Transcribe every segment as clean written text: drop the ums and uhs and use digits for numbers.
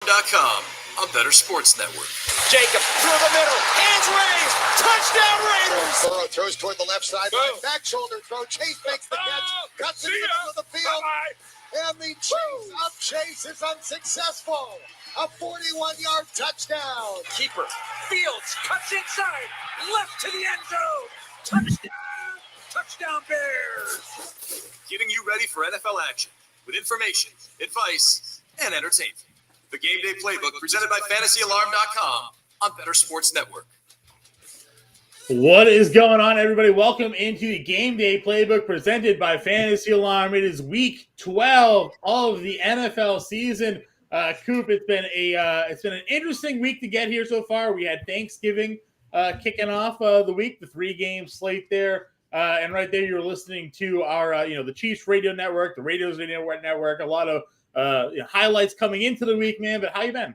FantasyAlarm.com on Bettor Sports Network. Jacob through the middle, hands raised, touchdown Raiders! Burrow throws toward the left side, back shoulder throw, Chase makes the catch, cuts into the middle of the field, and the chase of Chase is unsuccessful. A 41-yard touchdown. Keeper, Fields, cuts inside, left to the end zone, touchdown, touchdown Bears! Getting you ready for NFL action with information, advice, and entertainment. The Gameday Playbook presented by FantasyAlarm.com on Bettor Sports Network. What is going on, everybody? Welcome into the Gameday Playbook presented by Fantasy Alarm. It is week 12 of the NFL season. Coop, it's been an interesting week to get here so far. We had Thanksgiving kicking off the week, the 3-game slate there. And right there, you're listening to our, the Chiefs Radio Network, the Raiders Radio Network, a lot of highlights coming into the week, man. But how you been?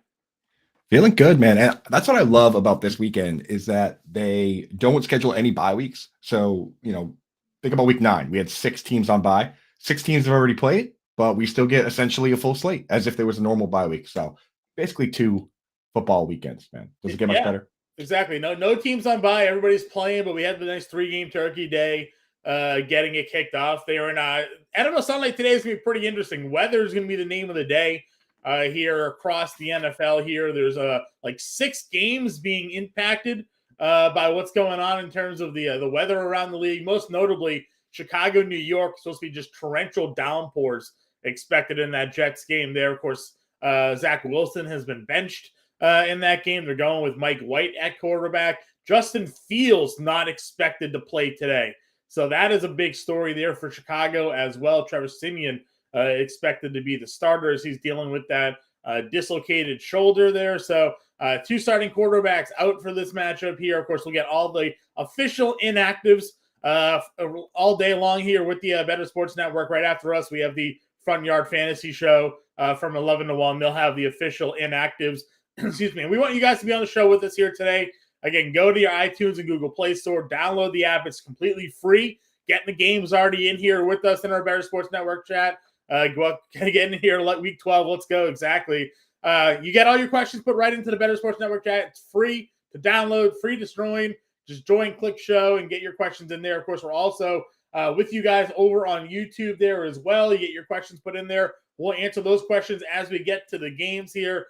Feeling good, man. And that's what I love about this weekend is that they don't schedule any bye weeks. So, think about week 9. We had 6 teams on bye. 6 teams have already played, but we still get essentially a full slate as if there was a normal bye week. So basically 2 football weekends, man. Does it get much better? Exactly. No teams on bye. Everybody's playing, but we had the nice 3-game turkey day getting it kicked off there. And NFL Sunday today is going to be pretty interesting. Weather is going to be the name of the day. Here across the NFL here. There's 6 games being impacted by what's going on in terms of the weather around the league. Most notably, Chicago, New York, supposed to be just torrential downpours expected in that Jets game there. Of course, Zach Wilson has been benched in that game. They're going with Mike White at quarterback. Justin Fields not expected to play today. So that is a big story there for Chicago as well. Trevor Siemian expected to be the starter as he's dealing with that dislocated shoulder there. So 2 starting quarterbacks out for this matchup here. Of course, we'll get all the official inactives all day long here with the Bettor Sports Network. Right after us, we have the Front Yard Fantasy Show from 11 to 1. They'll have the official inactives. Excuse me. And we want you guys to be on the show with us here today. Again, go to your iTunes and Google Play Store. Download the app. It's completely free. Getting the games already in here with us in our Bettor Sports Network chat. Go up, get in here, week 12. Let's go. Exactly. You get all your questions put right into the Bettor Sports Network chat. It's free to download, free to join. Just join, click show, and get your questions in there. Of course, we're also with you guys over on YouTube there as well. You get your questions put in there. We'll answer those questions as we get to the games here,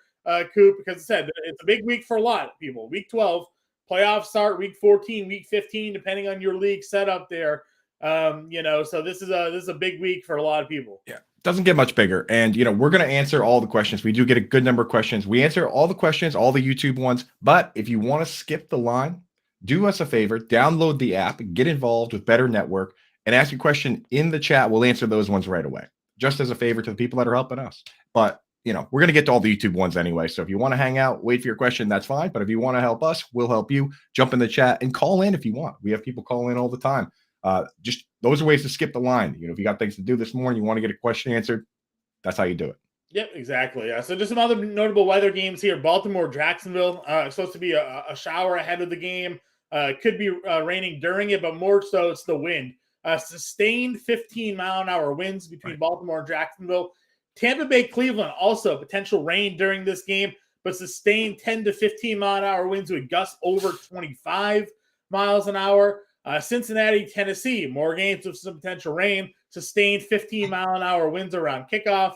Coop, because I said it's a big week for a lot of people. Week 12, playoffs start week 14, week 15, depending on your league setup there. So this is a big week for a lot of people. Yeah. Doesn't get much bigger. And, we're going to answer all the questions. We do get a good number of questions. We answer all the questions, all the YouTube ones. But if you want to skip the line, do us a favor, download the app, get involved with Bettor Network, and ask your question in the chat. We'll answer those ones right away, just as a favor to the people that are helping us. But, we're going to get to all the YouTube ones anyway. So if you want to hang out, wait for your question, that's fine. But if you want to help us, we'll help you. Jump in the chat and call in if you want. We have people call in all the time. Just those are ways to skip the line. If you got things to do this morning, you want to get a question answered, that's how you do it. Yep, exactly. So just some other notable weather games here. Baltimore, Jacksonville, supposed to be a shower ahead of the game. Could be raining during it, but more so it's the wind. Sustained 15-mile-an-hour winds between Baltimore and Jacksonville. Tampa Bay, Cleveland, also potential rain during this game, but sustained 10 to 15-mile-an-hour winds with gusts over 25 miles an hour. Cincinnati, Tennessee, more games with some potential rain. Sustained 15-mile-an-hour winds around kickoff.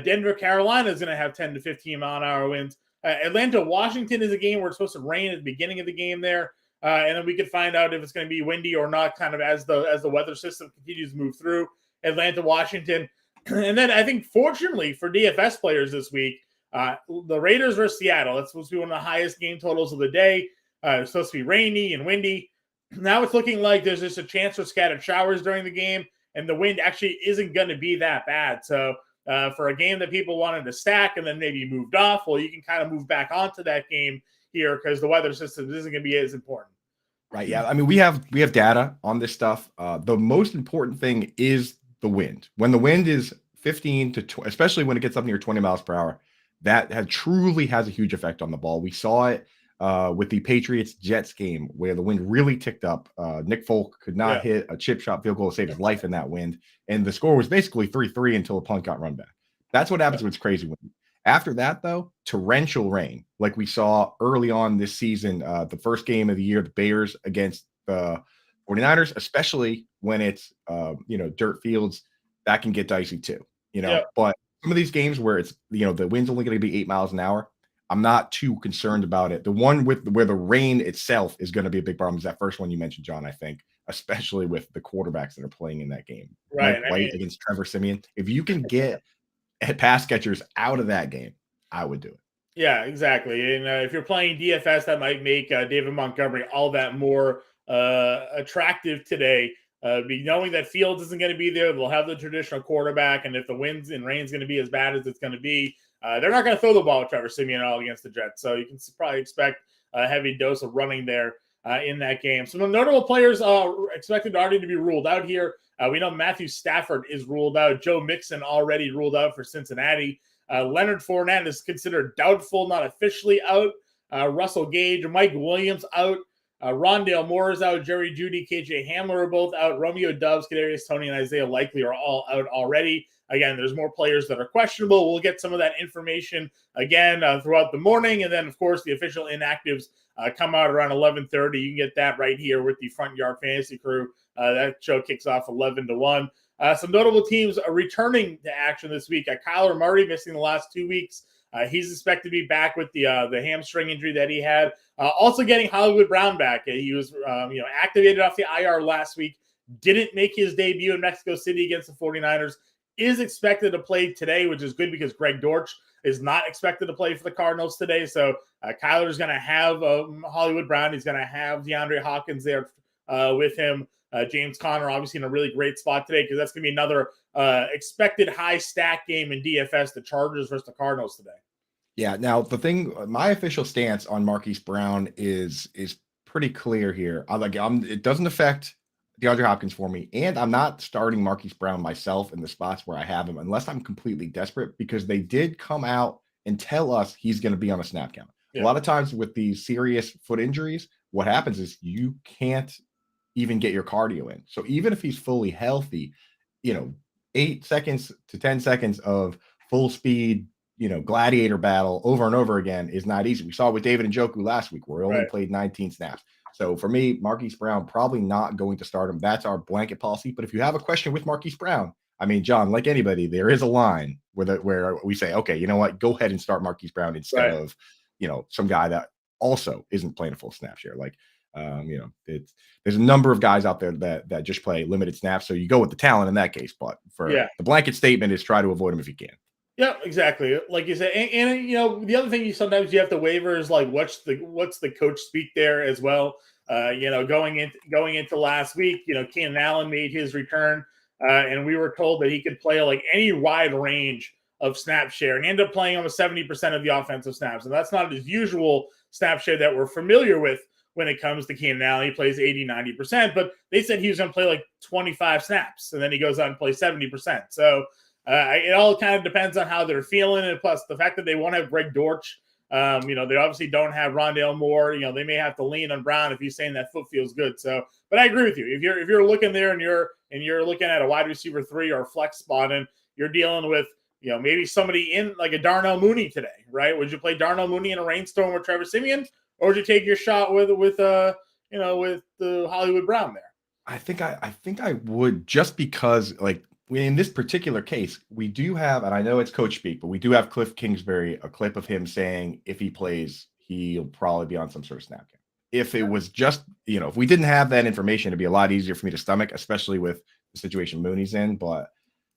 Denver, Carolina is going to have 10 to 15-mile-an-hour winds. Atlanta, Washington is a game where it's supposed to rain at the beginning of the game there. And then we could find out if it's going to be windy or not kind of as the weather system continues to move through Atlanta, Washington. And then I think, fortunately for DFS players this week, the Raiders versus Seattle. That's supposed to be one of the highest game totals of the day. It's supposed to be rainy and windy. Now it's looking like there's just a chance for scattered showers during the game, and the wind actually isn't going to be that bad. So for a game that people wanted to stack and then maybe moved off, well, you can kind of move back onto that game here because the weather system isn't going to be as important. Right. Yeah. I mean, we have data on this stuff. The most important thing is the wind. When the wind is 15 to 20, especially when it gets up near 20 miles per hour, that truly has a huge effect on the ball. We saw it with the Patriots-Jets game where the wind really ticked up. Nick Folk could not hit a chip shot field goal to save his life in that wind. And the score was basically 3-3 until the punt got run back. That's what happens when it's crazy wind. After that, though, torrential rain, like we saw early on this season, the first game of the year, the Bears against the 49ers, especially when it's, dirt fields, that can get dicey too, Yeah. But some of these games where it's, the wind's only going to be 8 miles an hour, I'm not too concerned about it. The one where the rain itself is going to be a big problem is that first one you mentioned, John, I think, especially with the quarterbacks that are playing in that game. Right. Mike White against Trevor Siemian. If you can get pass catchers out of that game, I would do it. Yeah, exactly. And if you're playing DFS, that might make David Montgomery all that more attractive today. Knowing that Fields isn't going to be there, they'll have the traditional quarterback, and if the winds and rain's going to be as bad as it's going to be, they're not going to throw the ball at Trevor Siemian at all against the Jets. So you can probably expect a heavy dose of running there in that game. Some notable players expected already to be ruled out here. We know Matthew Stafford is ruled out. Joe Mixon already ruled out for Cincinnati. Leonard Fournette is considered doubtful, not officially out. Russell Gage, Mike Williams out. Rondale Moore is out. Jerry Jeudy, KJ Hamler are both out. Romeo Doubs, Kadarius Toney, and Isaiah Likely are all out already. Again, there's more players that are questionable. We'll get some of that information again throughout the morning. And then, of course, the official inactives come out around 11:30. You can get that right here with the Front Yard Fantasy crew. That show kicks off 11 to 1. Some notable teams are returning to action this week. Kyler Murray missing the last 2 weeks. He's expected to be back with the hamstring injury that he had. Also getting Hollywood Brown back. He was activated off the IR last week. Didn't make his debut in Mexico City against the 49ers. Is expected to play today, which is good because Greg Dortch is not expected to play for the Cardinals today. So Kyler's going to have Hollywood Brown. He's going to have DeAndre Hopkins there with him. James Conner obviously in a really great spot today because that's going to be another expected high stack game in DFS, the Chargers versus the Cardinals today. Yeah. Now the thing, my official stance on Marquise Brown is pretty clear here. It doesn't affect DeAndre Hopkins for me, and I'm not starting Marquise Brown myself in the spots where I have him unless I'm completely desperate because they did come out and tell us he's going to be on a snap count. Yeah. A lot of times with these serious foot injuries, what happens is you can't even get your cardio in. So even if he's fully healthy, 8 seconds to 10 seconds of full speed, gladiator battle over and over again is not easy. We saw it with David Njoku last week where he only played 19 snaps. So for me, Marquise Brown, probably not going to start him. That's our blanket policy. But if you have a question with Marquise Brown, I mean, John, like anybody, there is a line where we say, okay, you know what, go ahead and start Marquise Brown instead of, some guy that also isn't playing a full snap share. Like, there's a number of guys out there that just play limited snaps. So you go with the talent in that case. But for the blanket statement is try to avoid him if you can. Yeah, exactly. Like you said, and the other thing sometimes you have to waver is like what's the coach speak there as well. Going into last week, Keenan Allen made his return, and we were told that he could play like any wide range of snap share, and he ended up playing almost 70% of the offensive snaps, and that's not his usual snap share that we're familiar with when it comes to Keenan Allen. He plays 80-90%, but they said he was going to play like 25 snaps, and then he goes out and plays 70%. So. It all kind of depends on how they're feeling, and plus the fact that they won't have Greg Dortch. They obviously don't have Rondale Moore. They may have to lean on Brown if he's saying that foot feels good. So, but I agree with you. If you're looking there and you're looking at a wide receiver 3 or a flex spot, and you're dealing with maybe somebody in like a Darnell Mooney today, right? Would you play Darnell Mooney in a rainstorm with Trevor Siemian, or would you take your shot with the Hollywood Brown there? I think I would, just because in this particular case, we do have, and I know it's coach speak, but we do have Cliff Kingsbury, a clip of him saying if he plays, he'll probably be on some sort of snap count. If it was just, if we didn't have that information, it'd be a lot easier for me to stomach, especially with the situation Mooney's in. But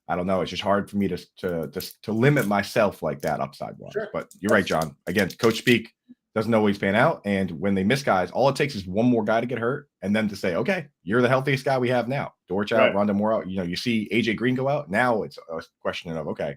I don't know. It's just hard for me to limit myself like that upside wise. Sure. But you're right, John. Again, coach speak doesn't always pan out. And when they miss guys, all it takes is one more guy to get hurt and then to say, okay, you're the healthiest guy we have now. Dortch out, Rondale Moore out. You see AJ Green go out. Now it's a question of, okay,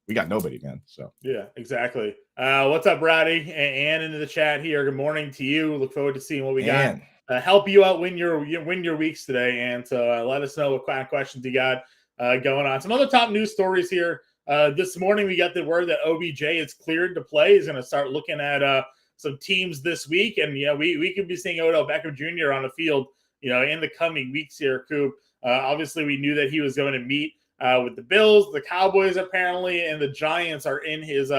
we got nobody, man. So yeah, exactly. What's up, Brady? Ann into the chat here. Good morning to you. Look forward to seeing what we got. Help you out win your weeks today. And so let us know what kind of questions you got going on. Some other top news stories here. This morning we got the word that OBJ is cleared to play. He's going to start looking at some teams this week, and we could be seeing Odell Beckham Jr. on the field in the coming weeks here, Coop. Obviously we knew that he was going to meet with the Bills, the Cowboys apparently, and the Giants are in his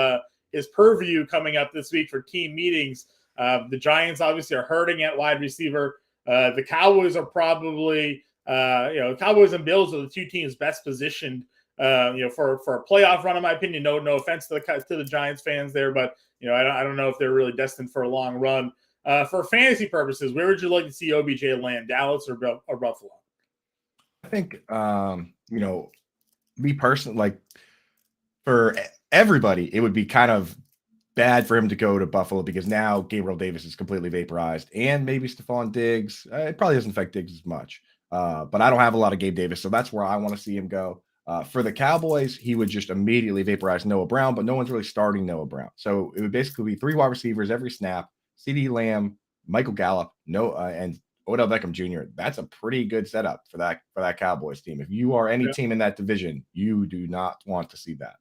his purview coming up this week for team meetings. The Giants obviously are hurting at wide receiver. The Cowboys are probably, Cowboys and Bills are the two teams best positioned, for a playoff run, in my opinion. No offense to the Giants fans there, but I don't know if they're really destined for a long run. For fantasy purposes, where would you like to see OBJ land, Dallas or Buffalo? I think, me personally, like for everybody, it would be kind of bad for him to go to Buffalo because now Gabriel Davis is completely vaporized, and maybe Stephon Diggs. It probably doesn't affect Diggs as much, but I don't have a lot of Gabe Davis, so that's where I want to see him go. For the Cowboys, he would just immediately vaporize Noah Brown, but no one's really starting Noah Brown. So it would basically be 3 wide receivers every snap: CeeDee Lamb, Michael Gallup, and Odell Beckham Jr. That's a pretty good setup for that Cowboys team. If you are any team in that division, you do not want to see that.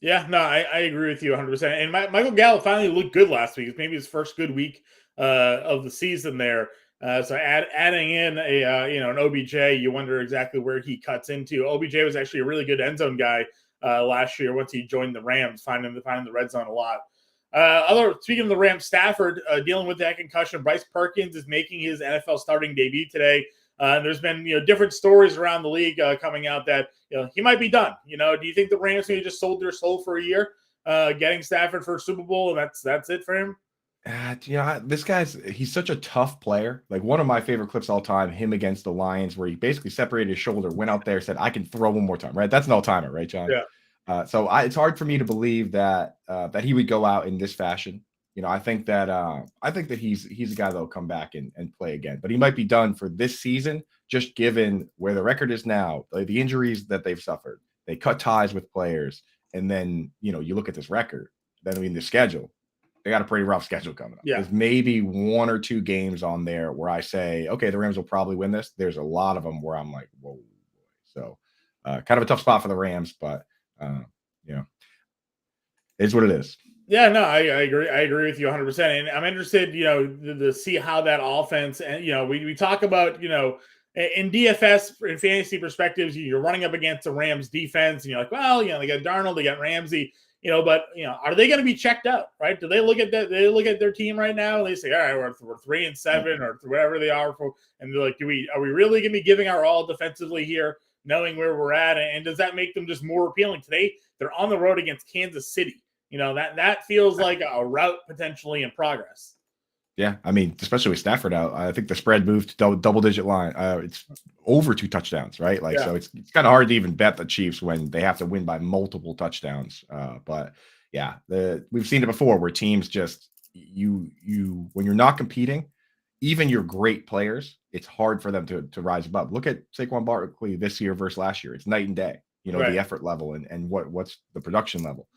Yeah, no, I agree with you 100%. And Michael Gallup finally looked good last week. It's maybe his first good week of the season there. So adding in an OBJ, you wonder exactly where he cuts into. OBJ was actually a really good end zone guy last year once he joined the Rams, finding the red zone a lot. Speaking of the Rams, Stafford dealing with that concussion. Bryce Perkins is making his NFL starting debut today. There's been different stories around the league coming out that he might be done. Do you think the Rams maybe just sold their soul for a year, getting Stafford for a Super Bowl, and that's it for him? This he's such a tough player. Like, one of my favorite clips all time, him against the Lions, where he basically separated his shoulder, went out there, said, "I can throw one more time." Right? That's an all-timer, right, John? Yeah. So it's hard for me to believe that he would go out in this fashion. I think that he's a guy that'll come back and play again, but he might be done for this season, just given where the record is now, the injuries that they've suffered. They cut ties with players, and then you look at this record. Then the schedule. They got a pretty rough schedule coming up. Yeah. There's maybe 1 or 2 games on there where I say, okay, the Rams will probably win this. There's a lot of them where I'm like, whoa. So kind of a tough spot for the Rams, but it's what it is. Yeah, no, I agree. I agree with you 100%. And I'm interested, to see how that offense, and we talk about, in DFS, in fantasy perspectives, you're running up against the Rams defense, and you're like, well, they got Darnold, they got Ramsey, but are they going to be checked out, right? Do they look at that? They look at their team right now and they say, all right, we're 3-7 or whatever they are, and they're like, are we really going to be giving our all defensively here, knowing where we're at? And does that make them just more appealing? Today, they're on the road against Kansas City. That feels like a route potentially in progress. Yeah, I mean, especially with Stafford out, I think the spread moved to double-digit line. It's over 2 touchdowns, right? So it's kind of hard to even bet the Chiefs when they have to win by multiple touchdowns. But yeah, we've seen it before where teams just when you're not competing, even your great players, it's hard for them to rise above. Look at Saquon Barkley this year versus last year; it's night and day. Right. The effort level and what's the production level.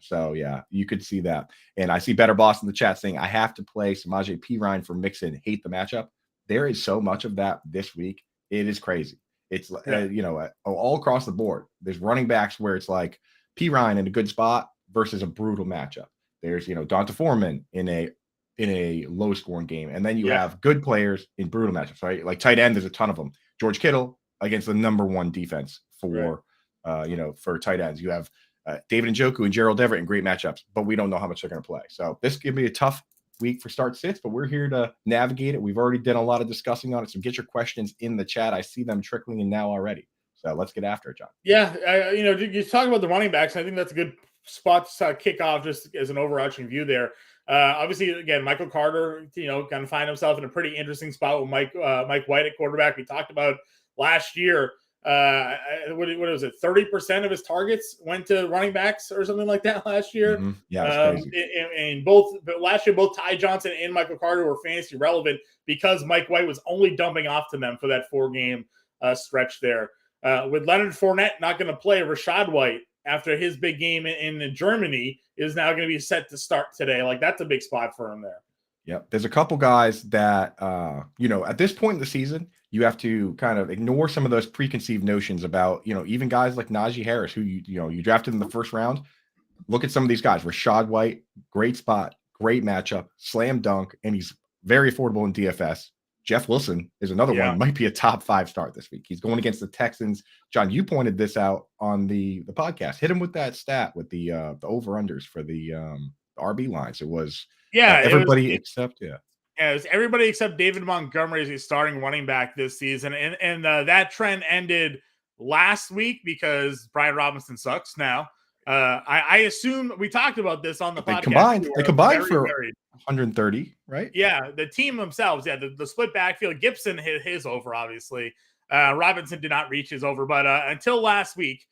So yeah, you could see that. And I see Better Boss in the chat saying, I have to play Samaje Perine for Mixon. Hate the matchup. There is so much of that this week. It is crazy. It's all across the board. There's running backs where it's like Perine in a good spot versus a brutal matchup. There's Donta Foreman in a low scoring game, and then you have good players in brutal matchups, right? Like tight end, there's a ton of them. George Kittle against the number 1 defense for tight ends. You have David Njoku and Gerald Everett in great matchups, but we don't know how much they're going to play. So this could be a tough week for start sits, but we're here to navigate it. We've already done a lot of discussing on it. So get your questions in the chat. I see them trickling in now already. So let's get after it, John. Yeah. You talk about the running backs. I think that's a good spot to kick off just as an overarching view there. Obviously, again, Michael Carter, kind of find himself in a pretty interesting spot with Mike White at quarterback. We talked about last year. What was it? 30% of his targets went to running backs or something like that last year. Mm-hmm. Yeah, it's crazy. And last year, both Ty Johnson and Michael Carter were fantasy relevant because Mike White was only dumping off to them for that 4-game stretch there. With Leonard Fournette not going to play, Rashad White, after his big game in Germany, is now going to be set to start today. Like, that's a big spot for him there. Yeah, there's a couple guys that, at this point in the season, you have to kind of ignore some of those preconceived notions about, even guys like Najee Harris, who you drafted in the first round. Look at some of these guys. Rashad White, great spot, great matchup, slam dunk, and he's very affordable in DFS. Jeff Wilson is another Yeah. one, might be a top 5 start this week. He's going against the Texans. John, you pointed this out on the podcast. Hit him with that stat with the over-unders for the RB lines. It was everybody except it was everybody except David Montgomery as he's starting running back this season. And that trend ended last week because Brian Robinson sucks now. I assume we talked about this on the podcast. They combined for 130, right? Yeah, the team themselves. Yeah, the split backfield. Gibson hit his over, obviously. Robinson did not reach his over, but until last week,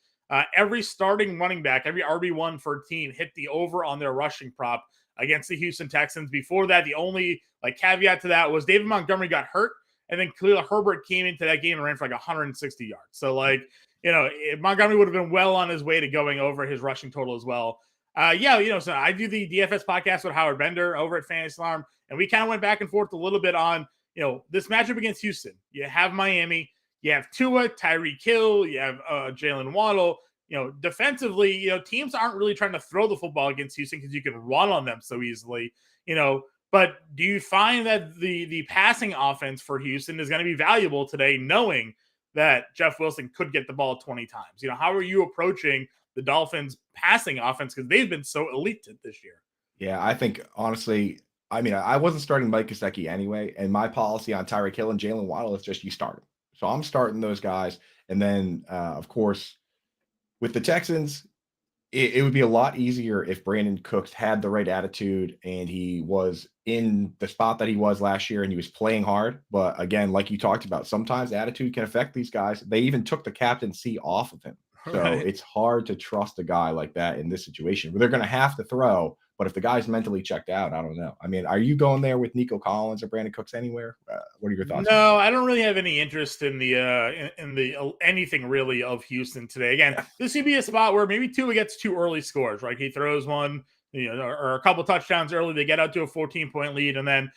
every starting running back, every RB1 for a team hit the over on their rushing prop against the Houston Texans. Before that, the only caveat to that was David Montgomery got hurt, and then Khalil Herbert came into that game and ran for 160 yards. So Montgomery would have been well on his way to going over his rushing total as well. So I do the DFS podcast with Howard Bender over at Fantasy Alarm, and we kind of went back and forth a little bit on, this matchup against Houston. You have Miami, you have Tua, Tyreek Hill, you have Jalen Waddle. Defensively, teams aren't really trying to throw the football against Houston because you can run on them so easily, But do you find that the passing offense for Houston is going to be valuable today, knowing that Jeff Wilson could get the ball 20 times? How are you approaching the Dolphins passing offense because they've been so elite this year? Yeah, I think honestly, I wasn't starting Mike Gesicki anyway, and my policy on Tyreek Hill and Jalen Waddle is just you start them. So I'm starting those guys, and then of course with the Texans, it would be a lot easier if Brandon Cooks had the right attitude and he was in the spot that he was last year and he was playing hard. But again, like you talked about, sometimes attitude can affect these guys. They even took the captaincy off of him. So It's hard to trust a guy like that in this situation where they're going to have to throw. But if the guy's mentally checked out, I don't know. Are you going there with Nico Collins or Brandon Cooks anywhere? What are your thoughts? No, I don't really have any interest in the anything really of Houston today. Again, this would be a spot where maybe Tua gets 2 early scores, right? He throws one, or a couple touchdowns early. They get out to a 14-point lead, and then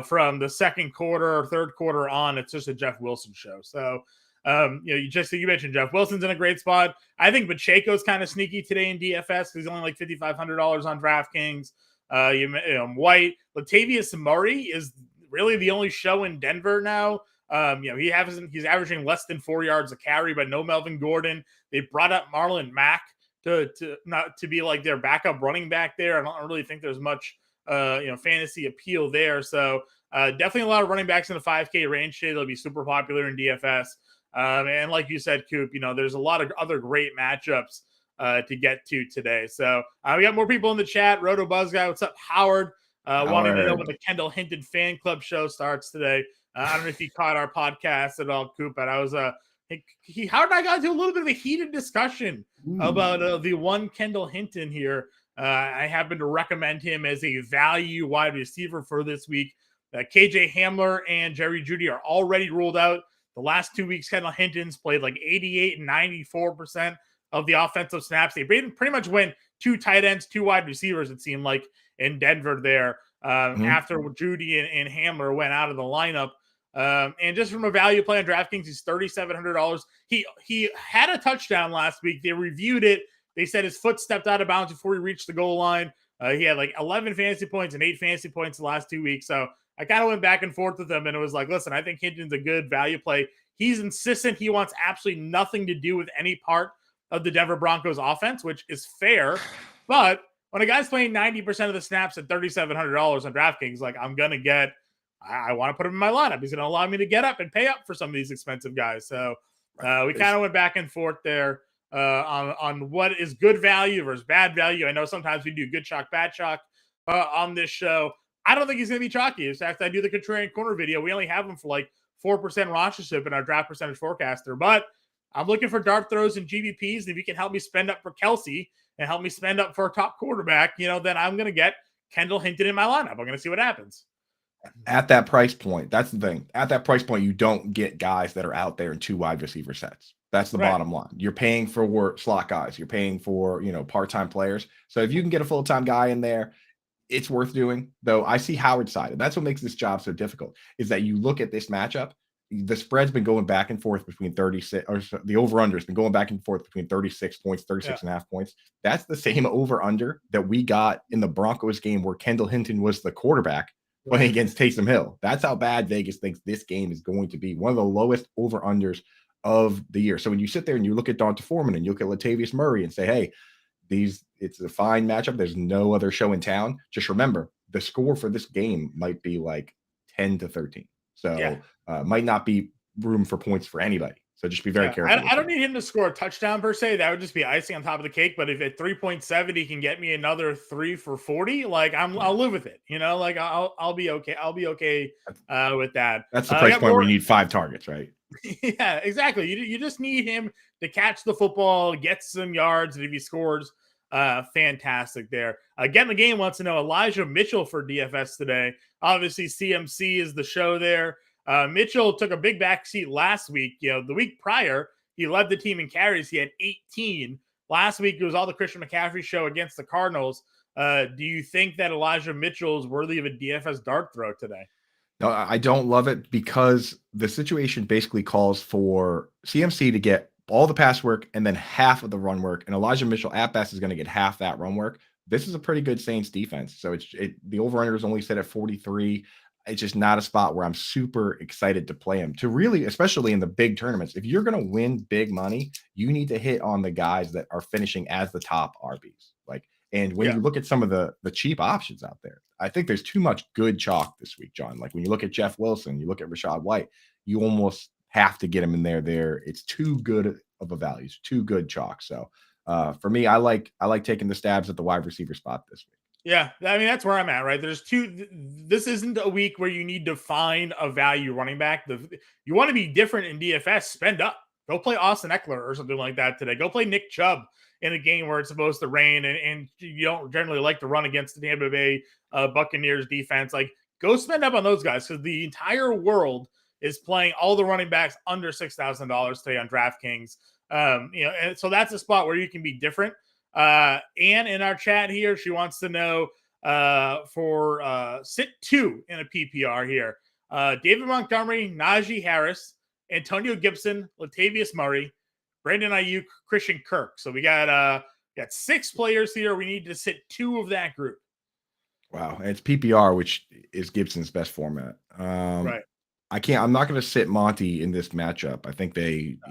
from the second quarter or third quarter on, it's just a Jeff Wilson show. So. You mentioned Jeff Wilson's in a great spot. I think Pacheco's kind of sneaky today in DFS. He's only $5,500 on DraftKings. White, Latavius Murray is really the only show in Denver now. He's averaging less than 4 yards a carry, but no Melvin Gordon. They brought up Marlon Mack to be like their backup running back there. I don't really think there's much fantasy appeal there. So definitely a lot of running backs in the 5K range today. They'll be super popular in DFS. And like you said, Coop, there's a lot of other great matchups to get to today. So we got more people in the chat. Roto Buzz Guy, what's up, Howard? Wanting to know when the Kendall Hinton fan club show starts today. I don't know if you caught our podcast at all, Coop, but I was Howard and I got into a little bit of a heated discussion about the one Kendall Hinton here. I happen to recommend him as a value wide receiver for this week. KJ Hamler and Jerry Jeudy are already ruled out. The last 2 weeks, Kendall Hinton's played 88 and 94% of the offensive snaps. They pretty much went 2 tight ends, 2 wide receivers, it seemed like, in Denver there after Jeudy and Hamler went out of the lineup. And just from a value play on DraftKings, he's $3,700. He had a touchdown last week. They reviewed it. They said his foot stepped out of bounds before he reached the goal line. He had 11 fantasy points and 8 fantasy points the last 2 weeks. So I kind of went back and forth with him, and it was listen, I think Hinton's a good value play. He's insistent he wants absolutely nothing to do with any part of the Denver Broncos offense, which is fair. But when a guy's playing 90% of the snaps at $3,700 on DraftKings, I want to put him in my lineup. He's going to allow me to get up and pay up for some of these expensive guys. So we kind of went back and forth there on what is good value versus bad value. I know sometimes we do good chalk, bad chalk on this show. I don't think he's going to be chalky. In fact, I do the contrarian corner video. We only have him for 4% rostership in our draft percentage forecaster. But I'm looking for dart throws and GVPs. And if you can help me spend up for Kelsey and help me spend up for a top quarterback, then I'm going to get Kendall Hinton in my lineup. I'm going to see what happens. At that price point, that's the thing. At that price point, you don't get guys that are out there in 2 wide receiver sets. That's the bottom line. You're paying for slot guys. You're paying for, part-time players. So if you can get a full-time guy in there, it's worth doing. Though I see Howard's side, and that's what makes this job so difficult, is that you look at this matchup, the spread's been going back and forth between 36, or the over-under has been going back and forth between 36 points, 36 and a half points. That's the same over-under that we got in the Broncos game where Kendall Hinton was the quarterback playing against Taysom Hill. That's how bad Vegas thinks this game is going to be. One of the lowest over-unders of the year. So when you sit there and you look at Donta Foreman and you look at Latavius Murray and say, hey, it's a fine matchup. There's no other show in town. Just remember, the score for this game might be like 10-13. So might not be room for points for anybody. So just be very careful. I don't need him to score a touchdown per se. That would just be icing on top of the cake. But if at 3.7 he can get me another 3 for 40, like I'll live with it. Like I'll be okay. I'll be okay with that. That's the price point where you need 5 targets, right? Yeah, exactly. You just need him to catch the football, get some yards, and if he scores, fantastic there. Again, the game wants to know Elijah Mitchell for DFS today. Obviously, CMC is the show there. Mitchell took a big backseat last week. The week prior, he led the team in carries. He had 18. Last week, it was all the Christian McCaffrey show against the Cardinals. Do you think that Elijah Mitchell is worthy of a DFS dart throw today? No, I don't love it because the situation basically calls for CMC to get all the pass work and then half of the run work. And Elijah Mitchell at best is going to get half that run work. This is a pretty good Saints defense. So the over-under is only set at 43. It's just not a spot where I'm super excited to play him. To really, especially in the big tournaments, if you're going to win big money, you need to hit on the guys that are finishing as the top RBs. And when you look at some of the cheap options out there, I think there's too much good chalk this week, John. Like when you look at Jeff Wilson, you look at Rachaad White, you almost have to get him in there. It's too good of a value. It's too good chalk. So for me, I like taking the stabs at the wide receiver spot this week. Yeah, I mean, that's where I'm at, right? This isn't a week where you need to find a value running back. You want to be different in DFS, spend up. Go play Austin Eckler or something like that today. Go play Nick Chubb in a game where it's supposed to rain and you don't generally like to run against the Tampa Bay Buccaneers defense. Like, go spend up on those guys because the entire world is playing all the running backs under $6,000 today on DraftKings. And so that's a spot where you can be different. Anne in our chat here, she wants to know for sit 2 in a PPR here. David Montgomery, Najee Harris, Antonio Gibson, Latavius Murray, Brandon Ayuk, Christian Kirk. So we got 6 players here. We need to sit 2 of that group. Wow. And it's PPR, which is Gibson's best format. Right. I'm not going to sit Monty in this matchup. I think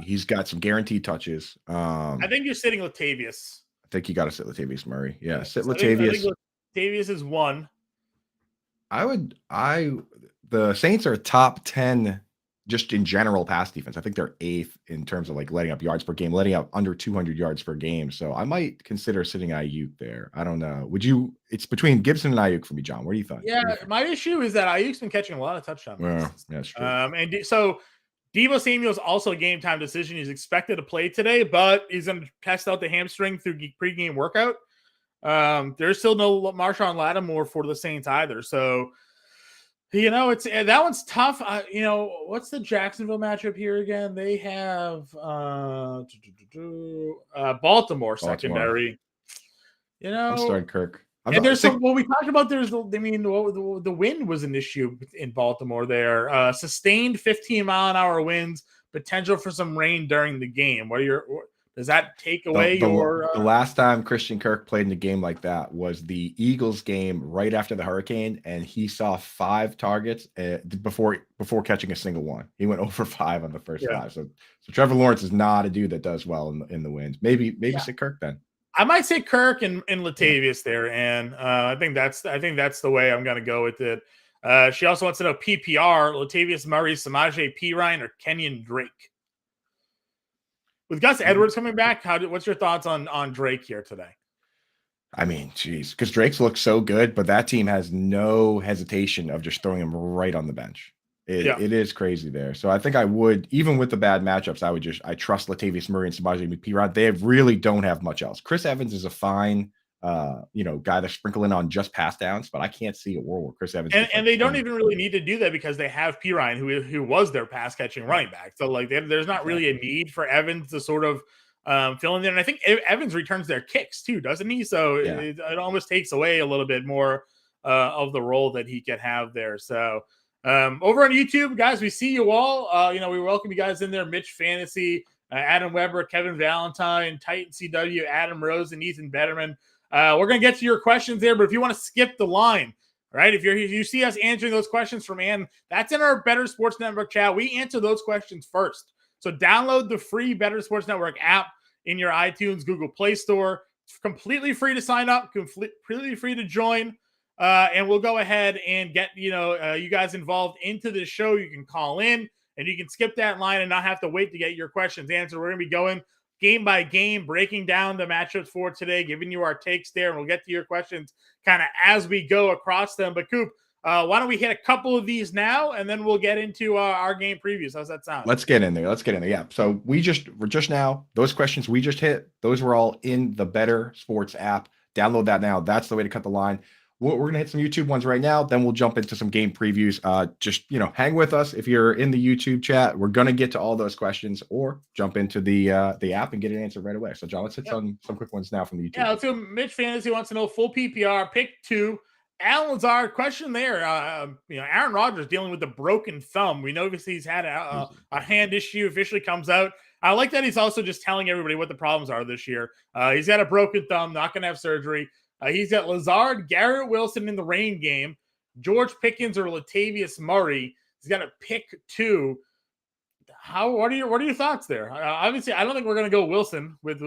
he's got some guaranteed touches. I think you're sitting Latavius. I think you got to sit Latavius Murray. Yeah, sit so Latavius. I think Latavius is 1. The Saints are top 10 just in general pass defense. I think they're 8th in terms of like letting up yards per game, letting up under 200 yards per game. So I might consider sitting Ayuk there. I don't know. It's between Gibson and Ayuk for me, John. What do you think? Yeah, my issue is that Ayuk's been catching a lot of touchdowns. Well, that's true. And so Deebo Samuel is also a game time decision. He's expected to play today, but he's going to test out the hamstring through pregame workout. There's still no Marshawn Lattimore for the Saints either. So, it's that one's tough. What's the Jacksonville matchup here again? They have Baltimore secondary. I'm starting Kirk. And there's we talked about. The wind was an issue in Baltimore there. Sustained 15-mile-an-hour winds, potential for some rain during the game. Does that take away your? The last time Christian Kirk played in a game like that was the Eagles game right after the hurricane, and he saw 5 targets before catching a single one. He went over 5 on the first 5. So Trevor Lawrence is not a dude that does well in the winds. Maybe sit Kirk then. I might say Kirk and Latavius there, and I think that's the way I'm going to go with it. She also wants to know PPR: Latavius Murray, Samaje Perine, or Kenyon Drake. With Gus Edwards coming back, what's your thoughts on Drake here today? I mean, geez, because Drake's looked so good, but that team has no hesitation of just throwing him right on the bench. It is crazy there. So I think I would, even with the bad matchups, I trust Latavius Murray and Samaje Perine. They really don't have much else. Chris Evans is a fine, guy to sprinkle in on just pass downs, but I can't see a world where Chris Evans and they don't even really need to do that because they have Perine, who was their pass catching running back. So there's not really a need for Evans to sort of fill in there. And I think Evans returns their kicks too, doesn't he? So it almost takes away a little bit more of the role that he could have there. So over on YouTube, guys, we see you all. We welcome you guys in there. Mitch Fantasy, Adam Weber, Kevin Valentine, Titan CW, Adam Rose, and Ethan Betterman. We're going to get to your questions there, but if you want to skip the line, right? If you see us answering those questions from Ann, that's in our Bettor Sports Network chat. We answer those questions first. So download the free Bettor Sports Network app in your iTunes, Google Play Store. It's completely free to sign up, completely free to join. And we'll go ahead and get you guys involved into the show. You can call in and you can skip that line and not have to wait to get your questions answered. We're going to be going game by game, breaking down the matchups for today, giving you our takes there, and we'll get to your questions kind of as we go across them. But Coop, why don't we hit a couple of these now, and then we'll get into our game previews. How's that sound? Let's get in there. Yeah. So we're just now, those questions we just hit, those were all in the Bettor Sports app. Download that now. That's the way to cut the line. We're going to hit some YouTube ones right now. Then we'll jump into some game previews. Just, hang with us. If you're in the YouTube chat, we're going to get to all those questions, or jump into the app and get an answer right away. So John, let's hit some quick ones now from the YouTube. Yeah, let's go. Mitch Fantasy wants to know full PPR, pick 2. Alan Lazard, question there. Aaron Rodgers dealing with the broken thumb. We know obviously he's had a hand issue, officially comes out. I like that he's also just telling everybody what the problems are this year. He's got a broken thumb, not going to have surgery. He's got Lazard, Garrett Wilson in the rain game, George Pickens or Latavius Murray. He's got a pick 2. What are your thoughts there? Obviously, I don't think we're going to go Wilson with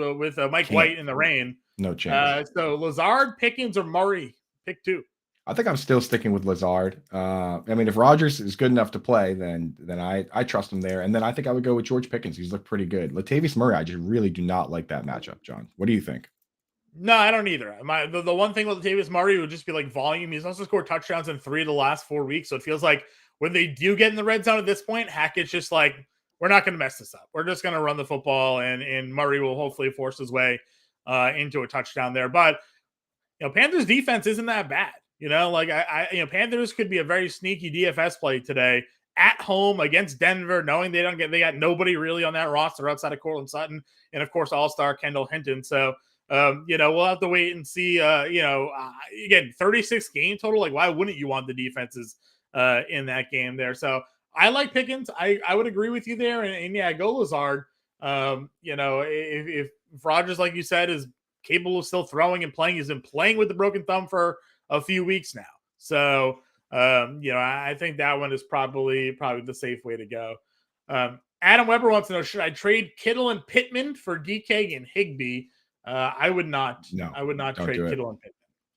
Mike White in the rain. No chance. So Lazard, Pickens, or Murray, pick 2. I think I'm still sticking with Lazard. If Rodgers is good enough to play, then I trust him there. And then I think I would go with George Pickens. He's looked pretty good. Latavius Murray, I just really do not like that matchup, John. What do you think? No, I don't either. The one thing with Latavius Murray would just be like volume. He's also scored touchdowns in 3 of the last 4 weeks. So it feels like when they do get in the red zone at this point, Hackett's just like, we're not going to mess this up. We're just going to run the football, and Murray will hopefully force his way into a touchdown there. But, Panthers defense isn't that bad. Panthers could be a very sneaky DFS play today at home against Denver, knowing they got nobody really on that roster outside of Cortland Sutton and, of course, all-star Kendall Hinton. So, we'll have to wait and see, again, 36 game total. Like, why wouldn't you want the defenses in that game there? So I like Pickens. I would agree with you there. And yeah, go Lazard. If Rodgers, like you said, is capable of still throwing and playing, he's been playing with the broken thumb for a few weeks now. So, I think that one is probably the safe way to go. Adam Weber wants to know, should I trade Kittle and Pittman for DK and Higbee? I would not. No, I would not trade Kittle and Pittman.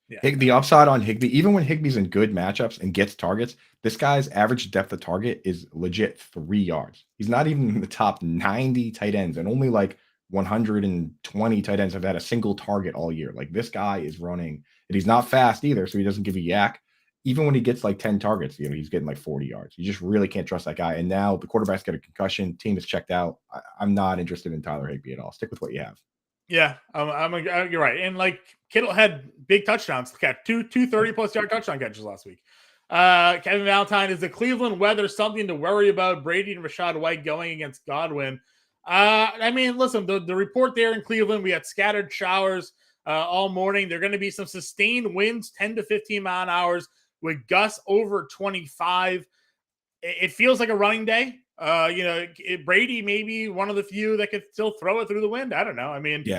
Yeah. The upside on Higbee, even when Higbee's in good matchups and gets targets, this guy's average depth of target is legit 3 yards. He's not even in the top 90 tight ends, and only like 120 tight ends have had a single target all year. Like, this guy is running, and he's not fast either, so he doesn't give you yak. Even when he gets like 10 targets, he's getting like 40 yards. You just really can't trust that guy. And now the quarterback's got a concussion. Team is checked out. I'm not interested in Tyler Higbee at all. Stick with what you have. Yeah, you're right. And like, Kittle had big touchdowns. Two 30-plus yard touchdown catches last week. Kevin Valentine, is the Cleveland weather something to worry about? Brady and Rachaad White going against Godwin. Listen, the report there in Cleveland, we had scattered showers all morning. There are going to be some sustained winds, 10 to 15 mile an hour with gusts over 25. It feels like a running day. Brady may be one of the few that could still throw it through the wind. I don't know.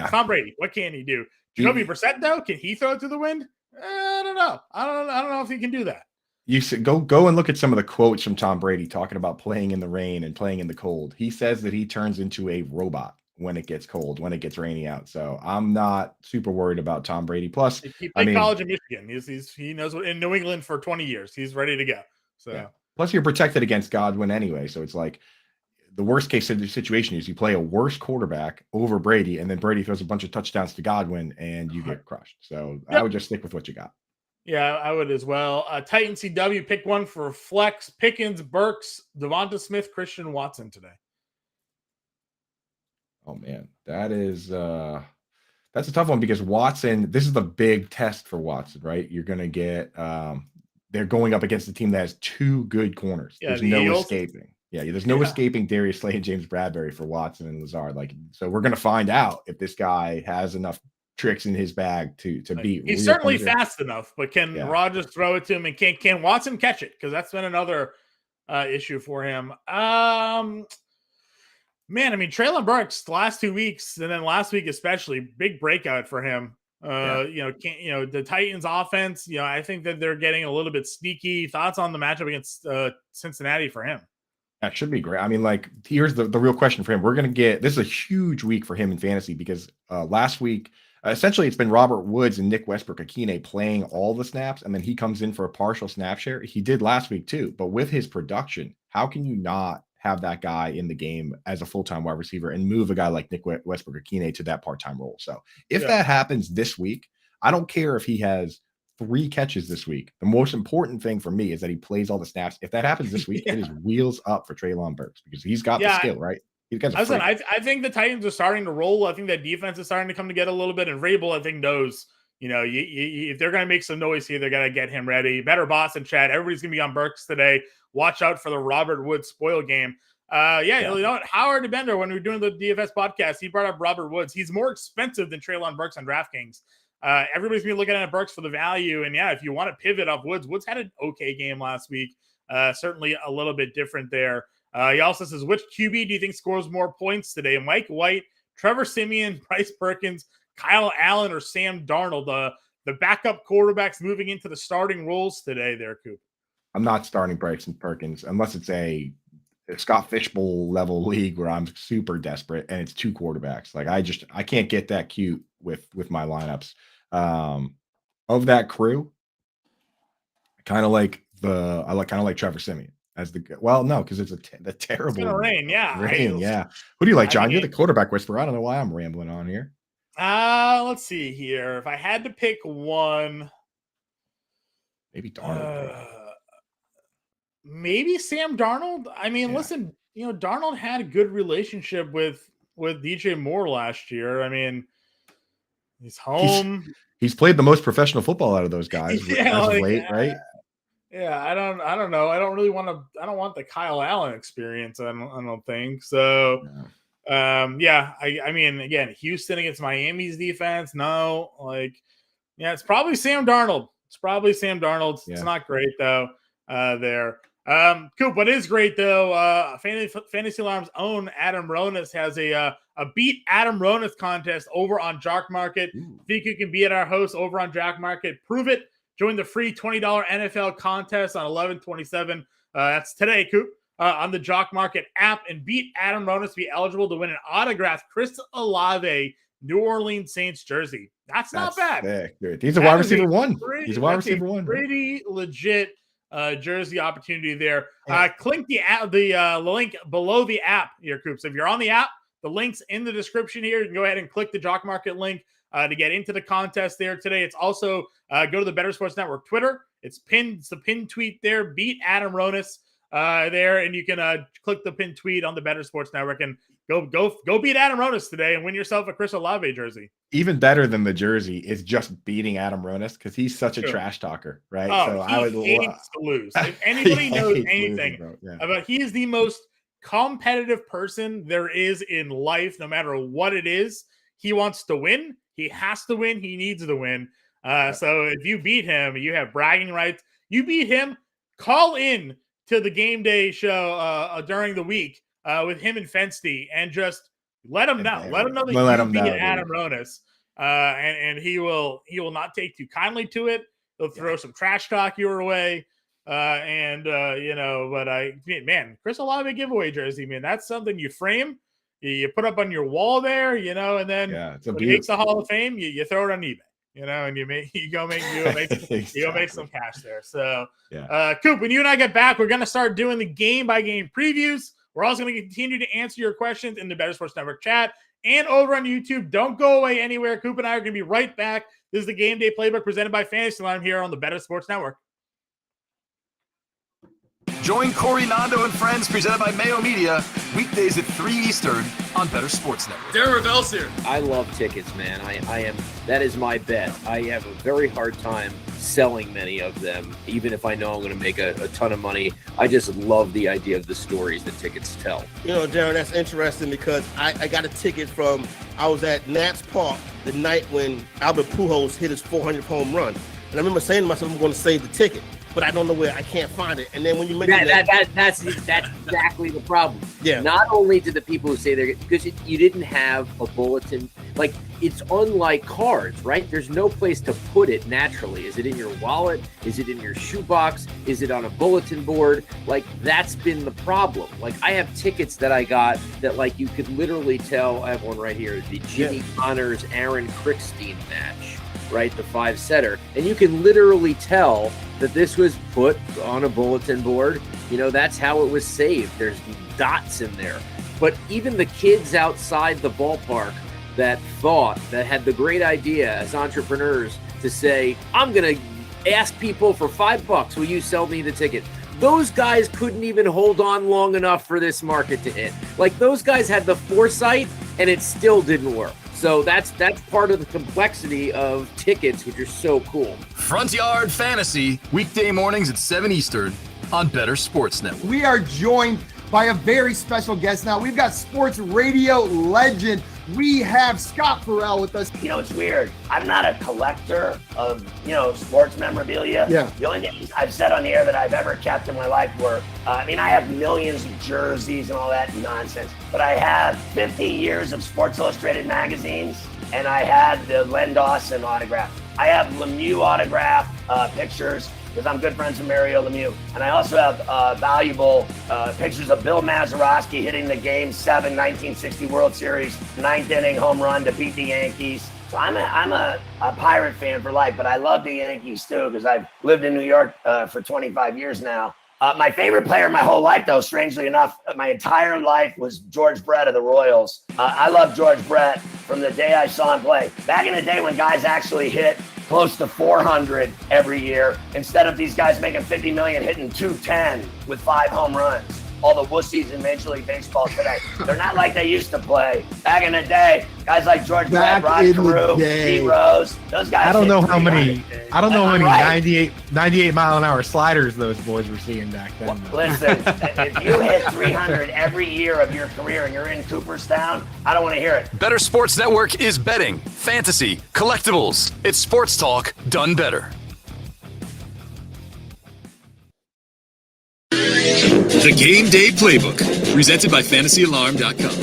Tom Brady, what can he do? Jacoby Brissett, though, can he throw it through the wind? I don't know. I don't know if he can do that. You should go and look at some of the quotes from Tom Brady talking about playing in the rain and playing in the cold. He says that he turns into a robot when it gets cold, when it gets rainy out. So I'm not super worried about Tom Brady. Plus, he played college in Michigan. He knows what, in New England for 20 years. He's ready to go. So. Yeah. Plus, you're protected against Godwin anyway. So it's like the worst case situation is you play a worse quarterback over Brady, and then Brady throws a bunch of touchdowns to Godwin, and you get crushed. So I would just stick with what you got. Yeah, I would as well. Titan CW, pick one for flex. Pickens, Burks, Devonta Smith, Christian Watson today. Oh, man. That's a tough one because Watson, this is the big test for Watson, right? You're going to get they're going up against a team that has 2 good corners. Yeah, there's no escaping. Yeah, there's no escaping Darius Slay and James Bradbury for Watson and Lazard. So we're going to find out if this guy has enough tricks in his bag to beat. He's certainly fast enough, but can Rodgers throw it to him, and can Watson catch it? Because that's been another issue for him. Treylon Burks the last 2 weeks, and then last week especially, big breakout for him. The Titans offense, I think that they're getting a little bit sneaky. Thoughts on the matchup against Cincinnati for him? That should be great. I mean, like, here's the real question for him. This is a huge week for him in fantasy because last week, essentially, it's been Robert Woods and Nick Westbrook-Akine playing all the snaps, and then he comes in for a partial snap share. He did last week too, but with his production, how can you not have that guy in the game as a full-time wide receiver and move a guy like Nick Westbrook-Akine to that part-time role? So if that happens this week, I don't care if he has 3 catches this week. The most important thing for me is that he plays all the snaps. If that happens this week, it is wheels up for Treylon Burks because he's got the skill, right? I think the Titans are starting to roll. I think that defense is starting to come together a little bit. And Vrabel, I think, knows, if they're going to make some noise here, they're going to get him ready. Better boss and Chad. Everybody's going to be on Burks today. Watch out for the Robert Woods spoil game. You know what? Howard Bender, when we were doing the DFS podcast, he brought up Robert Woods. He's more expensive than Treylon Burks on DraftKings. Everybody's going to be looking at Burks for the value. And if you want to pivot off Woods had an okay game last week. Certainly a little bit different there. He also says, which QB do you think scores more points today? Mike White, Trevor Siemian, Bryce Perkins, Kyle Allen, or Sam Darnold? The backup quarterbacks moving into the starting roles today there, Coop. I'm not starting Bryce and Perkins unless it's a Scott Fishbowl level league where I'm super desperate and it's 2 quarterbacks. Like I can't get that cute with my lineups. Of that crew, I kind of like Trevor Siemian as because it's a terrible. It's gonna rain, yeah. Rain, yeah. Who do you like, John? You're the quarterback whisperer. I don't know why I'm rambling on here. Let's see here. If I had to pick one, maybe Darnold. Maybe Sam Darnold. I mean, listen, Darnold had a good relationship with DJ Moore last year. I mean, he's home. He's played the most professional football out of those guys as of late, right? Yeah, I don't know. I don't want the Kyle Allen experience. I don't think so. Yeah. I mean, again, Houston against Miami's defense. No, it's probably Sam Darnold. It's not great though. There. Coop, what is great though, Fantasy Alarm's own Adam Ronis has a beat Adam Ronis contest over on Jock Market. Think you can beat our host over on Jock Market? Prove it. Join the free $20 NFL contest on 11/27. That's today, Coop, on the Jock Market app, and beat Adam Ronis to be eligible to win an autographed Chris Olave New Orleans Saints jersey. That's not bad. Sick, dude. He's a wide receiver one. He's a wide receiver one. Pretty legit jersey opportunity there. Click the link below the app here, Coop. So if you're on the app, the link's in the description here. You can go ahead and click the Jock Market link to get into the contest there today. It's also go to the Bettor Sports Network Twitter. It's the pinned tweet there. Beat Adam Ronis there, and you can click the pinned tweet on the Bettor Sports Network and go beat Adam Ronis today and win yourself a Chris Olave jersey. Even better than the jersey is just beating Adam Ronis because he's such a trash talker, right? He hates to lose. If anybody knows anything about, he is the most competitive person there is in life. No matter what it is, he wants to win. He has to win. He needs to win. So if you beat him, you have bragging rights. You beat him, call in to the Game Day show during the week with him and Fensty and just let him know. Let him know that you beat Adam Ronis. And he will not take too kindly to it. He'll throw some trash talk your way. Chris Olave giveaway jersey, man, that's something you frame. You put up on your wall there, and then when he makes the Hall of Fame, you throw it on eBay, and you go make some cash there. So, Coop, when you and I get back, we're going to start doing the game-by-game previews. We're also going to continue to answer your questions in the Bettor Sports Network chat and over on YouTube. Don't go away anywhere. Coop and I are going to be right back. This is the Game Day Playbook presented by Fantasy Alarm here on the Bettor Sports Network. Join Corey Nando and friends presented by Mayo Media weekdays at 3 Eastern on Bettor Sports Network. Darren Ravel's here. I love tickets, man. That is my bet. I have a very hard time selling many of them, even if I know I'm going to make a ton of money. I just love the idea of the stories that tickets tell. Darren, that's interesting because I got a ticket I was at Nats Park the night when Albert Pujols hit his 400th home run. And I remember saying to myself, I'm going to save the ticket. But I don't know where. I can't find it. And then when you mention that's exactly the problem. Yeah. Not only did the people who say they're, because you didn't have a bulletin Like, it's unlike cards, right? There's no place to put it naturally. Is it in your wallet? Is it in your shoebox? Is it on a bulletin board? Like, that's been the problem. Like, I have tickets that I got that, like, you could literally tell. I have one right here, the Jimmy Connors Aaron Crickstein match, right? The 5-setter. And you can literally tell that this was put on a bulletin board. You know, that's how it was saved. There's dots in there. But even the kids outside the ballpark that had the great idea as entrepreneurs to say, I'm going to ask people for $5, will you sell me the ticket? Those guys couldn't even hold on long enough for this market to hit. Like, those guys had the foresight, and it still didn't work. So that's part of the complexity of tickets, which are so cool. Front Yard Fantasy, weekday mornings at 7 Eastern on Bettor Sports Network. We are joined by a very special guest now. We've got sports radio legend. We have Scott Farrell with us. You know, it's weird. I'm not a collector of, sports memorabilia. Yeah. The only things I've said on the air that I've ever kept in my life were, I have millions of jerseys and all that nonsense, but I have 50 years of Sports Illustrated magazines, and I had the Len Dawson autograph. I have Lemieux autograph pictures, because I'm good friends with Mario Lemieux. And I also have valuable pictures of Bill Mazeroski hitting the Game 7 1960 World Series 9th inning home run to beat the Yankees. So I'm a Pirate fan for life, but I love the Yankees too, because I've lived in New York for 25 years now. My favorite player my whole life, though, strangely enough, my entire life was George Brett of the Royals. I love George Brett from the day I saw him play. Back in the day when guys actually hit close to 400 every year, instead of these guys making 50 million hitting 210 with 5 home runs. All the wussies in Major League Baseball today, they're not like they used to play. Back in the day, guys like George Brett, Rod Carew, Pete Rose, those guys. I don't know how many 98 mile an hour sliders those boys were seeing back then. Well, listen, if you hit 300 every year of your career and you're in Cooperstown, I don't want to hear it. Bettor Sports Network is betting, fantasy, collectibles. It's sports talk done better. The Gameday Playbook, presented by FantasyAlarm.com.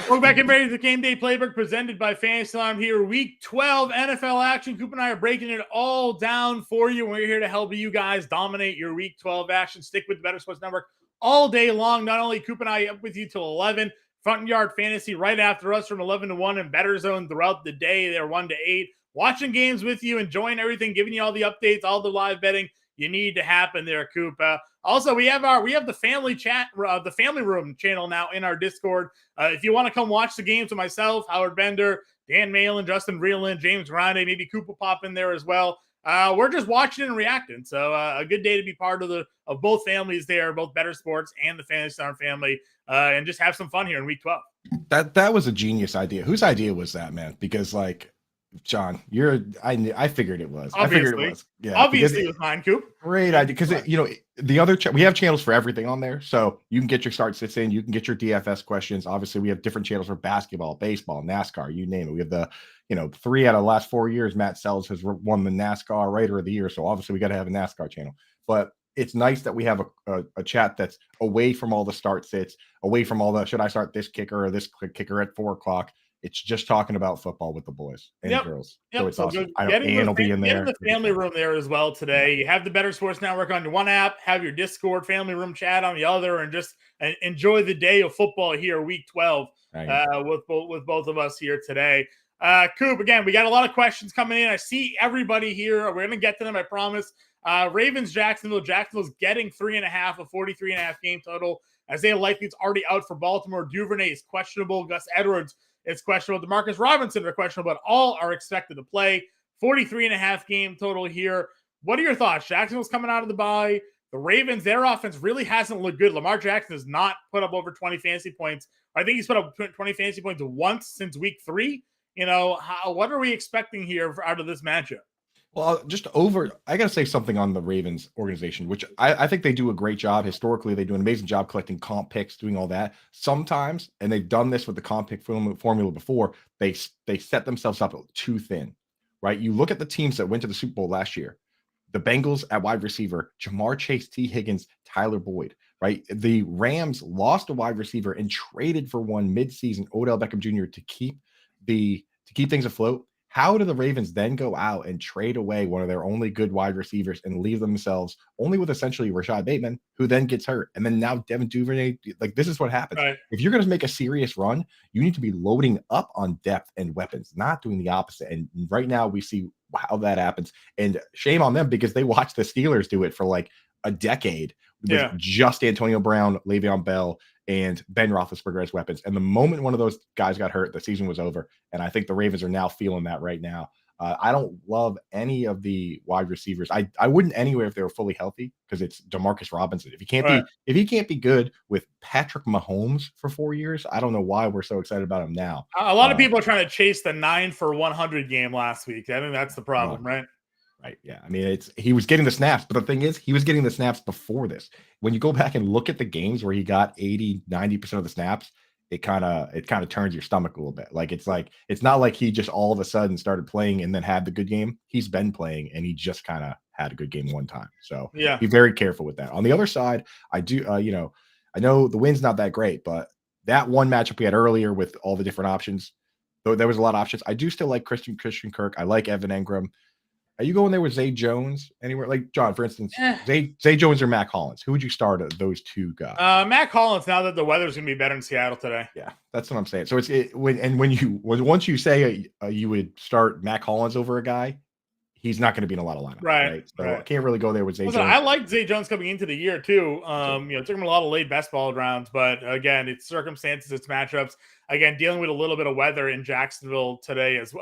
Welcome back, everybody, to the Gameday Playbook, presented by Fantasy Alarm here. Week 12 NFL action. Coop and I are breaking it all down for you. We're here to help you guys dominate your Week 12 action. Stick with the Bettor Sports Network all day long. Not only Coop and I up with you till 11, Front Yard Fantasy right after us from 11 to 1, and Bettor Zone throughout the day. They're 1 to 8. Watching games with you, enjoying everything, giving you all the updates, all the live betting you need to happen there, Coop. Also, we have the family chat, the family room channel now in our Discord. If you want to come watch the games with myself, Howard Bender, Dan Malin, Justin Vreeland, James Grande, maybe Coop will pop in there as well. We're just watching and reacting. So a good day to be part of both families there, both Bettor Sports and the Fantasy Alarm family, and just have some fun here in Week 12. That was a genius idea. Whose idea was that, man? Because John, I figured it was. Obviously. I figured it was. Yeah, obviously it was mine, Coop. Great idea. Because the other we have channels for everything on there, so you can get your start sits in. You can get your DFS questions. Obviously, we have different channels for basketball, baseball, NASCAR, you name it. We have the 3 out of the last 4 years, Matt Sells has won the NASCAR Writer of the Year. So obviously, we got to have a NASCAR channel. But it's nice that we have a chat that's away from all the start sits, away from all the should I start this kicker or this kicker at 4 o'clock. It's just talking about football with the boys and girls. So it's awesome. Ann will be in there. Get in the family room there as well today. You have the Bettor Sports Network on your one app, have your Discord family room chat on the other, and just enjoy the day of football here, Week 12, with both of us here today. Coop, again, we got a lot of questions coming in. I see everybody here. We're going to get to them, I promise. Ravens, Jacksonville's getting 3.5, a 43.5 game total. Isaiah Likely's already out for Baltimore. Duvernay is questionable. Gus Edwards is questionable. DeMarcus Robinson are questionable, but all are expected to play. 43.5 game total here. What are your thoughts? Jacksonville's coming out of the bye. The Ravens, their offense really hasn't looked good. Lamar Jackson has not put up over 20 fantasy points. I think he's put up 20 fantasy points once since week 3. What are we expecting here out of this matchup? Well, I got to say something on the Ravens organization, which I think they do a great job. Historically, they do an amazing job collecting comp picks, doing all that. Sometimes, and they've done this with the comp pick formula before, they set themselves up too thin, right? You look at the teams that went to the Super Bowl last year, the Bengals at wide receiver, Jamar Chase, T. Higgins, Tyler Boyd, right? The Rams lost a wide receiver and traded for one midseason, Odell Beckham Jr., to keep things afloat. How do the Ravens then go out and trade away one of their only good wide receivers and leave themselves only with essentially Rashad Bateman, who then gets hurt? And then now Devin Duvernay, like, this is what happens. Right. If you're going to make a serious run, you need to be loading up on depth and weapons, not doing the opposite. And right now we see how that happens. And shame on them, because they watched the Steelers do it for like a decade with just Antonio Brown, Le'Veon Bell, and Ben Roethlisberger as weapons. And the moment one of those guys got hurt, the season was over. And I think the Ravens are now feeling that right now. I don't love any of the wide receivers. I wouldn't anyway if they were fully healthy, because it's Demarcus Robinson. If he can't be good with Patrick Mahomes for 4 years, I don't know why we're so excited about him now. A lot of people are trying to chase the 9 for 100 game last week. I think that's the problem, right? Right. Yeah. I mean, he was getting the snaps, but the thing is, he was getting the snaps before this. When you go back and look at the games where he got 80, 90% of the snaps, it kind of turns your stomach a little bit. It's not like he just all of a sudden started playing and then had the good game. He's been playing, and he just kind of had a good game one time. So be very careful with that. On the other side, I do, I know the win's not that great, but that one matchup we had earlier with all the different options, though there was a lot of options. I do still like Christian Kirk. I like Evan Engram. Are you going there with Zay Jones anywhere? Like, John, for instance, Zay Jones or Mac Hollins? Who would you start of those two guys? Mac Hollins, now that the weather's going to be better in Seattle today. Yeah, that's what I'm saying. So once you say you would start Mac Hollins over a guy, he's not going to be in a lot of lineups. Right. So I can't really go there with Zay Jones. I liked Zay Jones coming into the year too. It took him a lot of late best ball rounds, but again, it's circumstances, it's matchups. Again, dealing with a little bit of weather in Jacksonville today as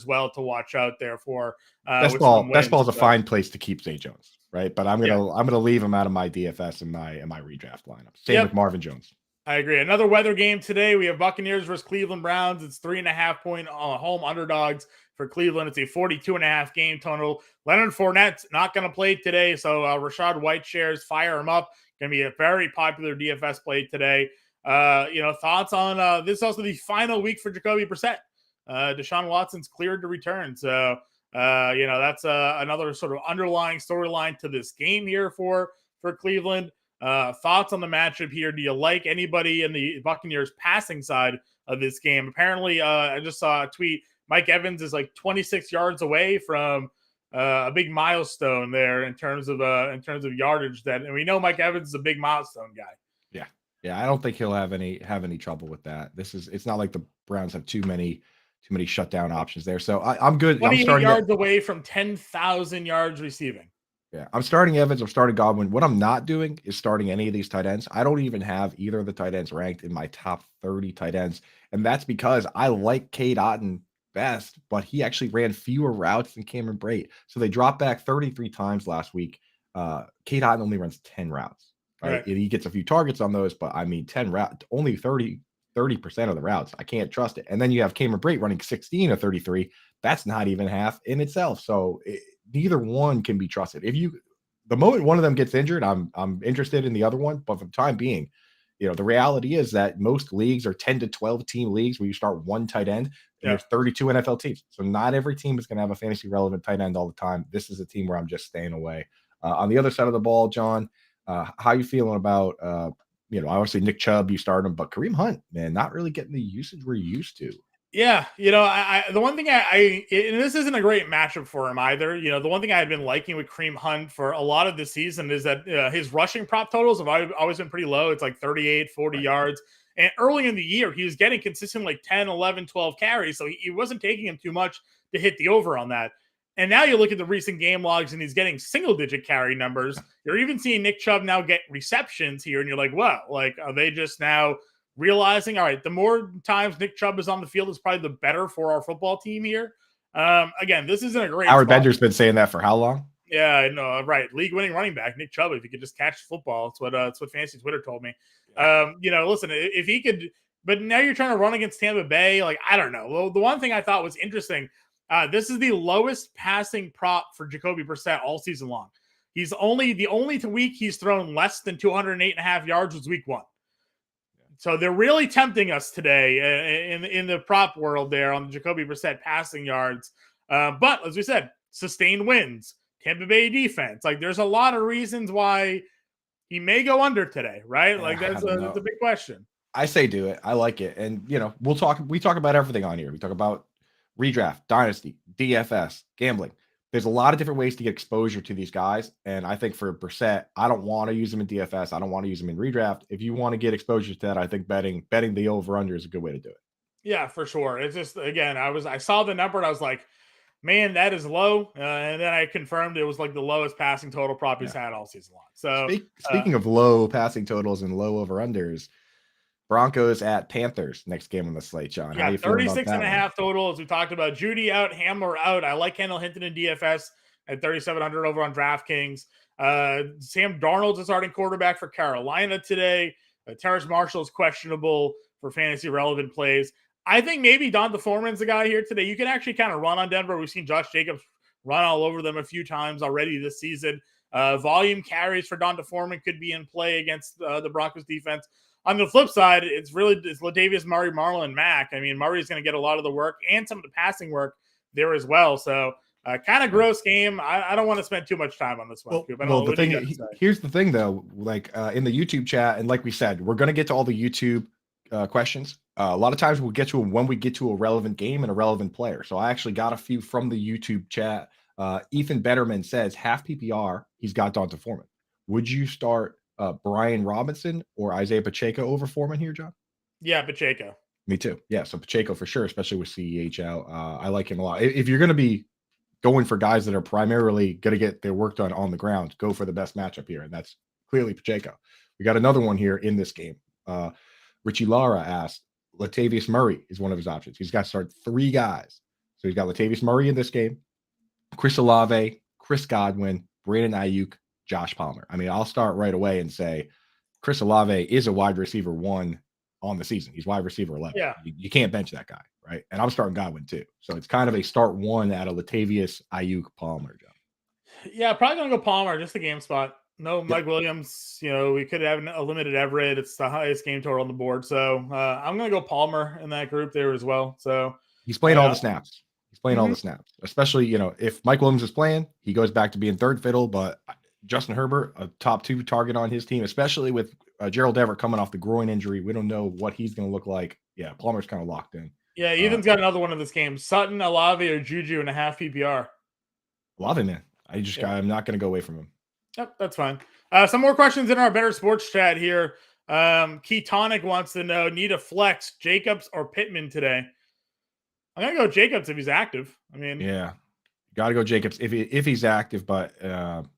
well to watch out there for. Best ball is a fine place to keep Zay Jones, right? But I'm gonna leave him out of my DFS and my redraft lineup. Same with Marvin Jones. I agree. Another weather game today. We have Buccaneers versus Cleveland Browns. It's 3.5 point home underdogs for Cleveland. It's a 42.5 game total. Leonard Fournette's not going to play today, so Rachaad White shares, fire him up. Going to be a very popular DFS play today. Thoughts on this? Also, the final week for Jacoby Brissett. Deshaun Watson's cleared to return, so that's another sort of underlying storyline to this game here for Cleveland. Thoughts on the matchup here? Do you like anybody in the Buccaneers passing side of this game? Apparently, I just saw a tweet. Mike Evans is like 26 yards away from a big milestone there in terms of yardage. And we know Mike Evans is a big milestone guy. Yeah. I don't think he'll have any trouble with that. It's not like the Browns have too many shutdown options there. So I'm good. 28 yards away from 10,000 yards receiving. Yeah, I'm starting Evans. I'm starting Godwin. What I'm not doing is starting any of these tight ends. I don't even have either of the tight ends ranked in my top 30 tight ends. And that's because I like Cade Otton best, but he actually ran fewer routes than Cameron Brate. So they dropped back 33 times last week. Cade Otton only runs 10 routes. Right? And he gets a few targets on those, but I mean, 10 routes, only 30% of the routes. I can't trust it. And then you have Cameron Brate running 16 of 33. That's not even half in itself. So neither one can be trusted. The moment one of them gets injured, I'm interested in the other one. But for the time being, the reality is that most leagues are 10 to 12 team leagues where you start one tight end. And there's 32 NFL teams. So not every team is going to have a fantasy relevant tight end all the time. This is a team where I'm just staying away. On the other side of the ball, John, how you feeling about, obviously Nick Chubb, you start him, but Kareem Hunt, man, not really getting the usage we're used to. Yeah, the one thing and this isn't a great matchup for him either. The one thing I had been liking with Kareem Hunt for a lot of the season is that his rushing prop totals have always been pretty low. It's like 38, 40 yards. And early in the year, he was getting consistently like 10, 11, 12 carries. So he wasn't taking him too much to hit the over on that. And now you look at the recent game logs and he's getting single-digit carry numbers. You're even seeing Nick Chubb now get receptions here. And you're like, wow, are they just now realizing, all right, the more times Nick Chubb is on the field is probably the better for our football team here. Again, this isn't a great Howard Bender's been saying that for how long? Yeah, I know, right. League-winning running back, Nick Chubb, if he could just catch football. It's what Fantasy Twitter told me. Listen, if he could, but now you're trying to run against Tampa Bay. I don't know. The one thing I thought was interesting, this is the lowest passing prop for Jacoby Brissett all season long. The only week he's thrown less than 208.5 yards was week 1. So they're really tempting us today in the prop world there on the Jacoby Brissett passing yards. But as we said, sustained wins, Tampa Bay defense. There's a lot of reasons why He may go under today, right? Like I that's don't a know. big question. I say do it. I like it. And we talk about everything on here. We talk about redraft, dynasty, DFS, gambling. There's a lot of different ways to get exposure to these guys. And I think for Brissett, I don't want to use him in DFS. I don't want to use him in redraft. If you want to get exposure to that, I think betting the over under is a good way to do it. Yeah, for sure. It's just, again, I saw the number and I was like, man, that is low. And then I confirmed it was like the lowest passing total prop he's had all season long. So speaking of low passing totals and low over unders, Broncos at Panthers next game on the slate, John. How you feeling about 36 that and a one? half total, as we talked about. Judy out, Hamler out. I like Kendall Hinton in DFS at 3,700 over on DraftKings. Sam Darnold's a starting quarterback for Carolina today. Terrace Marshall is questionable for fantasy relevant plays. I think maybe Donta Foreman's the guy here today. You can actually kind of run on Denver. We've seen Josh Jacobs run all over them a few times already this season. Volume carries for Donta Foreman could be in play against the Broncos defense. On the flip side, it's Latavius Murray, Marlon Mack. I mean, Murray's going to get a lot of the work and some of the passing work there as well. So kind of gross game. I don't want to spend too much time on this one. Here's the thing, though. Like in the YouTube chat, and like we said, we're going to get to all the YouTube questions. A lot of times we'll get to them when we get to a relevant game and a relevant player. So I actually got a few from the YouTube chat. Ethan Betterman says half PPR, he's got Donta Foreman. Would you start Brian Robinson or Isaiah Pacheco over Foreman here, John? Yeah, Pacheco. Me too. Yeah, so Pacheco for sure, especially with CEH out. I like him a lot. If you're going to be going for guys that are primarily going to get their work done on the ground, go for the best matchup here, and that's clearly Pacheco. We got another one here in this game. Richie Lara asked, Latavius Murray is one of his options. He's got to start 3 guys. So he's got Latavius Murray in this game, Chris Olave, Chris Godwin, Brandon Ayuk, Josh Palmer. I mean, I'll start right away and say Chris Olave is a wide receiver 1 on the season. He's wide receiver 11. Yeah. You can't bench that guy, right? And I'm starting Godwin too. So it's kind of a start 1 out of Latavius, Ayuk, Palmer, John. Yeah, probably going to go Palmer, just a game spot. No Mike Williams. We could have a limited Everett. It's the highest game total on the board. So I'm going to go Palmer in that group there as well. So he's playing all the snaps. He's playing all the snaps, especially, if Mike Williams is playing, he goes back to being third fiddle, but Justin Herbert, a top 2 target on his team, especially with Gerald Everett coming off the groin injury. We don't know what he's going to look like. Yeah, Palmer's kind of locked in. Yeah, Ethan's got another one in this game. Sutton, Olave, or Juju in a half PPR. Olave, man. I'm not going to go away from him. Yep, that's fine. Some more questions in our Bettor Sports chat here. Ketonic wants to know, need a flex, Jacobs or Pittman today? I'm going to go Jacobs if he's active. I mean, yeah. Got to go Jacobs if he's active, but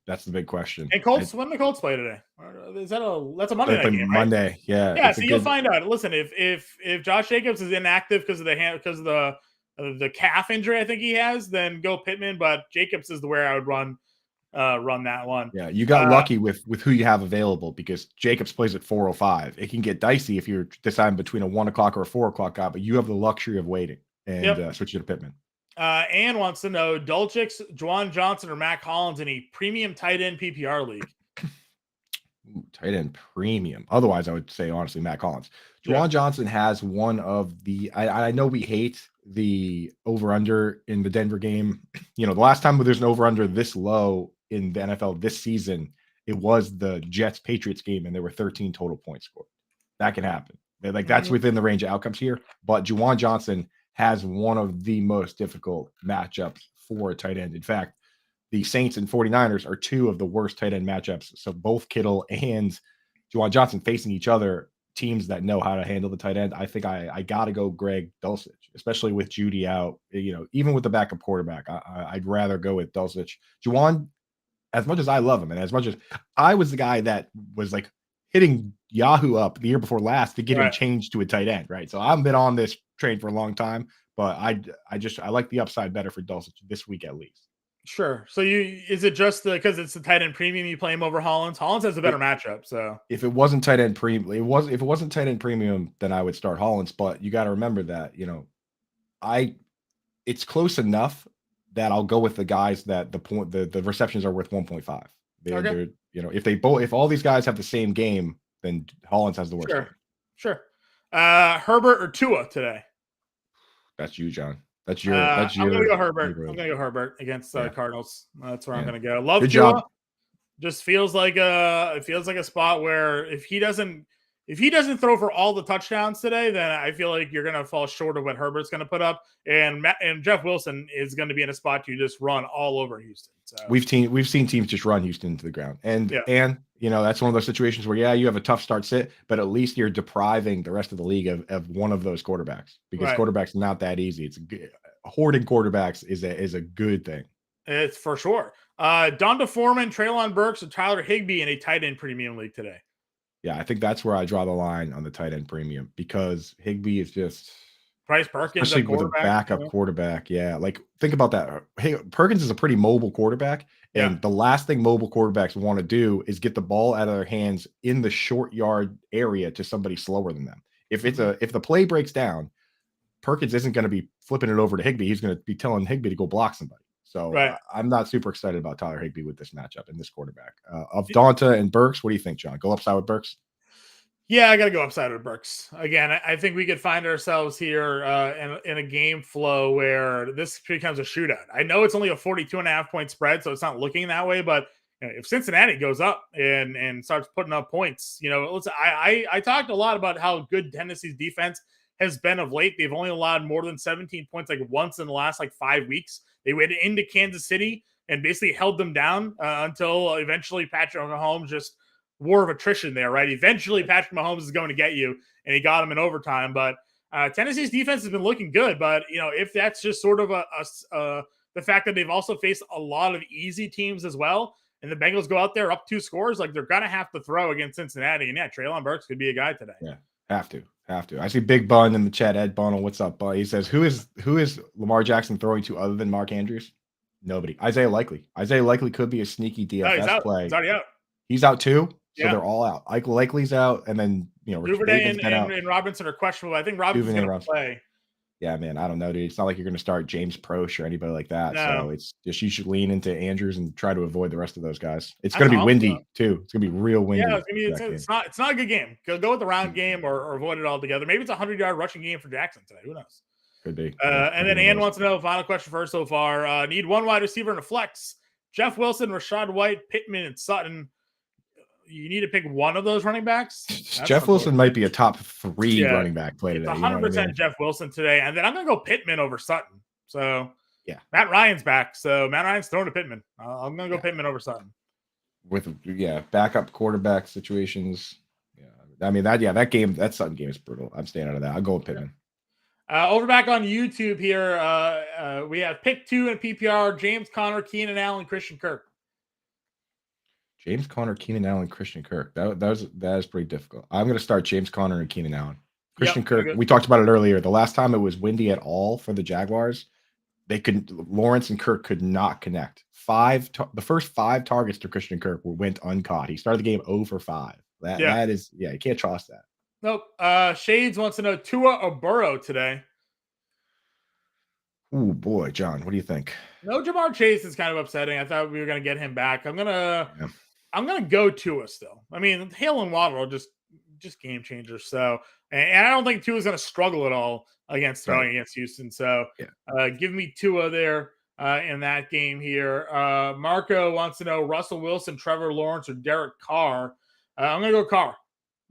that's the big question. And Colts, when the Colts play today? That's a Monday night game, right? Monday, yeah. Yeah, so you'll find out. Listen, if Josh Jacobs is inactive because of the calf injury I think he has, then go Pittman. But Jacobs is the way I would run that one. Yeah, you got lucky with who you have available because Jacobs plays at 4:05. It can get dicey if you're deciding between a 1 o'clock or a 4 o'clock guy, but you have the luxury of waiting and switch you to Pittman. Ann wants to know Dulcich, Juwan Johnson, or Mac Hollins in a premium tight end PPR league. Ooh, tight end premium. Otherwise, I would say honestly, Mac Hollins. Juwan Johnson has one of the. I know we hate the over under in the Denver game. The last time there's an over under this low in the NFL this season, it was the Jets Patriots game, and there were 13 total points scored. That can happen. That's within the range of outcomes here. But Juwan Johnson has one of the most difficult matchups for a tight end. In fact, the Saints and 49ers are 2 of the worst tight end matchups. So both Kittle and Juwan Johnson facing each other, teams that know how to handle the tight end. I think I got to go Greg Dulcich, especially with Judy out. Even with the backup quarterback, I'd rather go with Dulcich. Juwan, as much as I love him, and as much as I was the guy that was like hitting Yahoo up the year before last to get him changed to a tight end, right? So I've been on this train for a long time, but I like the upside better for Dulcich this week at least. Sure. So is it just because it's the tight end premium you play him over Hollins? Hollins has a better matchup. So if it wasn't tight end premium, if it wasn't tight end premium, then I would start Hollins. But you got to remember that it's close enough that I'll go with the guys that the receptions are worth 1.5. They're if all these guys have the same game, then Hollins has the worst. Sure. Herbert or Tua today? That's you, John. That's your. I'm gonna go Herbert. I'm gonna go Herbert against Cardinals. That's where I'm gonna go. Love Good Tua. job. Just feels like a spot where if he doesn't throw for all the touchdowns today, then I feel like you're going to fall short of what Herbert's going to put up. And Jeff Wilson is going to be in a spot to just run all over Houston. So we've seen teams just run Houston into the ground, and that's one of those situations where you have a tough start sit, but at least you're depriving the rest of the league of one of those quarterbacks, because quarterbacks are not that easy. It's hoarding quarterbacks is a good thing. It's for sure. Donta Foreman, Treylon Burks, and Tyler Higbee in a tight end premium league today. Yeah, I think that's where I draw the line on the tight end premium, because Higbee is just Bryce Perkins, especially with a backup quarterback. Yeah, like think about that. Hey, Perkins is a pretty mobile quarterback, and the last thing mobile quarterbacks want to do is get the ball out of their hands in the short yard area to somebody slower than them. If the play breaks down, Perkins isn't going to be flipping it over to Higbee. He's going to be telling Higbee to go block somebody. So I'm not super excited about Tyler Higbee with this matchup and this quarterback. Of Donta and Burks, what do you think, John? Go upside with Burks? Yeah, I got to go upside with Burks. Again, I think we could find ourselves here in a game flow where this becomes a shootout. I know it's only a 42.5 point spread, so it's not looking that way. But if Cincinnati goes up and starts putting up points, I talked a lot about how good Tennessee's defense has been of late. They've only allowed more than 17 points like once in the last 5 weeks. They went into Kansas City and basically held them down until eventually Patrick Mahomes just war of attrition there, right? Eventually Patrick Mahomes is going to get you, and he got him in overtime. But Tennessee's defense has been looking good. But, if that's just sort of the fact that they've also faced a lot of easy teams as well, and the Bengals go out there up 2 scores, they're going to have to throw against Cincinnati. And Treylon Burks could be a guy today. Yeah, have to. I see Big Bun in the chat. Ed Bunnell, what's up, Bud? He says, who is Lamar Jackson throwing to other than Mark Andrews? Nobody. Isaiah Likely could be a sneaky DFS play. He's already out. He's out too? So they're all out. Likely's out, and then Duvernay and Robinson are questionable. I think Robinson's going to play. Yeah, man, I don't know, dude. It's not like you're going to start James Proche or anybody like that. No. So it's just you should lean into Andrews and try to avoid the rest of those guys. It's going to be windy too. It's going to be real windy. Yeah, it's not a good game. Go with the round game or avoid it altogether. Maybe it's a 100-yard rushing game for Jackson today. Who knows? Could be. And then Ann wants to know, final question for her so far. Need one wide receiver and a flex. Jeff Wilson, Rachaad White, Pittman, and Sutton. You need to pick one of those running backs. Jeff Wilson might be a top 3 running back play today. It's 100% Jeff Wilson today. And then I'm going to go Pittman over Sutton. So, Matt Ryan's back. So, Matt Ryan's throwing to Pittman. I'm going to go Pittman over Sutton. With, backup quarterback situations. Yeah. I mean, that Sutton game is brutal. I'm staying out of that. I'll go with Pittman. Over back on YouTube here, we have pick 2 in PPR, James Conner, Keenan Allen, Christian Kirk. James Conner, Keenan Allen, Christian Kirk. That is pretty difficult. I'm going to start James Conner and Keenan Allen. Christian Kirk, we talked about it earlier. The last time it was windy at all for the Jaguars, Lawrence and Kirk could not connect. The first 5 targets to Christian Kirk went uncaught. He started the game 0 for 5. That is, you can't trust that. Nope. Shades wants to know Tua or Burrow today. Oh boy, John, what do you think? No, Jamar Chase is kind of upsetting. I thought we were going to get him back. I'm gonna go Tua still. I mean, Hale and Waddle are just game changers. So, and I don't think Tua is going to struggle at all against throwing against Houston. So, give me Tua there in that game here. Marco wants to know Russell Wilson, Trevor Lawrence, or Derek Carr. I'm gonna go Carr.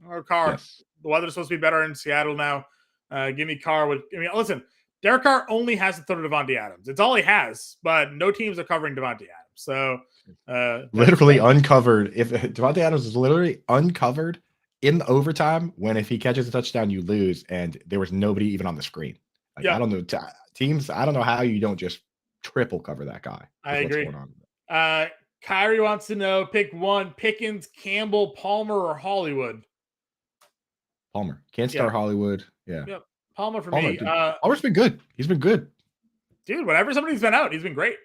Yes. The weather's supposed to be better in Seattle now. Give me Carr. Listen. Derek Carr only has to throw to Devontae Adams. It's all he has, but no teams are covering Devontae Adams. So literally uncovered. If Devontae Adams is literally uncovered in overtime, if he catches a touchdown, you lose, and there was nobody even on the screen. I don't know teams. I don't know how you don't just triple cover that guy. I agree. Kyrie wants to know: pick 1: Pickens, Campbell, Palmer, or Hollywood. Palmer. Can't start Hollywood. Yeah. Yep. Palmer for me. Palmer's been good. He's been good. Dude, whenever somebody's been out, he's been great.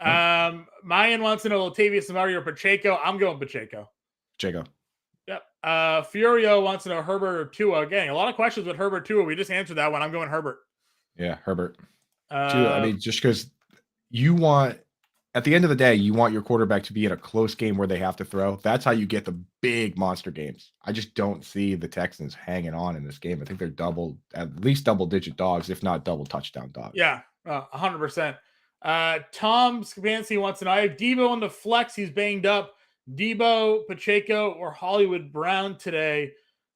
Mayan wants to know Latavius Murray or Pacheco. I'm going Pacheco. Pacheco. Yep. Furio wants to know Herbert or Tua. Again, a lot of questions with Herbert Tua. We just answered that one. I'm going Herbert. Yeah, Herbert. Tua, I mean, just because you want, at the end of the day, you want your quarterback to be in a close game where they have to throw. That's how you get the big monster games. I just don't see the Texans hanging on in this game. I think they're at least double-digit dogs, if not double touchdown dogs. Yeah, 100%. Tom Scapansi wants to know, I have Deebo on the flex. He's banged up. Debo, Pacheco, or Hollywood Brown today.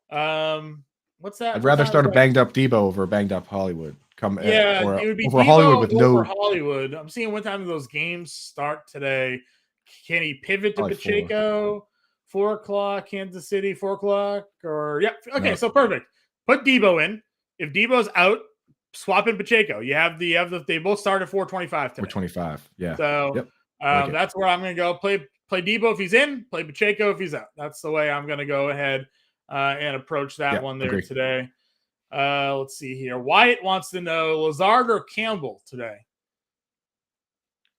What's that? I'd What rather time start is a that? banged up Debo over a banged up Hollywood. Yeah, Or it would be over Hollywood Debo with over no Hollywood. I'm seeing what time those games start today. Can he pivot to probably 4. Pacheco? 4 o'clock, Kansas City, 4 o'clock, or yeah. Okay, No. so perfect. Put Debo in. If Debo's out, swap in Pacheco. They both start at 4:25 today. 425. Yeah. So Yep. Like it. that's where I'm going to go. Play Debo if he's in. Play Pacheco if he's out. That's the way I'm going to go ahead and approach that Yeah, one there agree. today. Let's see here. Wyatt wants to know Lazard or Campbell today.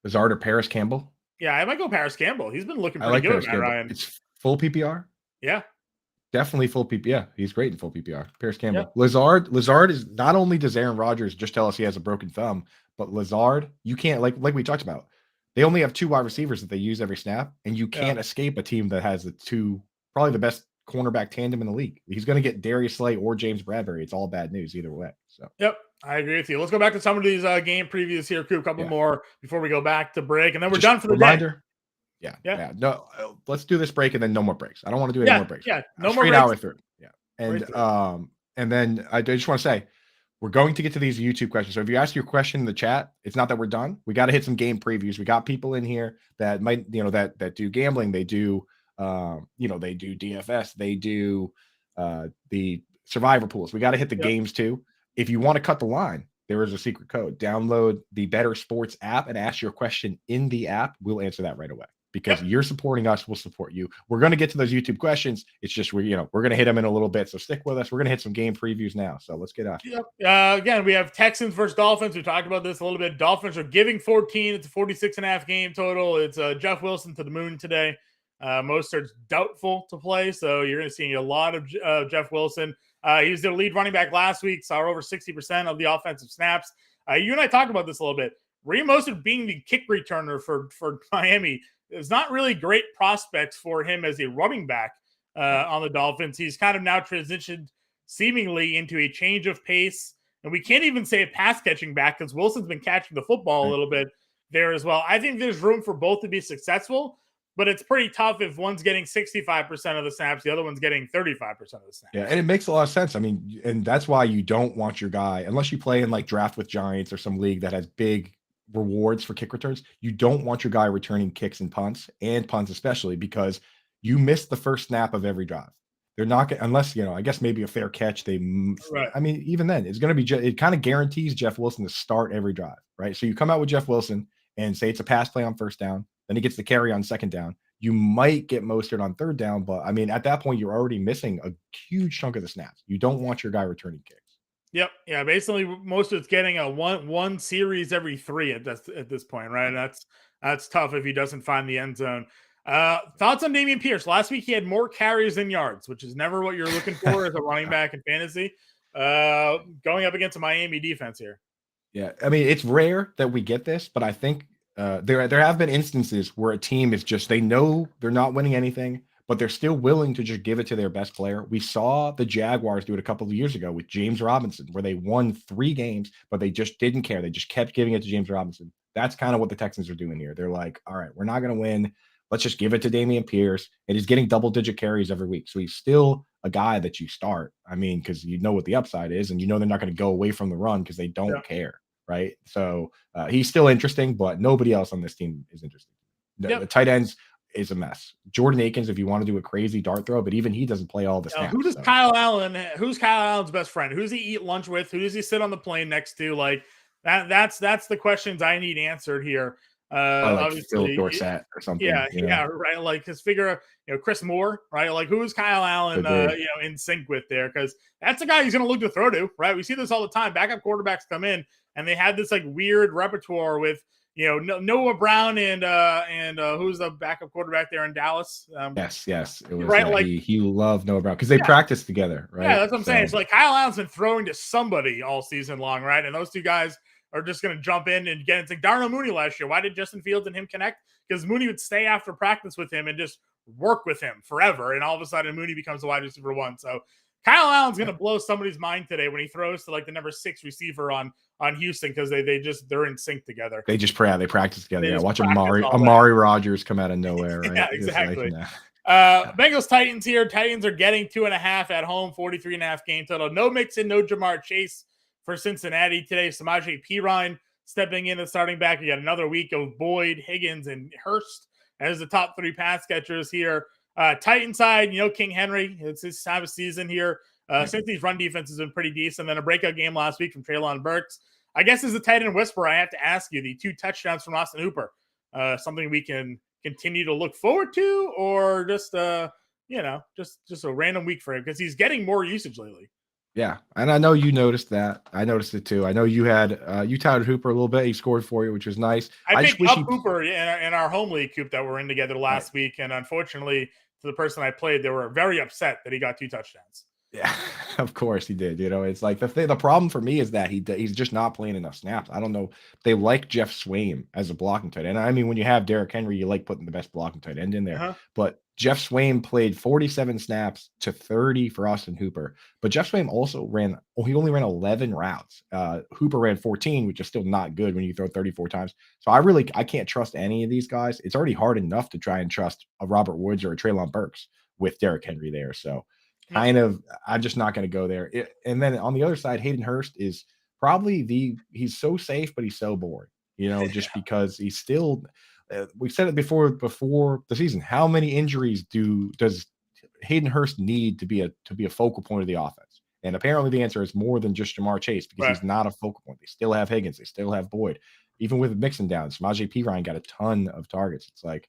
Lazard or Paris Campbell? Yeah, I might go Paris Campbell. He's been looking I pretty like good, Paris Matt Campbell. Ryan. It's full PPR. Yeah. Definitely full PPR. Yeah, he's great in full PPR. Paris Campbell. Yep. Lazard is not only does Aaron Rodgers just tell us he has a broken thumb, but Lazard, you can't like we talked about. They only have 2 wide receivers that they use every snap, and you can't escape a team that has probably the best cornerback tandem in the league. He's going to get Darius Slay or James Bradbury. It's all bad news either way. So yep, I agree with you. Let's go back to some of these game previews here, Coop. A couple more before we go back to break, and then we're done for the day. Yeah. No, let's do this break and then no more breaks. I don't want to do any more breaks. Yeah, no more straight breaks. hour through. Yeah. And then I just want to say we're going to get to these YouTube questions. So if you ask your question in the chat, it's not that we're done. We got to hit some game previews. We got people in here that might, that do gambling. They do, they do DFS. They do the survivor pools. We got to hit the games too. If you want to cut the line, there is a secret code. Download the Bettor Sports app and ask your question in the app. We'll answer that right away. Because you're supporting us, we'll support you. We're going to get to those YouTube questions. It's just we're going to hit them in a little bit. So stick with us. We're going to hit some game previews now. So let's get after it. Again, we have Texans versus Dolphins. We talked about this a little bit. Dolphins are giving 14. It's a 46.5 game total. It's Jeff Wilson to the moon today. Mostert's doubtful to play, so you're going to see a lot of Jeff Wilson. He was their lead running back last week. Saw over 60% of the offensive snaps. You and I talked about this a little bit. Raheem Mostert being the kick returner for Miami. There's not really great prospects for him as a running back on the Dolphins. He's kind of now transitioned seemingly into a change of pace. And we can't even say a pass catching back because Wilson's been catching the football a little bit there as well. I think there's room for both to be successful, but it's pretty tough if one's getting 65% of the snaps, the other one's getting 35% of the snaps. Yeah, and it makes a lot of sense. I mean, and that's why you don't want your guy, unless you play in like Draft with Giants or some league that has big rewards for kick returns, you don't want your guy returning kicks and punts especially because you miss the first snap of every drive. They're not going unless, I guess maybe a fair catch. I mean, even then it's going to be, it kind of guarantees Jeff Wilson to start every drive, right? So you come out with Jeff Wilson and say it's a pass play on first down, then he gets the carry on second down. You might get Mostert on third down, but I mean, at that point, you're already missing a huge chunk of the snaps. You don't want your guy returning kicks. Yep. Yeah. Basically, most of it's getting a one series every 3 at this point, right? That's tough if he doesn't find the end zone. Thoughts on Dameon Pierce? Last week he had more carries than yards, which is never what you're looking for as a running back in fantasy. Going up against a Miami defense here. Yeah, I mean it's rare that we get this, but I think there have been instances where a team is just they know they're not winning anything, but they're still willing to just give it to their best player. We saw the Jaguars do it a couple of years ago with James Robinson, where they won 3 games, but they just didn't care. They just kept giving it to James Robinson. That's kind of what the Texans are doing here. They're like, all right, we're not going to win. Let's just give it to Dameon Pierce. And he's getting double-digit carries every week. So he's still a guy that you start. I mean, because you know what the upside is, and you know they're not going to go away from the run because they don't care, right? So he's still interesting, but nobody else on this team is interesting. The tight ends is a mess. Jordan Akins, if you want to do a crazy dart throw, but even he doesn't play all the snaps. Who's Kyle Allen's best friend? Who does he eat lunch with? Who does he sit on the plane next to? Like that's the questions I need answered here. Obviously, Phil Dorsett or something. Yeah, right. Like his figure, Chris Moore, right? Like who's Kyle Allen, in sync with there? Because that's the guy he's going to look to throw to, right? We see this all the time. Backup quarterbacks come in and they have this like weird repertoire with Noah Brown and who's the backup quarterback there in Dallas? Yes, it was right. He loved Noah Brown because they practiced together, right? Yeah, that's what I'm saying. It's like Kyle Allen's been throwing to somebody all season long, right? And those two guys are just going to jump in and get it. It's like Darnell Mooney last year. Why did Justin Fields and him connect? Because Mooney would stay after practice with him and just work with him forever. And all of a sudden, Mooney becomes the wide receiver 1. So Kyle Allen's going to blow somebody's mind today when he throws to like the number 6 receiver on Houston because they're in sync together. They just they practice together. They Yeah, just watch practice Amari Rogers come out of nowhere. Right? Yeah, Just like, exactly. nah. Bengals Titans here. Titans are getting 2.5 at home, 43.5 game total. No Mixon, no Jamar Chase for Cincinnati today. Samaje Perine stepping in and starting back. You got another week of Boyd, Higgins, and Hurst as the top 3 pass catchers here. Titan side, King Henry. It's his time of season here. Since these run defense has been pretty decent. Then a breakout game last week from Treylon Burks. I guess as a tight end whisperer, I have to ask you, the 2 touchdowns from Austin Hooper, something we can continue to look forward to, or just just a random week for him because he's getting more usage lately. Yeah, and I know you noticed that. I noticed it too. I know you had you touted Hooper a little bit. He scored for you, which was nice. I picked up Hooper in our home league coop that we're in together last week, and unfortunately, to the person I played, they were very upset that he got 2 touchdowns. Yeah, of course he did. It's like the problem for me is that he's just not playing enough snaps. I don't know. They like Jeff Swaim as a blocking tight end. I mean, when you have Derrick Henry, you like putting the best blocking tight end in there. Uh-huh. But Jeff Swaim played 47 snaps to 30 for Austin Hooper. But Jeff Swaim also he only ran 11 routes. Hooper ran 14, which is still not good when you throw 34 times. So I can't trust any of these guys. It's already hard enough to try and trust a Robert Woods or a Treylon Burks with Derrick Henry there. So I'm just not going to go there. And then on the other side, Hayden Hurst is probably he's so safe, but he's so boring, just because he's still, we've said it before the season. How many injuries does Hayden Hurst need to be a focal point of the offense? And apparently the answer is more than just Jamar Chase, because he's not a focal point. They still have Higgins. They still have Boyd. Even with Mixon down, Samaje Perine got a ton of targets. It's like,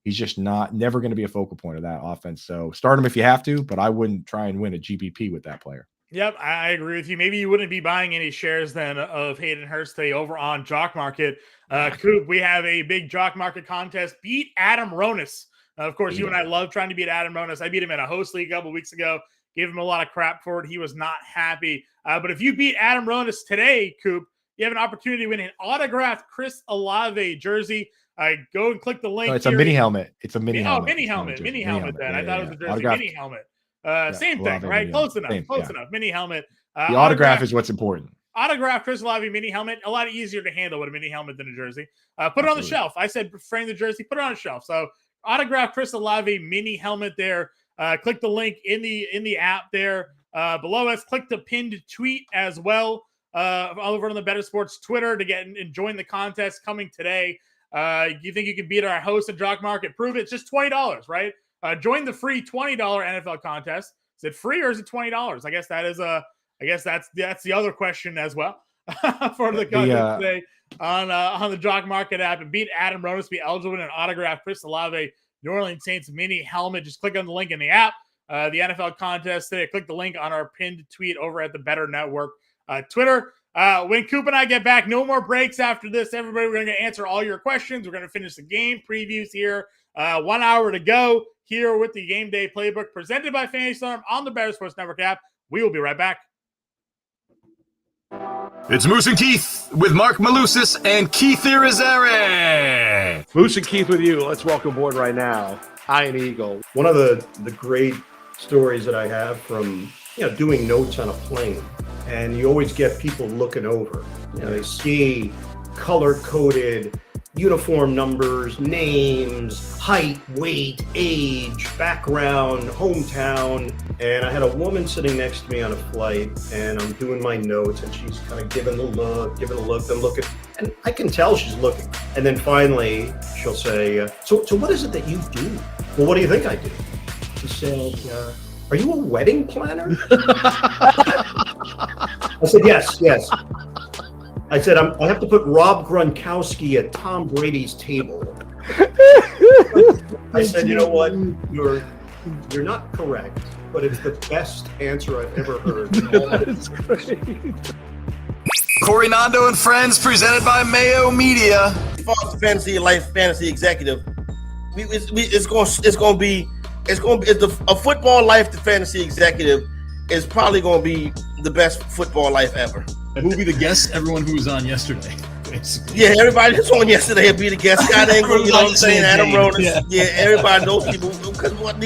he's just never going to be a focal point of that offense. So start him if you have to, but I wouldn't try and win a GPP with that player. Yep, I agree with you. Maybe you wouldn't be buying any shares then of Hayden Hurst today over on Jock Market. Coop, we have a big Jock Market contest. Beat Adam Ronis. Of course, you and I love trying to beat Adam Ronis. I beat him in a host league a couple weeks ago. Gave him a lot of crap for it. He was not happy. But if you beat Adam Ronis today, Coop, you have an opportunity to win an autographed Chris Olave jersey. Go and click the link. Oh, it's a mini helmet. It's a mini helmet. Mini helmet then. I thought it was a jersey. Autographed. Mini helmet. Same thing, right? Close enough. Close enough. Mini helmet. The autograph is what's important. Autographed Chris Olave mini helmet. A lot easier to handle with a mini helmet than a jersey. Put it on the shelf. I said frame the jersey. Put it on the shelf. So autographed Chris Olave mini helmet there. Click the link in the app there. Below us, click the pinned tweet as well. All over on the Bettor Sports Twitter to get and join the contest coming today. You think you can beat our host at Jock Market? Prove it. It's just $20, right? Join the free $20 NFL contest. Is it free or is it $20? I guess that is that's the other question as well for the contest today on the Jock Market app. And beat Adam Ronis, be eligible in an autographed Chris Olave New Orleans Saints mini helmet. Just click on the link in the app. The NFL contest today. Click the link on our pinned tweet over at the Bettor Network Twitter. When Coop and I get back, no more breaks after this. Everybody, we're going to answer all your questions. We're going to finish the game previews here. 1 hour to go here with the Game Day Playbook presented by Fantasy Alarm on the Bettor Sports Network app. We will be right back. It's Moose and Keith with Mark Malusis and Keith Irizarry. Moose and Keith with you. Let's welcome aboard right now Iron Eagle. One of the great stories that I have from doing notes on a plane, and you always get people looking over. They see color-coded uniform numbers, names, height, weight, age, background, hometown. And I had a woman sitting next to me on a flight, and I'm doing my notes, and she's kind of giving the look, then looking, and I can tell she's looking. And then finally, she'll say, so what is it that you do? Well, what do you think I do? She said, are you a wedding planner? I said, yes. I said, I have to put Rob Gronkowski at Tom Brady's table. I said, you know what? You're not correct, but it's the best answer I've ever heard. That's great. Corey Nando and Friends, presented by Mayo Media. Fantasy Life Fantasy Executive. It's going to be a football life. The Fantasy Executive is probably going to be the best football life ever. And we'll be the guest, everyone who was on yesterday. Basically. Yeah, everybody that's on yesterday will be the guest. Scott Engel, you know what I'm saying? Adam Ronis. Yeah, everybody, those people. Because what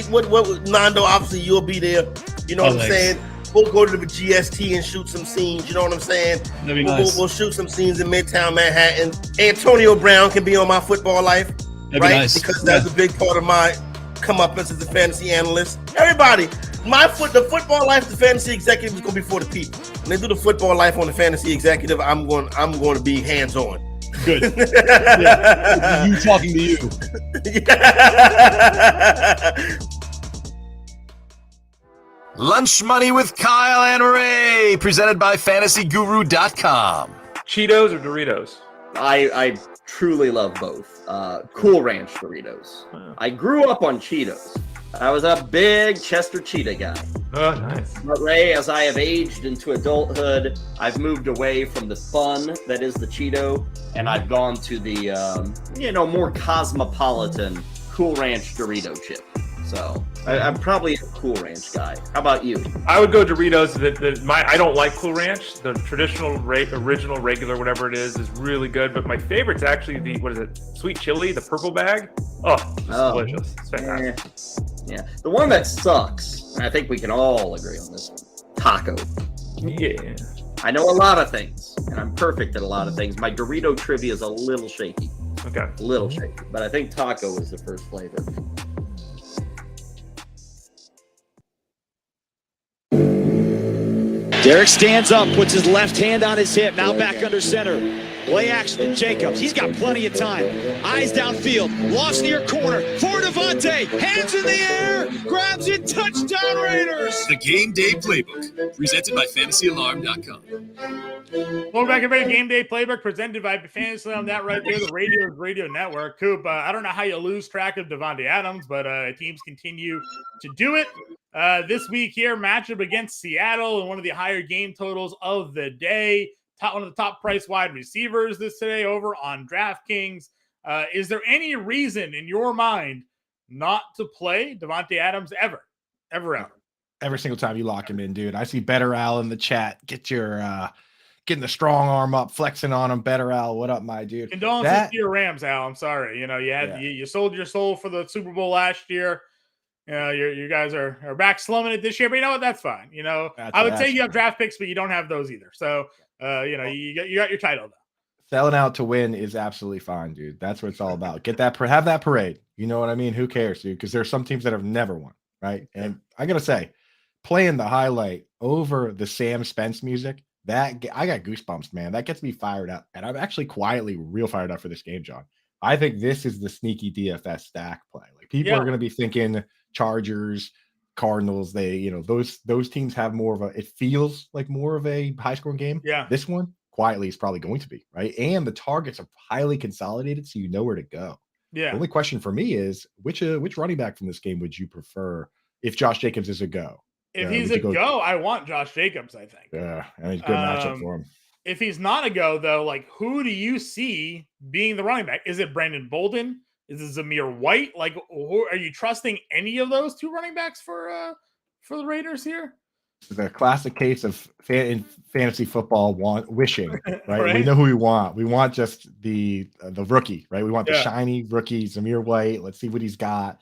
Nando, obviously you'll be there. You know what I'm saying? We'll go to the GST and shoot some scenes. You know what I'm saying? That'd be nice. We'll shoot some scenes in Midtown Manhattan. Antonio Brown can be on My Football Life, That'd right? be nice. Because that's a big part of my come up as a fantasy analyst. Everybody, the Football Life, the fantasy executive is gonna be for the people. When they do the Football Life on the fantasy executive, I'm going to be hands on. Good. Yeah. You talking to you. Lunch Money with Kyle and Ray, presented by FantasyGuru.com. Cheetos or Doritos? I truly love both. Cool Ranch Doritos. Wow. I grew up on Cheetos. I was a big Chester Cheetah guy. Oh, nice. But Ray, as I have aged into adulthood, I've moved away from the fun that is the Cheeto, and I've gone to the, more cosmopolitan Cool Ranch Dorito chip. So I'm probably a Cool Ranch guy. How about you? I would go Doritos. I don't like Cool Ranch. The traditional, original, regular, whatever it is really good. But my favorite's actually the sweet chili, the purple bag. Oh, delicious. It's fantastic. Yeah. The one that sucks, and I think we can all agree on this one, taco. Yeah. I know a lot of things, and I'm perfect at a lot of things. My Dorito trivia is a little shaky. Okay. A little shaky. But I think taco is the first flavor. Derek stands up, puts his left hand on his hip, now back under center. Play action to Jacobs. He's got plenty of time. Eyes downfield, lost near corner for Devontae. Hands in the air, grabs it, touchdown Raiders. The Gameday Playbook, presented by FantasyAlarm.com. Welcome back, everybody. Game Day Playbook presented by Fantasy Alarm. That right there, the radio network. Coop, I don't know how you lose track of Devontae Adams, but teams continue to do it. This week here, matchup against Seattle and one of the higher game totals of the day. One of the top price wide receivers this today over on DraftKings. Is there any reason in your mind not to play Devontae Adams ever out? Every single time you lock him in, dude. I see Bettor Al in the chat. Get your getting the strong arm up, flexing on him. Bettor Al, what up, my dude? Condolences to your Rams, Al. I'm sorry. You sold your soul for the Super Bowl last year. You guys are back slumming it this year, but you know what? That's fine. I would say you have draft picks, but you don't have those either. So, you got your title though. Selling out to win is absolutely fine, dude. That's what it's all about. Have that parade. You know what I mean? Who cares, dude? Because there's some teams that have never won, right? And I gotta say, playing the highlight over the Sam Spence music, I got goosebumps, man. That gets me fired up, and I'm actually quietly real fired up for this game, John. I think this is the sneaky DFS stack play. Like people are gonna be thinking Chargers, Cardinals, those teams have more of it feels like more of a high scoring game. Yeah. This one quietly is probably going to be, right? And the targets are highly consolidated, so you know where to go. Yeah. The only question for me is which running back from this game would you prefer if Josh Jacobs is a go? If he's a go, I want Josh Jacobs, I think. Yeah, I mean, good matchup for him. If he's not a go, though, like who do you see being the running back? Is it Brandon Bolden? Is it Zamir White? Like, are you trusting any of those two running backs for the Raiders here? The classic case of in fantasy football wishing, right? Right? We know who we want. We want just the rookie, right? We want the shiny rookie, Zamir White. Let's see what he's got.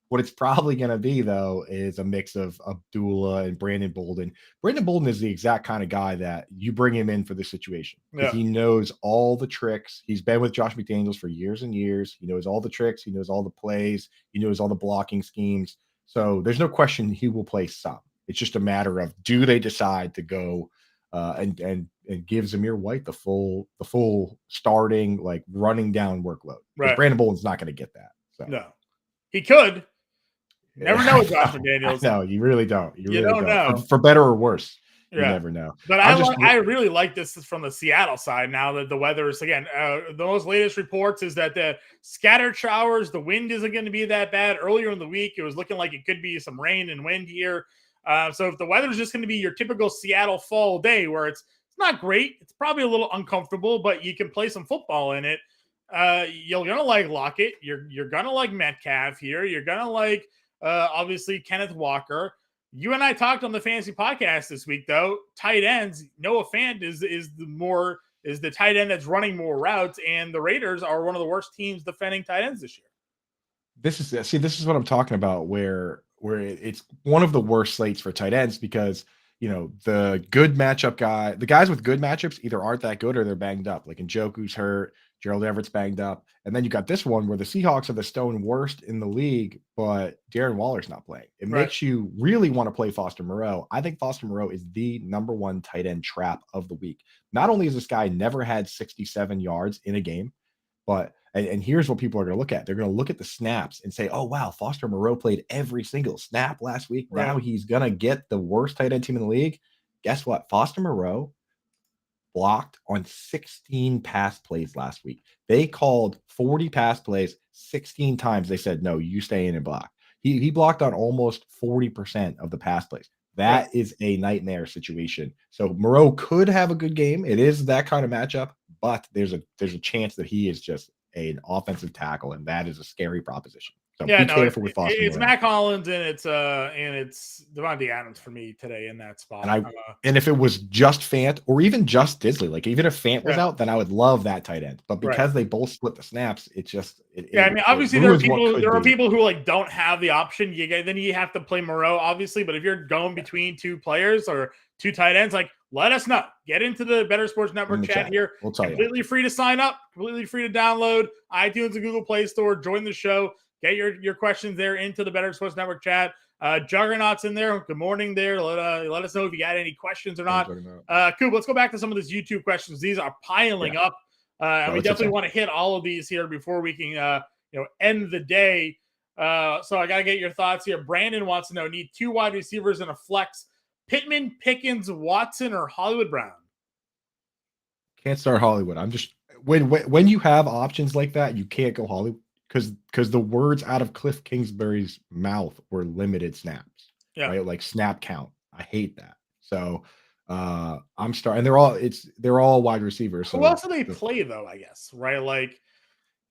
What it's probably going to be, though, is a mix of Abdullah and Brandon Bolden. Brandon Bolden is the exact kind of guy that you bring him in for this situation. Yeah. He knows all the tricks. He's been with Josh McDaniels for years and years. He knows all the tricks. He knows all the plays. He knows all the blocking schemes. So there's no question he will play some. It's just a matter of, do they decide to go and give Zamir White the full starting, like running down workload? Right. Brandon Bolden's not going to get that. So. No, he could. Never know with Josh McDaniels. No, you really don't. You really don't know. For better or worse, you never know. But I really like this from the Seattle side now that the weather is, again, the most latest reports is that the scattered showers, the wind isn't going to be that bad. Earlier in the week, it was looking like it could be some rain and wind here. So if the weather is just going to be your typical Seattle fall day where it's not great, it's probably a little uncomfortable, but you can play some football in it. You're going to like Lockett. You're going to like Metcalf here. You're going to like, obviously, Kenneth Walker. You and I talked on the fantasy podcast this week, though. Tight ends, Noah Fant is the tight end that's running more routes, and the Raiders are one of the worst teams defending tight ends this year. This is what I'm talking about, where where it's one of the worst slates for tight ends because the good matchup the guys with good matchups either aren't that good or they're banged up. Like Njoku's hurt, Gerald Everett's banged up, and then you got this one where the Seahawks are the stone worst in the league, but Darren Waller's not playing. It makes you really want to play Foster Moreau. I think Foster Moreau is the number one tight end trap of the week. Not only has this guy never had 67 yards in a game, but and here's what people are going to look at. They're going to look at the snaps and say, oh, wow, Foster Moreau played every single snap last week. Right. Now he's going to get the worst tight end team in the league. Guess what? Foster Moreau blocked on 16 pass plays last week. They called 40 pass plays 16 times. They said, no, you stay in and block. He blocked on almost 40% of the pass plays. That is a nightmare situation. So Moreau could have a good game. It is that kind of matchup, but there's a chance that he is just an offensive tackle, and that is a scary proposition. So be careful with Foster it's Moreau. Matt Collins and it's Devontae Adams for me today in that spot. And if it was just Fant or even just Disley, like even if Fant was out, then I would love that tight end. But because they both split the snaps, it's just I mean, obviously there are people who like don't have the option. Then you have to play Moreau, obviously. But if you're going between two players or two tight ends, like let us know. Get into the Bettor Sports Network chat here. We'll tell completely free to sign up, completely free to download iTunes and Google Play Store. Join the show. Get your questions there into the Bettor Sports Network chat. Juggernaut's in there. Good morning there. Let us know if you got any questions or not. Coop, let's go back to some of these YouTube questions. These are piling up. And we definitely want to hit all of these here before we can end the day. So I got to get your thoughts here. Brandon wants to know, need 2 wide receivers and a flex. Pittman, Pickens, Watson, or Hollywood Brown? Can't start Hollywood. I'm just when you have options like that, you can't go Hollywood because the words out of Cliff Kingsbury's mouth were limited snaps. Right? Like snap count. I hate that. So I'm starting. They're all wide receivers. So who else do they play though? I guess right. Like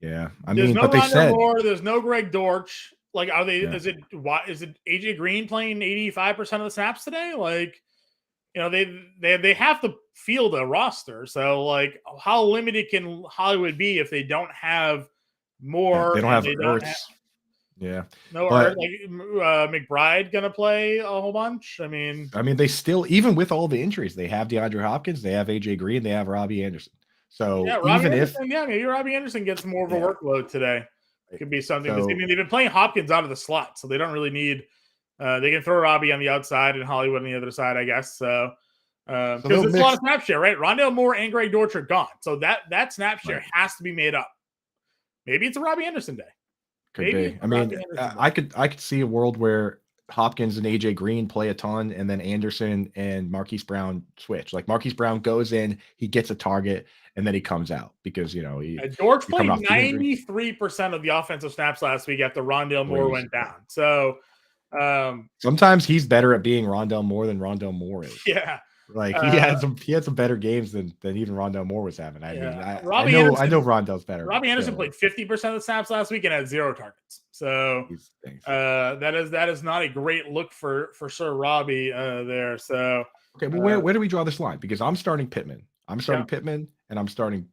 I mean, but they said there's no Greg Dortch. Like, are they? Is it AJ Green playing 85% of the snaps today? Like, they have to field a roster. So, like, how limited can Hollywood be if they don't have more? They don't have Ertz. No, like McBride gonna play a whole bunch. I mean, they still, even with all the injuries, they have DeAndre Hopkins, they have AJ Green, they have Robbie Anderson. So maybe Robbie Anderson gets more of a workload today. It could be something. I mean, they've been playing Hopkins out of the slot, so they don't really need. They can throw Robbie on the outside and Hollywood on the other side, I guess. So because it's a lot of snap share, right? Rondale Moore and Greg Dortch are gone, so that snap share has to be made up. Maybe it's a Robbie Anderson day. Could be. I mean, I could see a world where Hopkins and AJ Green play a ton, and then Anderson and Marquise Brown switch. Like Marquise Brown goes in, he gets a target, and then he comes out because Dortch played 93% of the offensive snaps last week after Rondale Moore went down. So sometimes he's better at being Rondale Moore than Rondale Moore is. Yeah. Like he had some better games than even Rondale Moore was having. I know Rondale's better. Robbie Anderson played 50% of the snaps last week and had 0 targets. So that is not a great look for Sir Robbie there. So okay, well, where do we draw this line? Because I'm starting Pittman. Pittman and I'm starting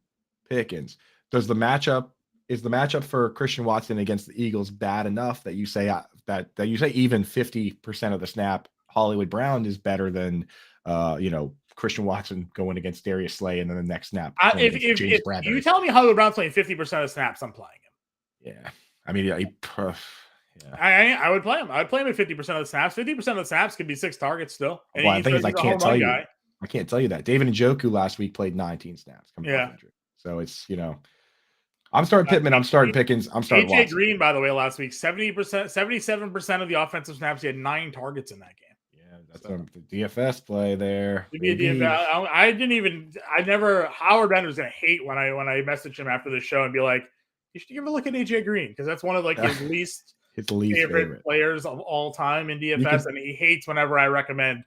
Pickens. Is the matchup for Christian Watson against the Eagles bad enough that you say that you say even 50% of the snap Hollywood Brown is better than Christian Watson going against Darius Slay and then the next snap? If you tell me Hollywood Brown's playing 50% of snaps, I'm playing him. Yeah. I mean, I would play him. I would play him at 50% of the snaps. 50% of the snaps could be 6 targets still. And well, I think I can't tell you. I can't tell you that. David Njoku last week played 19 snaps. So it's, I'm starting Pittman. I'm starting Pickens. I'm starting AJ Green, by the way, last week, 77% of the offensive snaps. He had 9 targets in that game. Yeah, that's a DFS play there. Howard Bender's going to hate when I message him after the show and be like, you should give a look at AJ Green because that's one of like his least favorite players of all time in DFS, and he hates whenever I recommend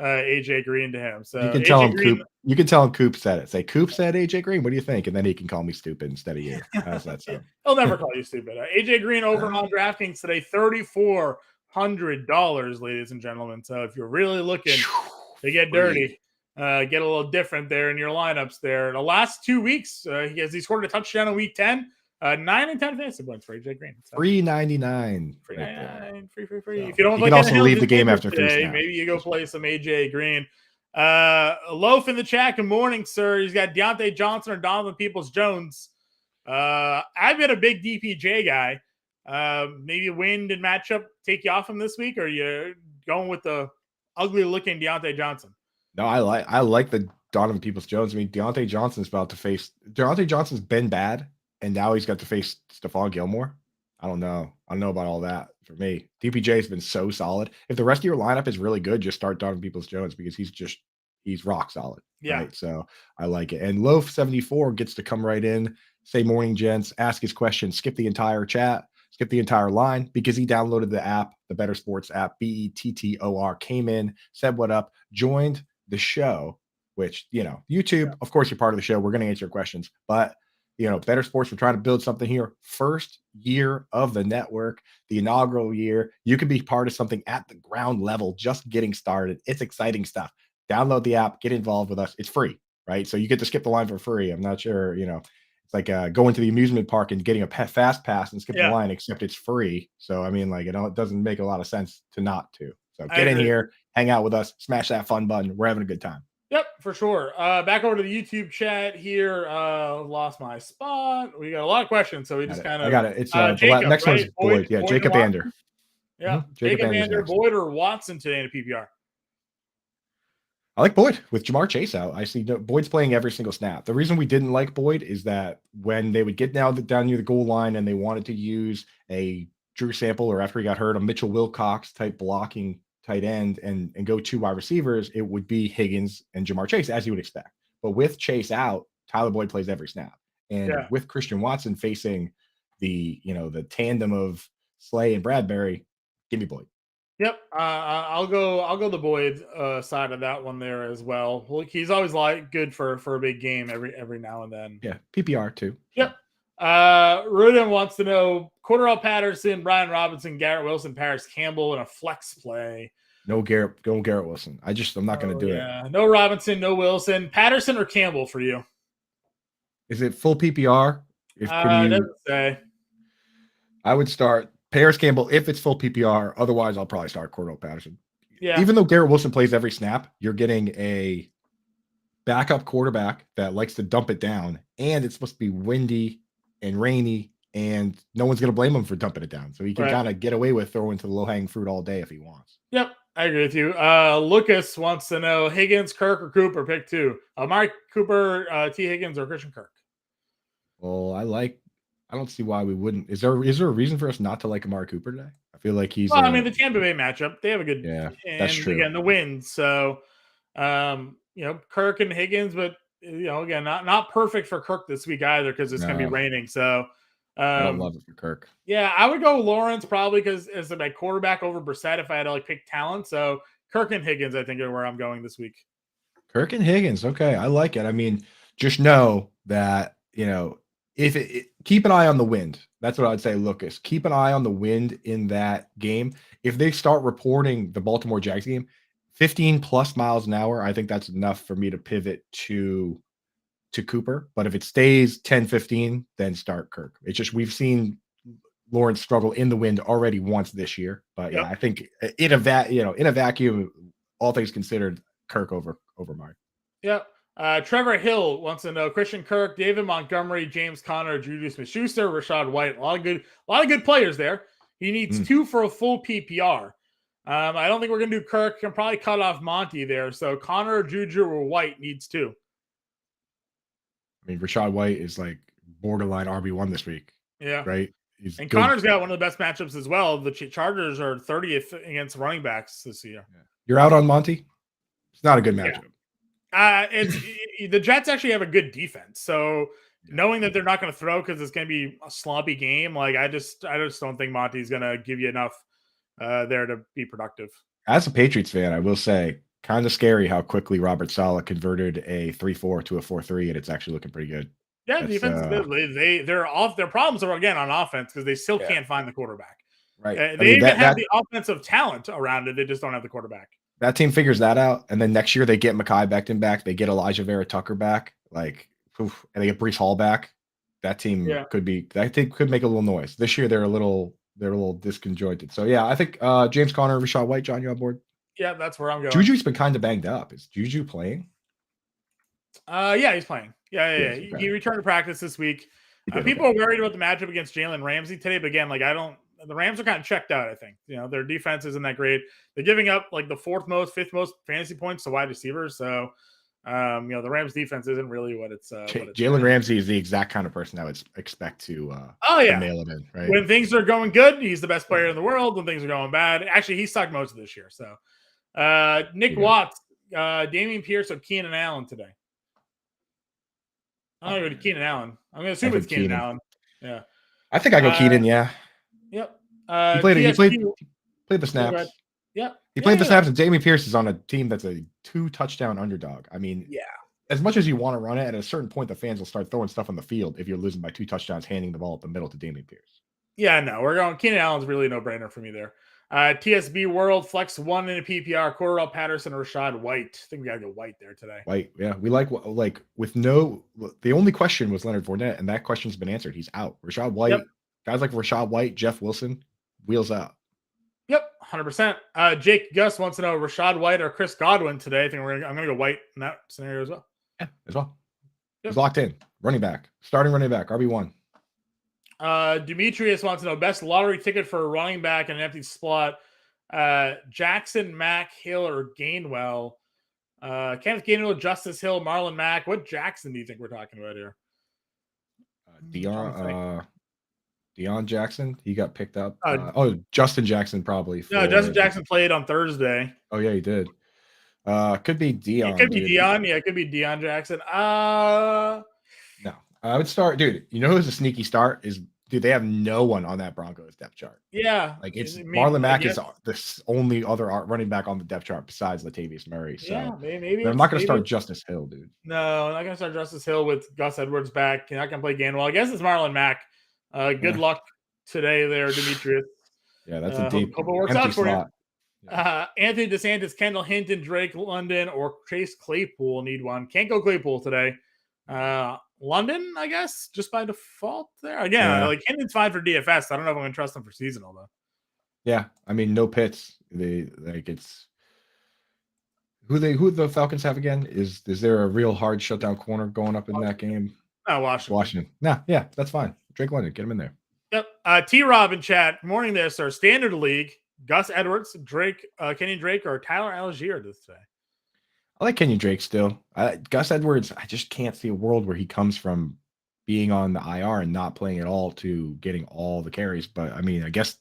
AJ Green to him. So you can tell him Coop. You can tell him Coop said it. Say Coop said AJ Green. What do you think? And then he can call me stupid instead of you. How's that sound? He'll never call you stupid. AJ Green over on DraftKings today, $3,400, ladies and gentlemen. So if you're really looking to get dirty, get a little different there in your lineups. There, the last 2 weeks, he scored a touchdown in week 10. 9 and 10 fantasy points for AJ Green. So. $3.99. Free. So, If you don't you like can also anything leave else the game this after free today, snap. maybe you go play some AJ Green. Loaf in the chat. Good morning, sir. He's got Deontay Johnson or Donovan Peoples-Jones. I've been a big DPJ guy. Maybe wind and matchup take you off him this week, or are you going with the ugly looking Deontay Johnson? No, I like the Donovan Peoples-Jones. I mean, Deontay Johnson's been bad, and now he's got to face Stephon Gilmore. I don't know about all that for me. DPJ has been so solid. If the rest of your lineup is really good, just start Donovan Peoples-Jones because he's rock solid. Yeah. Right. So I like it. And Loaf 74 gets to come right in, say morning, gents, ask his question, skip the entire chat, skip the entire line because he downloaded the app, the Bettor Sports app, Bettor, came in, said what up, joined the show, which, YouTube, of course, you're part of the show. We're going to answer your questions, but Bettor Sports, we're trying to build something here. First year of the network, the inaugural year. You can be part of something at the ground level, just getting started. It's exciting stuff. Download the app, get involved with us. It's free, right? So you get to skip the line for free. I'm not sure, it's like going to the amusement park and getting a fast pass and skip the line, except it's free. So, I mean, it doesn't make a lot of sense to not to. So get in here, hang out with us, smash that fun button. We're having a good time. Yep, for sure. Back over to the YouTube chat here. Lost my spot. We got a lot of questions, so we just kind of. I got it. It's Jacob, next right? one's Boyd. Yeah, Jacob Ander. Yeah, Jacob Ander, Boyd or Watson today in a PPR. I like Boyd with Jamar Chase out. I see Boyd's playing every single snap. The reason we didn't like Boyd is that when they would get down near the goal line and they wanted to use a Drew Sample or after he got hurt, a Mitchell Wilcox type blocking tight end and go 2 wide receivers, it would be Higgins and Jamar Chase, as you would expect. But with Chase out, Tyler Boyd plays every snap. And with Christian Watson facing the tandem of Slay and Bradbury, give me Boyd. Yep, I'll go the Boyd side of that one there as well. Look, he's always good for a big game every now and then. Yeah, PPR too. Yep. Rudin wants to know Cordarrelle Patterson, Brian Robinson, Garrett Wilson, Paris Campbell in a flex play. No Garrett Wilson. I'm not going to do it. No Robinson, no Wilson. Patterson or Campbell for you? Is it full PPR? Doesn't say. I would start Paris Campbell if it's full PPR. Otherwise, I'll probably start Cordarrelle Patterson. Yeah. Even though Garrett Wilson plays every snap, you're getting a backup quarterback that likes to dump it down, and it's supposed to be windy and rainy, and no one's going to blame him for dumping it down. So he can kind of get away with throwing to the low-hanging fruit all day if he wants. Yep, I agree with you. Lucas wants to know Higgins, Kirk, or Cooper. Pick 2. Amari Cooper, T. Higgins, or Christian Kirk. Well, I don't see why we wouldn't. Is there a reason for us not to like Amari Cooper today? I feel like he's. Well, I mean, the Tampa Bay matchup, they have a good. Yeah, and that's true. Again, the wins. So, Kirk and Higgins, but again, not perfect for Kirk this week either because it's going to be raining. So, I don't love it for Kirk. Yeah, I would go Lawrence probably because as my quarterback over Brissett if I had to pick talent. So Kirk and Higgins, I think, are where I'm going this week. Kirk and Higgins, okay, I like it. I mean, just know that if keep an eye on the wind. That's what I'd say, Lucas. Keep an eye on the wind in that game. If they start reporting the Baltimore Jags game, 15 plus miles an hour, I think that's enough for me to pivot to Cooper. But if it stays 10, 15, then start Kirk. It's just we've seen Lawrence struggle in the wind already once this year. But yeah, I think in a vacuum, all things considered, Kirk over Mark. Yep. Trevor Hill wants to know Christian Kirk, David Montgomery, James Conner, Juju Smith-Schuster, Rashad White. A lot of good players there. He needs 2 for a full PPR. I don't think we're going to do Kirk. Can probably cut off Monty there. So Connor, Juju, or White needs 2. I mean, Rashad White is borderline RB1 this week. Yeah. Right? And Connor's got one of the best matchups as well. The Chargers are 30th against running backs this year. Yeah. You're out on Monty? It's not a good matchup. The Jets actually have a good defense. So knowing that they're not going to throw because it's going to be a sloppy game, I just don't think Monty's going to give you enough there to be productive. As a Patriots fan, I will say, kind of scary how quickly Robert Saleh converted a 3-4 to a 4-3, and it's actually looking pretty good. Yeah, defense is good. Their problems are again on offense because they still can't find the quarterback. Right. They even have the offensive talent around it. They just don't have the quarterback. That team figures that out, and then next year they get Mekhi Becton back, they get Elijah Vera Tucker back, and they get Breece Hall back. That team could make a little noise. This year they're a little they're a little disconjointed. So yeah, I think James Conner, Rashad White, John, you on board? Yeah, that's where I'm going. Juju's been kind of banged up. Is Juju playing? Yeah, he's playing. Yeah. Yes, He okay. returned to practice this week. He did, People okay. are worried about the matchup against Jalen Ramsey today, but again, like the Rams are kind of checked out. I think their defense isn't that great. They're giving up like the fifth most fantasy points to wide receivers. So, the Rams defense isn't really what it's. Jalen Ramsey is the exact kind of person I would expect to. To mail him in, right? When things are going good, he's the best player in the world. When things are going bad, actually, he sucked most of this year. So, Nick Watts, Damian Pierce, or Keenan Allen today. I'm going to go to Keenan Allen. I'm going to assume it's Keenan Allen. Yeah. I think I go Keenan, yeah. Yep. He played the snaps. Yep. He played the snaps, and Damian Pierce is on a team that's a 2-touchdown underdog. I mean, as much as you want to run it, at a certain point, the fans will start throwing stuff on the field if you're losing by 2 touchdowns, handing the ball up the middle to Damian Pierce. Yeah, no, we're going. Keenan Allen's really a no-brainer for me there. TSB World, flex 1 in a PPR, Cordell Patterson, or Rashad White. I think we got to go White there today. White, yeah. We like with no – the only question was Leonard Fournette, and that question's been answered. He's out. Rashad White, guys like Rashad White, Jeff Wilson, wheels out. Yep, 100%. Jake Gus wants to know Rashad White or Chris Godwin today. I think I'm going to go White in that scenario as well. Yeah, as well. He's locked in. Running back. Starting running back, RB1. Demetrius wants to know best lottery ticket for a running back in an empty slot. Jackson, Mack, Hill, or Gainwell. Kenneth Gainwell, Justice Hill, Marlon Mack. What Jackson do you think we're talking about here? Deion Jackson. He got picked up. Justin Jackson probably. No, Justin Jackson played on Thursday. Oh yeah, he did. Could be Deion. It could be Deion. Yeah, it could be Deion Jackson. No, I would start, dude. You know who's a sneaky start is, dude. They have no one on that Broncos depth chart. Yeah, like it's Marlon Mack is the only other running back on the depth chart besides Latavius Murray. So yeah, maybe I'm not going to start Justice Hill, dude. No, I'm not going to start Justice Hill with Gus Edwards back. You're not going to play Gainwell. I guess it's Marlon Mack. Good luck today, there, Demetrius. Yeah, that's a deep. Hope it works out for slot. you. Anthony DeSantis, Kendall Hinton, Drake London, or Chase Claypool need one. Can't go Claypool today. London, I guess, just by default there. Again, like Hinton's fine for DFS. I don't know if I'm going to trust him for seasonal though. Yeah, I mean, no Pitts. It's who the Falcons have again. Is there a real hard shutdown corner going up in that game? Washington. No, yeah, that's fine. Drake London, get him in there. Yep. T-Rob in chat. Morning there, sir. Standard League. Gus Edwards, Drake, Kenyon Drake, or Tyler Algier this today. I like Kenyon Drake still. Gus Edwards, I just can't see a world where he comes from being on the IR and not playing at all to getting all the carries. But I mean, I guess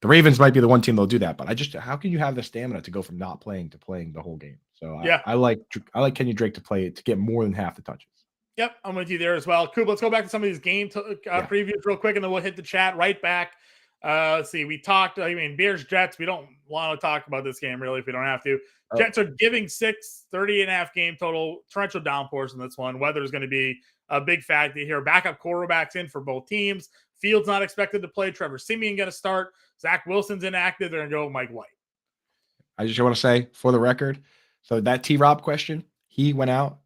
the Ravens might be the one team that'll do that. But how can you have the stamina to go from not playing to playing the whole game? So I like Kenyon Drake to get more than half the touches. Yep, I'm with you there as well. Cool. Let's go back to some of these game previews real quick, and then we'll hit the chat right back. Let's see. We talked. Bears Jets. We don't want to talk about this game really if we don't have to. Jets are giving 30.5 game total. Torrential downpours in this one. Weather is going to be a big factor here. Backup quarterbacks in for both teams. Fields not expected to play. Trevor Siemian going to start. Zach Wilson's inactive. They're going to go with Mike White. I just want to say for the record, so that T-Rob question, he went out.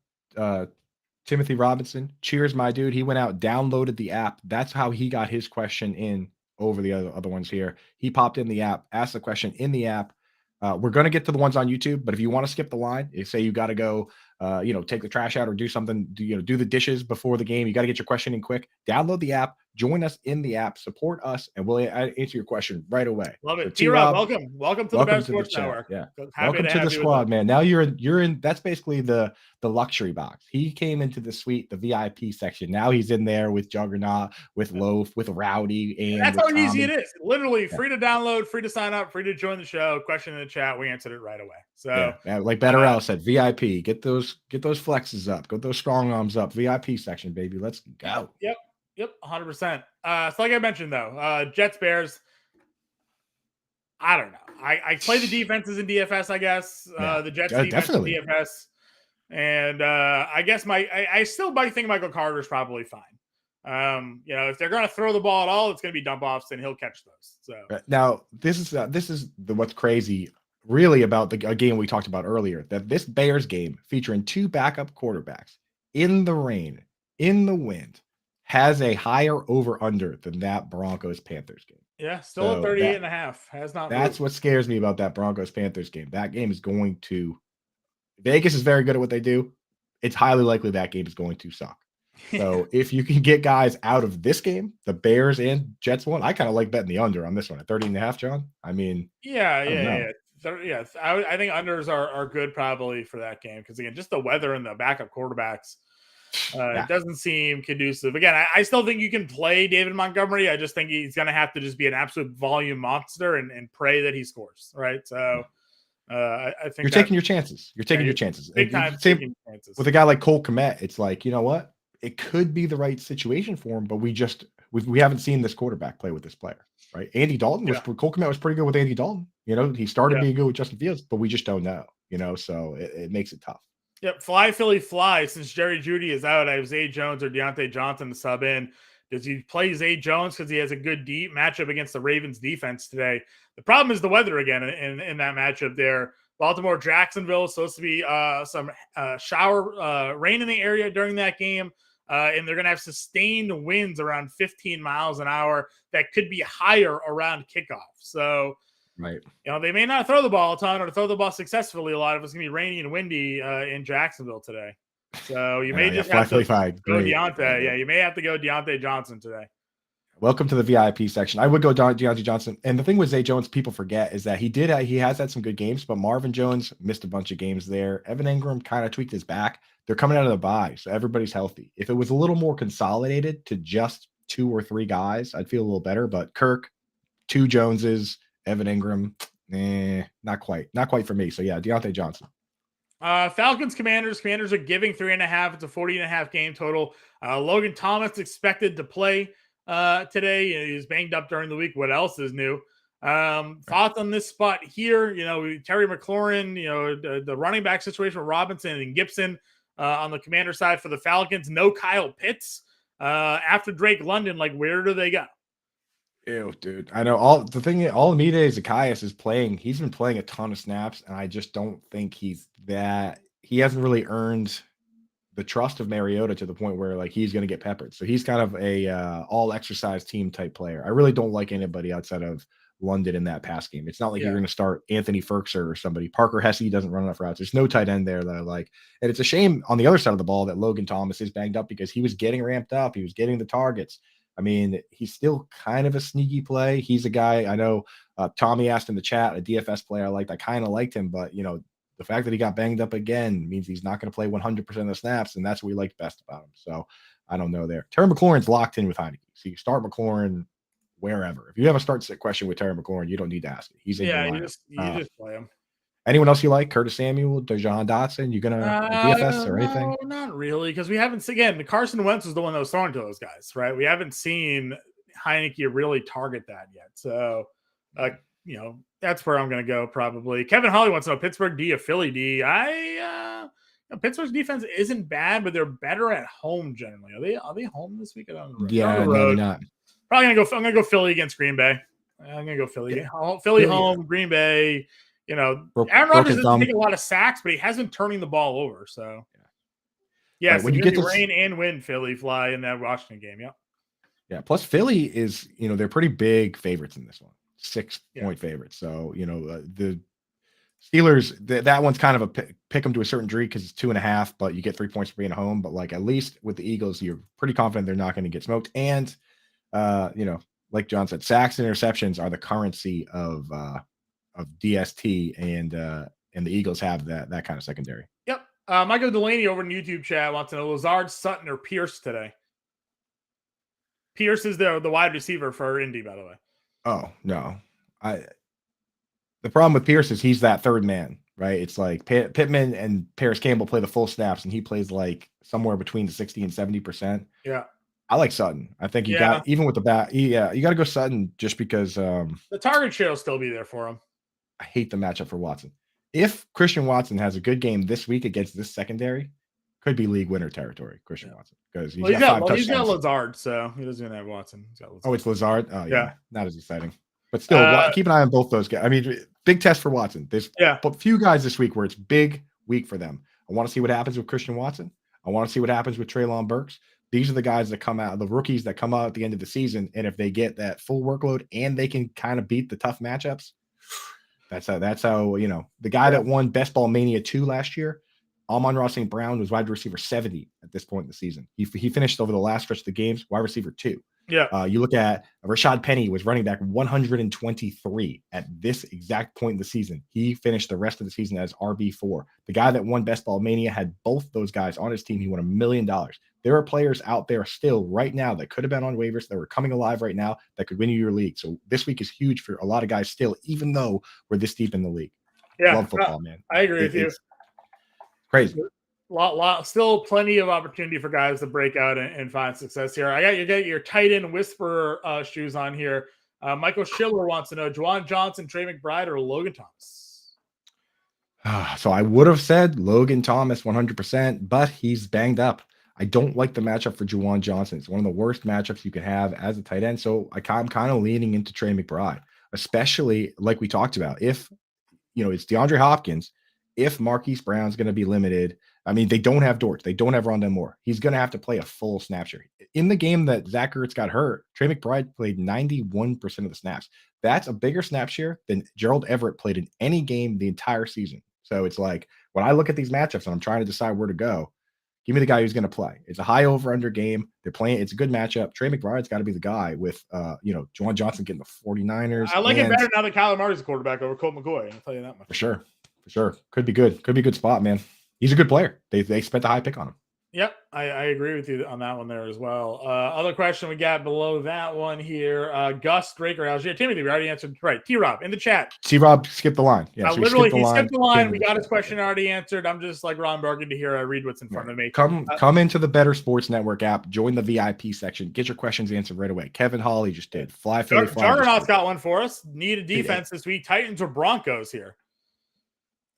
Timothy Robinson, cheers, my dude. He went out, downloaded the app. That's how he got his question in over the other ones here. He popped in the app, asked the question in the app. We're going to get to the ones on YouTube, but if you want to skip the line, say you got to go, take the trash out or do something, do the dishes before the game. You got to get your question in quick. Download the app, join us in the app, support us, and we'll answer your question right away. Love it. So, T-Rob, welcome to the Bettor Sports Network. Yeah, welcome to the squad, man. Now you're in. That's basically the luxury box. He came into the suite, the VIP section. Now he's in there with Juggernaut, with Loaf, with Rowdy, and that's how easy it is. Literally free to download, free to sign up, free to join the show. Question in the chat, we answered it right away. So like Bettor said, VIP, get those flexes up, get those strong arms up. VIP section, baby. Let's go. Yep, 100%. So like I mentioned though, Jets Bears. I don't know. I play the defenses in DFS. I guess the Jets defense in DFS. And I guess I still might think Michael Carter's probably fine. If they're going to throw the ball at all, it's going to be dump offs, and he'll catch those. So now this is what's crazy, really, about a game we talked about earlier. That this Bears game, featuring 2 backup quarterbacks in the rain, in the wind, has a higher over under than that Broncos Panthers game. Yeah, still at So 38.5. Has not that's moved. what scares me about that Broncos-Panthers game. That game is going to Vegas is very good at what they do. It's highly likely that game is going to suck. So if you can get guys out of this game, the Bears and Jets one, I kind of like betting the under on this one at 30.5, John. I mean, Yeah, I don't know. yeah. I think unders are good probably for that game because again, just the weather and the backup quarterbacks, it doesn't seem conducive. Again, I still think you can play David Montgomery. I just think he's going to have to just be an absolute volume monster and pray that he scores. Right. So I think You're taking your chances. You're taking your chances. Big time Same chances. with a guy like Cole Kmet. It's like, you know what? It could be the right situation for him, but we haven't seen this quarterback play with this player, right? Andy Dalton Cole Kmet was pretty good with Andy Dalton. You know, he started being good with Justin Fields, but we just don't know, you know, so it makes it tough. Yep. Fly, Philly, fly. Since Jerry Jeudy is out, I have Zay Jones or Deontay Johnson to sub in. Does he play Zay Jones because he has a good deep matchup against the Ravens defense today? The problem is the weather again in that matchup there. Baltimore, Jacksonville is supposed to be some shower rain in the area during that game. And they're going to have sustained winds around 15 miles an hour that could be higher around kickoff. So, right, you know, they may not throw the ball a ton or throw the ball successfully a lot if it's going to be rainy and windy in Jacksonville today. So you may just have to go Deontay. Yeah, you may have to go Deontay Johnson today. Welcome to the VIP section. I would go Deontay Johnson. And the thing with Zay Jones, people forget, is that he has had some good games, but Marvin Jones missed a bunch of games there. Evan Ingram kind of tweaked his back. They're coming out of the bye, so everybody's healthy. If it was a little more consolidated to just 2 or 3 guys, I'd feel a little better. But Kirk, 2 Joneses, Evan Ingram, not quite for me. So yeah, Deontay Johnson. Falcons, Commanders. Commanders are giving 3.5. It's a 40.5 game total. Logan Thomas expected to play today. He was banged up during the week. What else is new? Thoughts on this spot here? You know, Terry McLaurin, you know, the running back situation with Robinson and Gibson on the Commander side for the Falcons. No Kyle Pitts after Drake London. Like, where do they go? Ew, dude. I know all Mide Zacchaeus is playing. He's been playing a ton of snaps, and I just don't think he hasn't really earned the trust of Mariota to the point where like he's going to get peppered. So he's kind of a all exercise team type player. I really don't like anybody outside of London in that pass game. It's not like you're going to start Anthony Ferkser or somebody. Parker Hesse doesn't run enough routes. There's no tight end there that I like. And it's a shame on the other side of the ball that Logan Thomas is banged up because he was getting ramped up. He was getting the targets. I mean, he's still kind of a sneaky play. He's a guy I know. Tommy asked in the chat, a DFS player I liked. I kind of liked him, but you know, the fact that he got banged up again means he's not going to play 100% of the snaps, and that's what we liked best about him. So I don't know there. Terry McLaurin's locked in with Heineke. So you start McLaurin wherever. If you have a start sit question with Terry McLaurin, you don't need to ask it. He's in your lineup. You just play him. Anyone else you like? Curtis Samuel, Dejon Dotson? You gonna DFS or anything? No, not really, because we haven't. Again, Carson Wentz was the one that was throwing to those guys, right? We haven't seen Heineke really target that yet. So, you know, that's where I'm going to go probably. Kevin Holly wants to know Pittsburgh D or Philly D. Pittsburgh's defense isn't bad, but they're better at home generally. Are they home this week? Yeah, no, they're not. Probably gonna go. I'm gonna go Philly against Green Bay. I'm gonna go Philly. Yeah. Philly home, Green Bay. You know, Aaron Rodgers doesn't take a lot of sacks, but he hasn't turning the ball over. So, yes, when you get rain and wind, Philly fly in that Washington game. Yep. Yeah. Plus, Philly is, you know, they're pretty big favorites in this one, 6-point favorites. So, you know, the Steelers, that one's kind of a pick them to a certain degree because it's 2.5, but you get 3 points for being home. But like at least with the Eagles, you're pretty confident they're not going to get smoked. And, you know, like John said, sacks and interceptions are the currency of DST, and the Eagles have that kind of secondary. Yep. Michael Delaney over in YouTube chat wants to know Lazard, Sutton, or Pierce today. Pierce is the wide receiver for Indy, by the way. Oh no, the problem with Pierce is he's that third man, right? It's like Pittman and Paris Campbell play the full snaps, and he plays like somewhere between 60 and 70%. Yeah. I like Sutton. I think you got, even with the bat, you got to go Sutton just because the target share will still be there for him. I hate the matchup for Watson. If Christian Watson has a good game this week against this secondary, could be league winner territory, Christian Watson, because he's got Lazard, so he doesn't have Watson. Oh, it's Lazard? Oh, yeah. Not as exciting. But still, keep an eye on both those guys. I mean, big test for Watson. There's a few guys this week where it's big week for them. I want to see what happens with Christian Watson. I want to see what happens with Treylon Burks. These are the guys that come out, the rookies that come out at the end of the season. And if they get that full workload and they can kind of beat the tough matchups, that's how, the guy that won Best Ball Mania 2 last year, Amon-Ra St. Brown, was wide receiver 70 at this point in the season. He finished over the last stretch of the games, wide receiver 2. Yeah. You look at Rashad Penny was running back 123 at this exact point in the season. He finished the rest of the season as RB4. The guy that won Best Ball Mania had both those guys on his team. He won $1 million. There are players out there still right now that could have been on waivers that were coming alive right now that could win you your league. So this week is huge for a lot of guys still, even though we're this deep in the league. Yeah. Love football, man. I agree with you. It's crazy. Still plenty of opportunity for guys to break out and find success here. You got your tight end whisperer shoes on here. Michael Schiller wants to know Juwan Johnson, Trey McBride, or Logan Thomas. So I would have said Logan Thomas 100%, but he's banged up. I don't like the matchup for Juwan Johnson. It's one of the worst matchups you could have as a tight end. So I'm kind of leaning into Trey McBride, especially like we talked about. If, it's DeAndre Hopkins, if Marquise Brown's going to be limited, I mean, they don't have Dortch. They don't have Rondell Moore. He's going to have to play a full snap share. In the game that Zach Ertz got hurt, Trey McBride played 91% of the snaps. That's a bigger snap share than Gerald Everett played in any game the entire season. So it's like, when I look at these matchups and I'm trying to decide where to go, give me the guy who's going to play. It's a high over-under game. They're playing. It's a good matchup. Trey McBride's got to be the guy with, Juwan Johnson getting the 49ers. I like it better now that Kyler Murray's a quarterback over Colt McCoy. I'll tell you that much. For sure. Could be good. Could be a good spot, man. He's a good player. They spent a high pick on him. Yep, I agree with you on that one there as well. Other question we got below that one here. Gus Draker, Algier. Timothy, we already answered. Right. T-Rob in the chat. T-Rob skipped the line. Yeah, he skipped the line. We got his question already answered. I'm just like Ron Burgundy here. I read what's in front of me. Come into the Bettor Sports Network app. Join the VIP section. Get your questions answered right away. Kevin Hawley just did. Juggernaut's got one for us. Need a defense this week. Titans or Broncos here?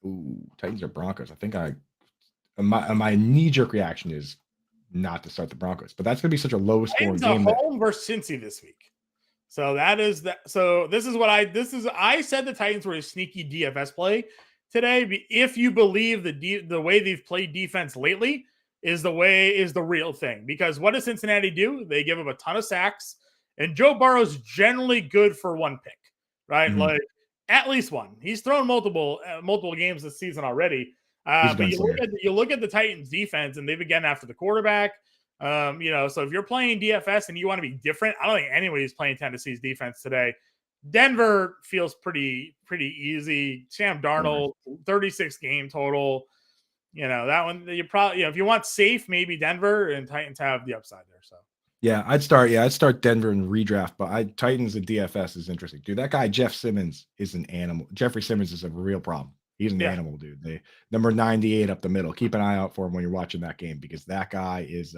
Ooh, Titans or Broncos. I think my knee-jerk reaction is not to start the Broncos, but that's going to be such a low-scoring game. Home versus Cincy this week. So that is that. So I said the Titans were a sneaky DFS play today. If you believe the way they've played defense lately is the real thing, because what does Cincinnati do? They give up a ton of sacks, and Joe Burrow's generally good for one pick, right? Mm-hmm. Like at least one. He's thrown multiple games this season already. But you look at the Titans defense, and they've again after the quarterback. So if you're playing DFS and you want to be different, I don't think anybody's playing Tennessee's defense today. Denver feels pretty easy. Sam Darnold, 36 game total. That one you probably if you want safe, maybe Denver, and Titans have the upside there. So yeah, I'd start Denver and redraft, but Titans and DFS is interesting. Dude, that guy Jeff Simmons is an animal. Jeffrey Simmons is a real problem. He's an animal, dude. They number 98 up the middle. Keep an eye out for him when you're watching that game, because that guy is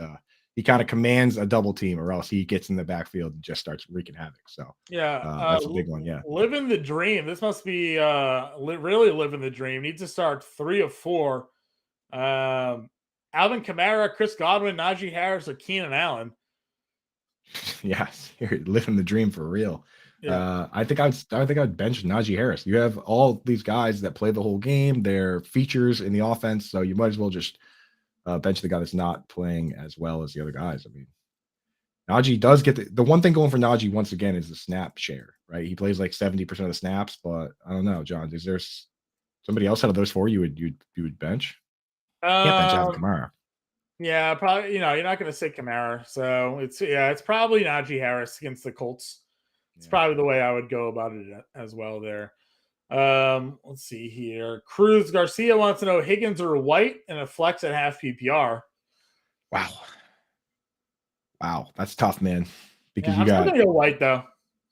he kind of commands a double team, or else he gets in the backfield and just starts wreaking havoc. So that's a big one. Yeah, living the dream. This must be really living the dream. Needs to start 3 of 4. Alvin Kamara, Chris Godwin, Najee Harris, or Keenan Allen. Yes, you're living the dream for real. Yeah. I think I'd bench Najee Harris. You have all these guys that play the whole game. They're features in the offense, so you might as well just bench the guy that's not playing as well as the other guys. I mean, Najee does get the one thing going for Najee once again is the snap share, right? He plays like 70% of the snaps, but I don't know, John. Is there somebody else out of those 4 you would bench? You can't bench Alvin Kamara. Yeah, probably. You're not going to say Kamara, so it's probably Najee Harris against the Colts. It's probably the way I would go about it as well there. Let's see here. Cruz Garcia wants to know Higgins or White and a flex at half PPR. Wow, that's tough, man. Because I'm still going to go White though.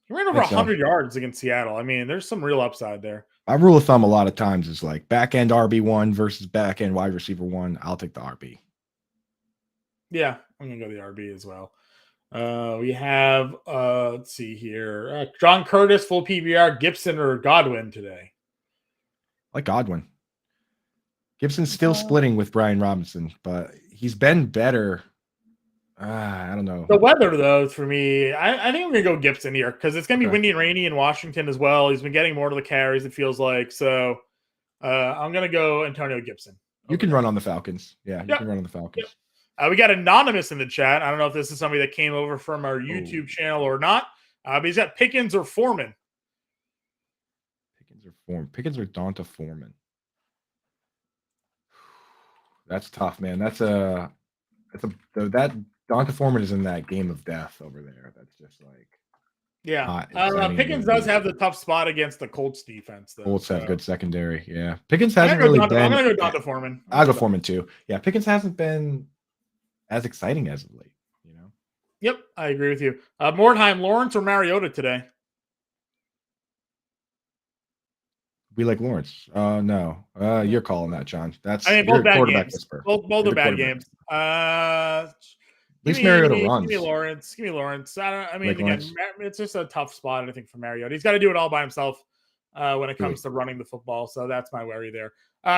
He ran over 100 yards against Seattle. I mean, there's some real upside there. My rule of thumb a lot of times is like back end RB1 versus back end wide receiver 1. I'll take the RB. Yeah, I'm going to go the RB as well. We have let's see here. John Curtis, full PBR, Gibson or Godwin today. I like Godwin. Gibson's still splitting with Brian Robinson, but he's been better. I don't know. The weather, though, for me, I think I'm going to go Gibson here because it's going to be windy and rainy in Washington as well. He's been getting more of the carries, it feels like. So I'm going to go Antonio Gibson. You can run on the Falcons. Yeah, you can run on the Falcons. We got Anonymous in the chat. I don't know if this is somebody that came over from our YouTube channel or not, but he's got Pickens or Foreman. Pickens or Donta Foreman. That's tough, man. That Donta Foreman is in that game of death over there. That's just like Pickens does have the tough spot against the Colts defense, though. Colts have good secondary. Yeah, Pickens I'm hasn't gonna really go been. I'm gonna go Donta Foreman. I'll go Foreman too. Yeah, Pickens hasn't been as exciting as of late. Yep, I agree with you. Mordheim, Lawrence, or Mariota today? We like Lawrence. No, you're calling that, John. That's both bad quarterback games. whisperer. Both are bad games. At least Mariota runs. Give me Lawrence. Like Lawrence. It's just a tough spot, I think, for Mariota. He's got to do it all by himself when it comes to running the football. So that's my worry there.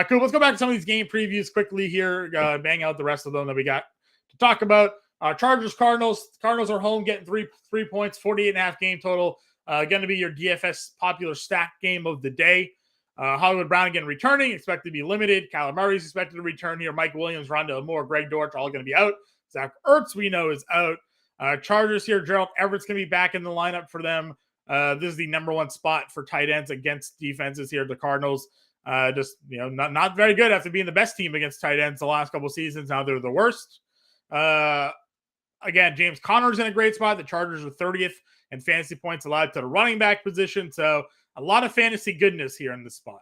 Cool. Let's go back to some of these game previews quickly here. Bang out the rest of them that we got to talk about. Chargers, Cardinals. Cardinals are home, getting 3 points, 48.5 game total. Going to be your DFS popular stack game of the day. Hollywood Brown again returning, expected to be limited. Kyler Murray's expected to return here. Mike Williams, Rondale Moore, Greg Dortch, all going to be out. Zach Ertz, we know, is out. Chargers here, Gerald Everett's going to be back in the lineup for them. This is the number one spot for tight ends against defenses here. The Cardinals, not very good after being the best team against tight ends the last couple seasons. Now they're the worst. Again, James Conner's in a great spot. The Chargers are 30th in fantasy points allowed to the running back position. So a lot of fantasy goodness here in this spot.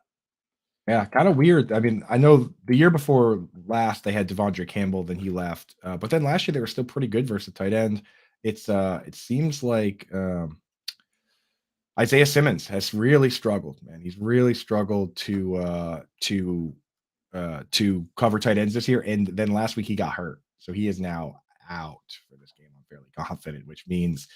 Yeah, kind of weird. I mean, I know the year before last they had Devondre Campbell, then he left. But then last year they were still pretty good versus tight end. It seems like Isaiah Simmons has really struggled, man. He's really struggled to cover tight ends this year. And then last week he got hurt. So he is now out for this game. I'm fairly confident, which means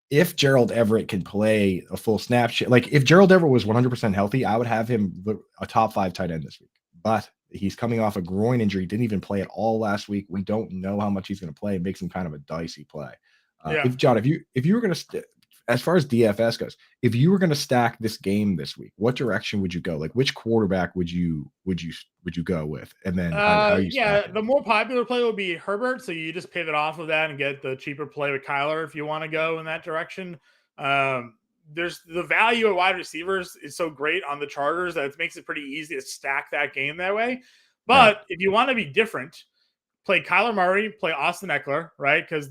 if Gerald Everett can play a full snap, like if Gerald Everett was 100% healthy, I would have him a top 5 tight end this week. But he's coming off a groin injury, didn't even play at all last week. We don't know how much he's going to play. It makes him kind of a dicey play. If you were going to, as far as DFS goes, if you were going to stack this game this week, what direction would you go? Like which quarterback would you go with? And then how you the more popular play would be Herbert. So you just pivot off of that and get the cheaper play with Kyler if you want to go in that direction. There's the value of wide receivers is so great on the Chargers that it makes it pretty easy to stack that game that way. But if you want to be different, play Kyler Murray, play Austin Eckler, right? Because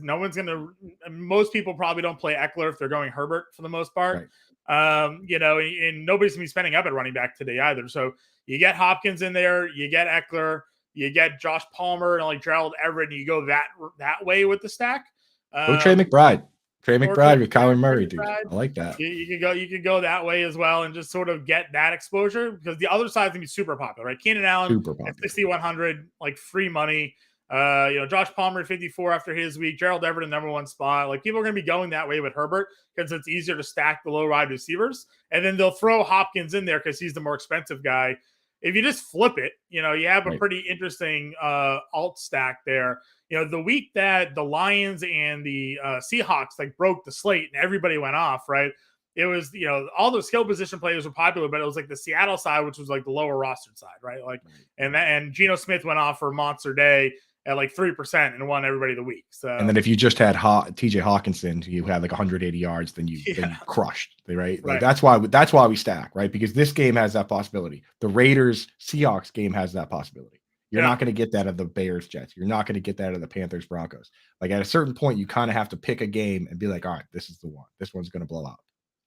most people probably don't play Eckler if they're going Herbert for the most part. Right. And nobody's going to be spending up at running back today either. So you get Hopkins in there, you get Eckler, you get Josh Palmer and like Gerald Everett, and you go that way with the stack. Go Trey McBride. Trey McBride with Kyler Murray, dude. I like that. You could go that way as well and just sort of get that exposure because the other side is going to be super popular, right? Keenan Allen at 6,100, like free money. Josh Palmer 54 after his week, Gerald Everett in number one spot. Like people are going to be going that way with Herbert because it's easier to stack the low wide receivers, and then they'll throw Hopkins in there because he's the more expensive guy. If you just flip it, you have a pretty interesting alt stack there. The week that the Lions and the Seahawks like broke the slate and everybody went off, right? It was, all the skill position players were popular, but it was like the Seattle side, which was like the lower rostered side, right? Like, and Geno Smith went off for a monster day at like 3% and won everybody the week. So, and then if you just had TJ Hawkinson, you had like 180 yards, then you crushed, right? Like that's why we stack, right? Because this game has that possibility. The Raiders Seahawks game has that possibility. You're not going to get that of the Bears Jets. You're not going to get that of the Panthers Broncos. Like at a certain point, you kind of have to pick a game and be like, all right, this is the one. This one's going to blow out.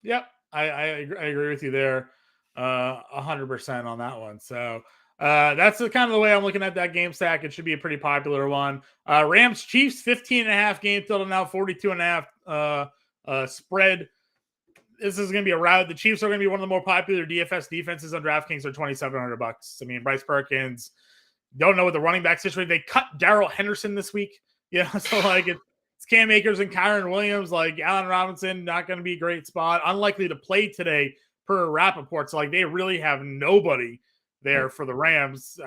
Yep, I agree with you there, 100% on that one. So that's the kind of the way I'm looking at that game stack. It should be a pretty popular one. Rams Chiefs 15.5 game total now, 42.5 spread. This is going to be a rout. The Chiefs are going to be one of the more popular DFS defenses on DraftKings for $2,700. I mean, Bryce Perkins. Don't know what the running back situation. They cut Darrell Henderson this week. So like it's Cam Akers and Kyron Williams. Like Allen Robinson, not going to be a great spot. Unlikely to play today per Rappaport. So like they really have nobody there for the Rams.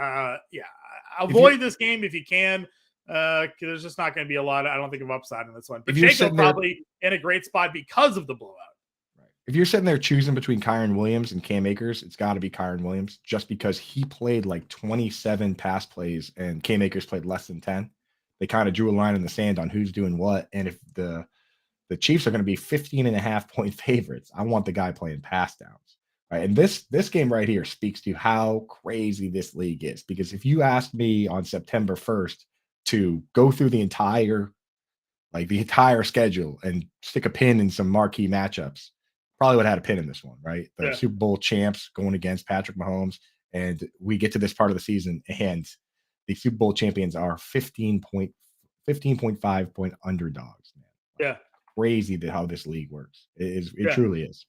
Avoid this game if you can. There's just not going to be a lot, I don't think, of upside in this one. But Pacheco probably in a great spot because of the blowout. If you're sitting there choosing between Kyron Williams and Cam Akers, it's got to be Kyron Williams just because he played like 27 pass plays and Cam Akers played less than 10. they kind of drew a line in the sand on who's doing what. And if the Chiefs are going to be 15.5-point favorites, I want the guy playing pass downs. Right. And this game right here speaks to how crazy this league is. Because if you asked me on September 1st to go through the entire schedule and stick a pin in some marquee matchups, probably would have had a pin in this one, right? The Super Bowl champs going against Patrick Mahomes. And we get to this part of the season, and the Super Bowl champions are 15.5 point underdogs, man. Yeah. Crazy how this league works. It truly is.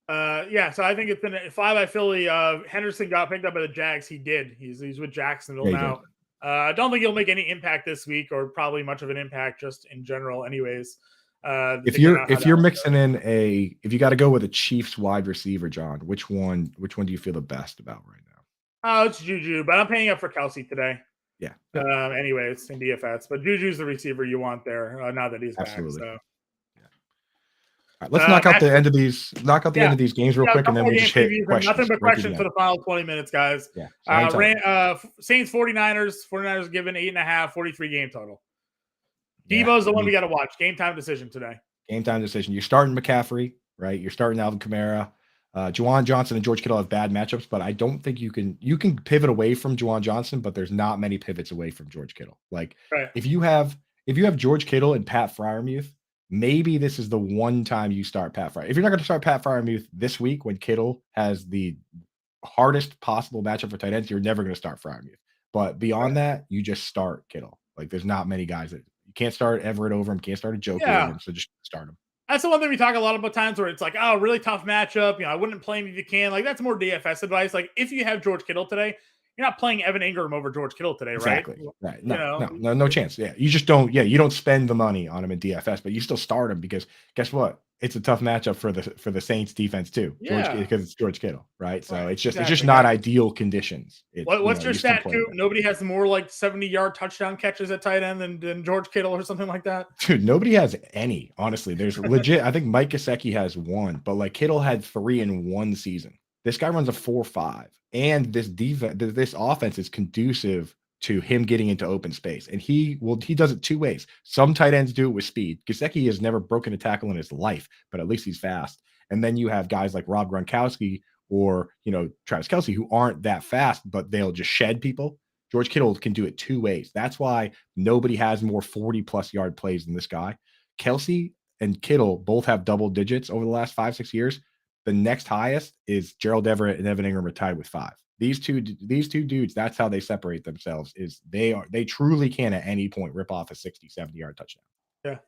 So I think it's been a 5 by Philly. Henderson got picked up by the Jags. He did. He's with Jacksonville now. I don't think he'll make any impact this week, or probably much of an impact just in general anyways. If you're mixing in if you got to go with a Chiefs wide receiver, John, which one do you feel the best about right now? Oh, it's Juju, but I'm paying up for Kelsey today. Yeah. Anyways, in DFS, but Juju's the receiver you want there now that he's Absolutely. back. So. All right, let's knock out the end of these games real quick, and then we'll just hit questions. Nothing but questions for the final 20 minutes, guys. Yeah. Saints 49ers given 8.5, 43 game total. Debo's the one we got to watch. Game time decision today. Game time decision. You're starting McCaffrey, right? You're starting Alvin Kamara. Juwan Johnson and George Kittle have bad matchups, but I don't think you can pivot away from Juwan Johnson, but there's not many pivots away from George Kittle. Like if you have George Kittle and Pat Freiermuth, maybe this is the one time you start Pat Freiermuth. If you're not going to start Pat Freiermuth this week when Kittle has the hardest possible matchup for tight ends, you're never going to start Freiermuth. But beyond that, you just start Kittle. Like there's not many guys that you can't start Everett over him, can't start a Joker over him, so just start him. That's the one thing we talk a lot about times where it's like, oh, really tough matchup. I wouldn't play him if you can. Like that's more DFS advice. Like if you have George Kittle today, you're not playing Evan Ingram over George Kittle today, right? Exactly. Right. No chance. Yeah. You just don't. Yeah. You don't spend the money on him in DFS, but you still start him because guess what? It's a tough matchup for the Saints defense too. Because it's George Kittle, right? So it's just not ideal conditions. What's your stat, Coop? Nobody has more like 70-yard touchdown catches at tight end than George Kittle or something like that. Dude, nobody has any. Honestly, there's legit. I think Mike Gesicki has one, but like Kittle had 3 in one season. This guy runs a 4.5, and this offense is conducive to him getting into open space. And he does it 2 ways. Some tight ends do it with speed. Gesicki has never broken a tackle in his life, but at least he's fast. And then you have guys like Rob Gronkowski or Travis Kelce who aren't that fast, but they'll just shed people. George Kittle can do it 2 ways. That's why nobody has more 40+ yard plays than this guy. Kelce and Kittle both have double digits over the last 5-6 years. The next highest is Gerald Everett and Evan Ingram are tied with 5. These two dudes, that's how they separate themselves. Is they truly can at any point rip off a 60, 70-yard touchdown. Yeah,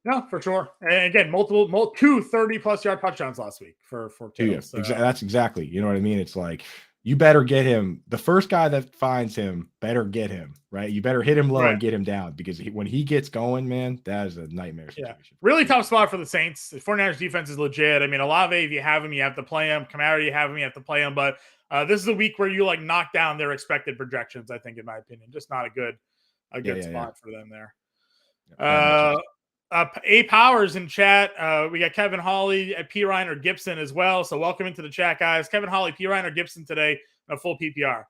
no, for sure. And again, two 30+ yard touchdowns last week for Kittle. So. That's exactly. You know what I mean? It's like you better get him. The first guy that finds him better get him, right? You better hit him low and get him down because when he gets going, man, that is a nightmare situation. Yeah. Really tough spot for the Saints. The 49ers defense is legit. I mean, Olave, if you have him, you have to play him. Kamara, you have him, you have to play him. But this is a week where you knock down their expected projections, I think, in my opinion. Just not a good spot for them there. A Powers in chat. We got Kevin Hawley at P. Ryan or Gibson as well. So welcome into the chat, guys. Kevin Hawley, P. Ryan or Gibson today in a full PPR.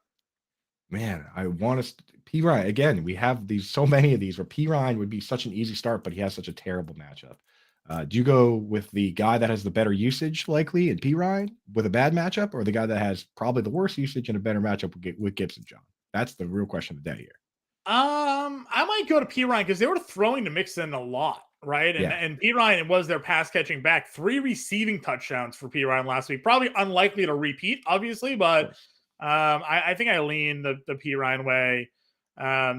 Man, I want to P. Ryan again. We have so many of these where P. Ryan would be such an easy start, but he has such a terrible matchup. Do you go with the guy that has the better usage likely in P. Ryan with a bad matchup, or the guy that has probably the worst usage and a better matchup with Gibson, John? That's the real question of the day here. I might go to P. Ryan because they were throwing to Mixon a lot, right? And P. Ryan was their pass catching back. 3 receiving touchdowns for P. Ryan last week. Probably unlikely to repeat, obviously, but I think I lean the P. Ryan way.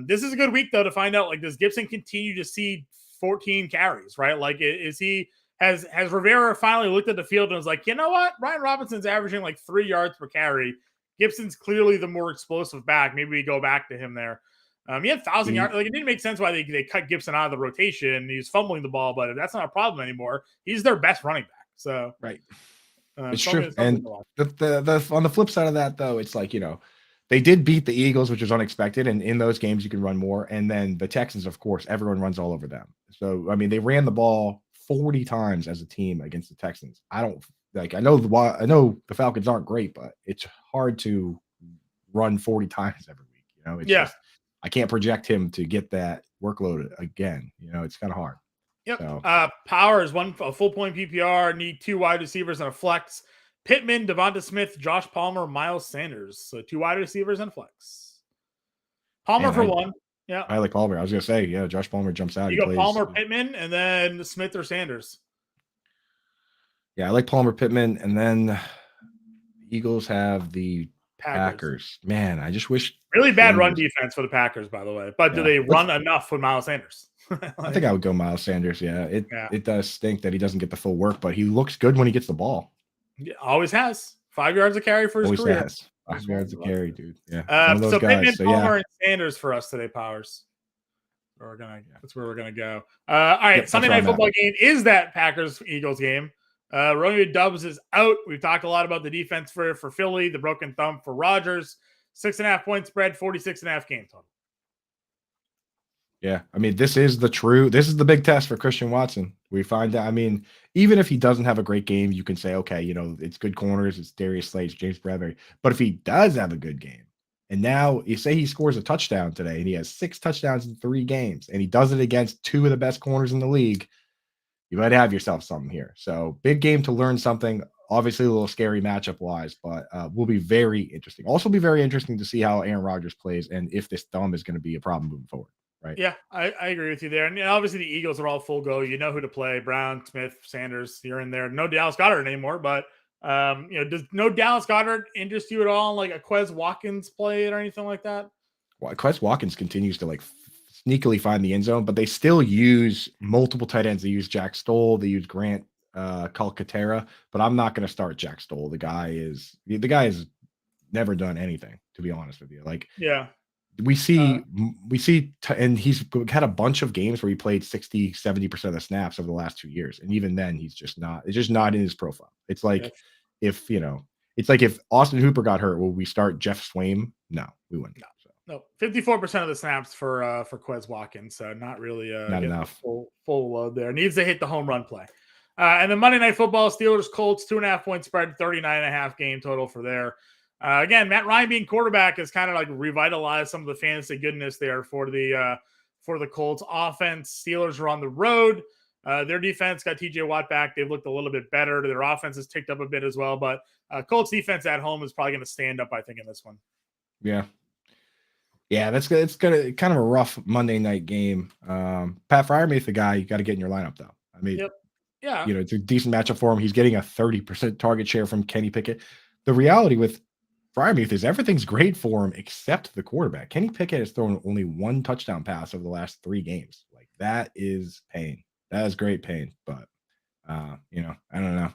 This is a good week though to find out does Gibson continue to see 14 carries, right? Has Rivera finally looked at the field and was like, you know what? Ryan Robinson's averaging 3 yards per carry. Gibson's clearly the more explosive back. Maybe we go back to him there. He had 1,000 yards. It didn't make sense why they cut Gibson out of the rotation. He's fumbling the ball, but that's not a problem anymore. He's their best running back. So right, it's true. And the on the flip side of that, though, it's they did beat the Eagles, which was unexpected, and in those games you can run more. And then the Texans, of course, everyone runs all over them. So I mean, they ran the ball 40 times as a team against the Texans. I know the Falcons aren't great, but it's hard to run 40 times every week. It's just, I can't project him to get that workload again. It's kind of hard. Yep. So. Power is a full point PPR. Need 2 wide receivers and a flex. Pittman, Devonta Smith, Josh Palmer, Miles Sanders. So 2 wide receivers and flex. Palmer for 1. Yeah. I like Palmer. I was going to say, yeah, Josh Palmer jumps out. You go Palmer, Pittman, and then Smith or Sanders. Yeah, I like Palmer, Pittman, and then Eagles have the Packers. Man, I just wish. Really bad run defense for the Packers, by the way. But do they run enough with Miles Sanders? I think I would go Miles Sanders. Yeah, it does stink that he doesn't get the full work, but he looks good when he gets the ball. Yeah, always has 5 yards of carry for his career. Has 5 yards of carry, dude. Yeah. So Pittman, Palmer, and Sanders for us today, Powers. That's where we're gonna go. All right, Sunday night football game is that Packers-Eagles game. Romeo Doubs is out. We've talked a lot about the defense for Philly, the broken thumb for Rodgers. 6.5 point spread, 46.5 game total. Yeah, I mean, this is the big test for Christian Watson. We find out, I mean, even if he doesn't have a great game, you can say, okay, it's good corners, it's Darius Slade, it's James Bradbury. But if he does have a good game, and now you say he scores a touchdown today, and he has 6 touchdowns in 3 games, and he does it against 2 of the best corners in the league, you might have yourself something here. So big game to learn something. Obviously, a little scary matchup wise, but will be very interesting. Also, be very interesting to see how Aaron Rodgers plays and if this thumb is going to be a problem moving forward. Right. Yeah, I agree with you there. And obviously, the Eagles are all full go. You know who to play: Brown, Smith, Sanders. You're in there. No Dallas Goedert anymore, but does no Dallas Goedert interest you at all? Like a Quez Watkins play or anything like that? Well, Quez Watkins continues to sneakily find the end zone, but they still use multiple tight ends. They use Jack Stoll. They use Grant Calcaterra, but I'm not going to start Jack Stoll. The guy has never done anything, to be honest with you. We see, and he's had a bunch of games where he played 60-70% of the snaps over the last 2 years. And even then it's just not in his profile. It's like, if Austin Hooper got hurt, will we start Jeff Swaim? No, we wouldn't. No, 54% of the snaps for Quez Watkins. So not really not enough. Full load there. Needs to hit the home run play. And then Monday Night Football, Steelers, Colts, 2.5 point spread, 39.5 game total for there. Again, Matt Ryan being quarterback has kind of revitalized some of the fantasy goodness there for the Colts offense. Steelers are on the road. Their defense got TJ Watt back. They've looked a little bit better. Their offense has ticked up a bit as well, but Colts defense at home is probably going to stand up, I think, in this one. Yeah. Yeah, it's gonna kind of a rough Monday night game. Pat Freiermuth, the guy you got to get in your lineup, though. I mean, yeah, it's a decent matchup for him. He's getting a 30% target share from Kenny Pickett. The reality with Freiermuth is everything's great for him except the quarterback. Kenny Pickett has thrown only 1 touchdown pass over the last 3 games. That is pain. That is great pain. But I don't know.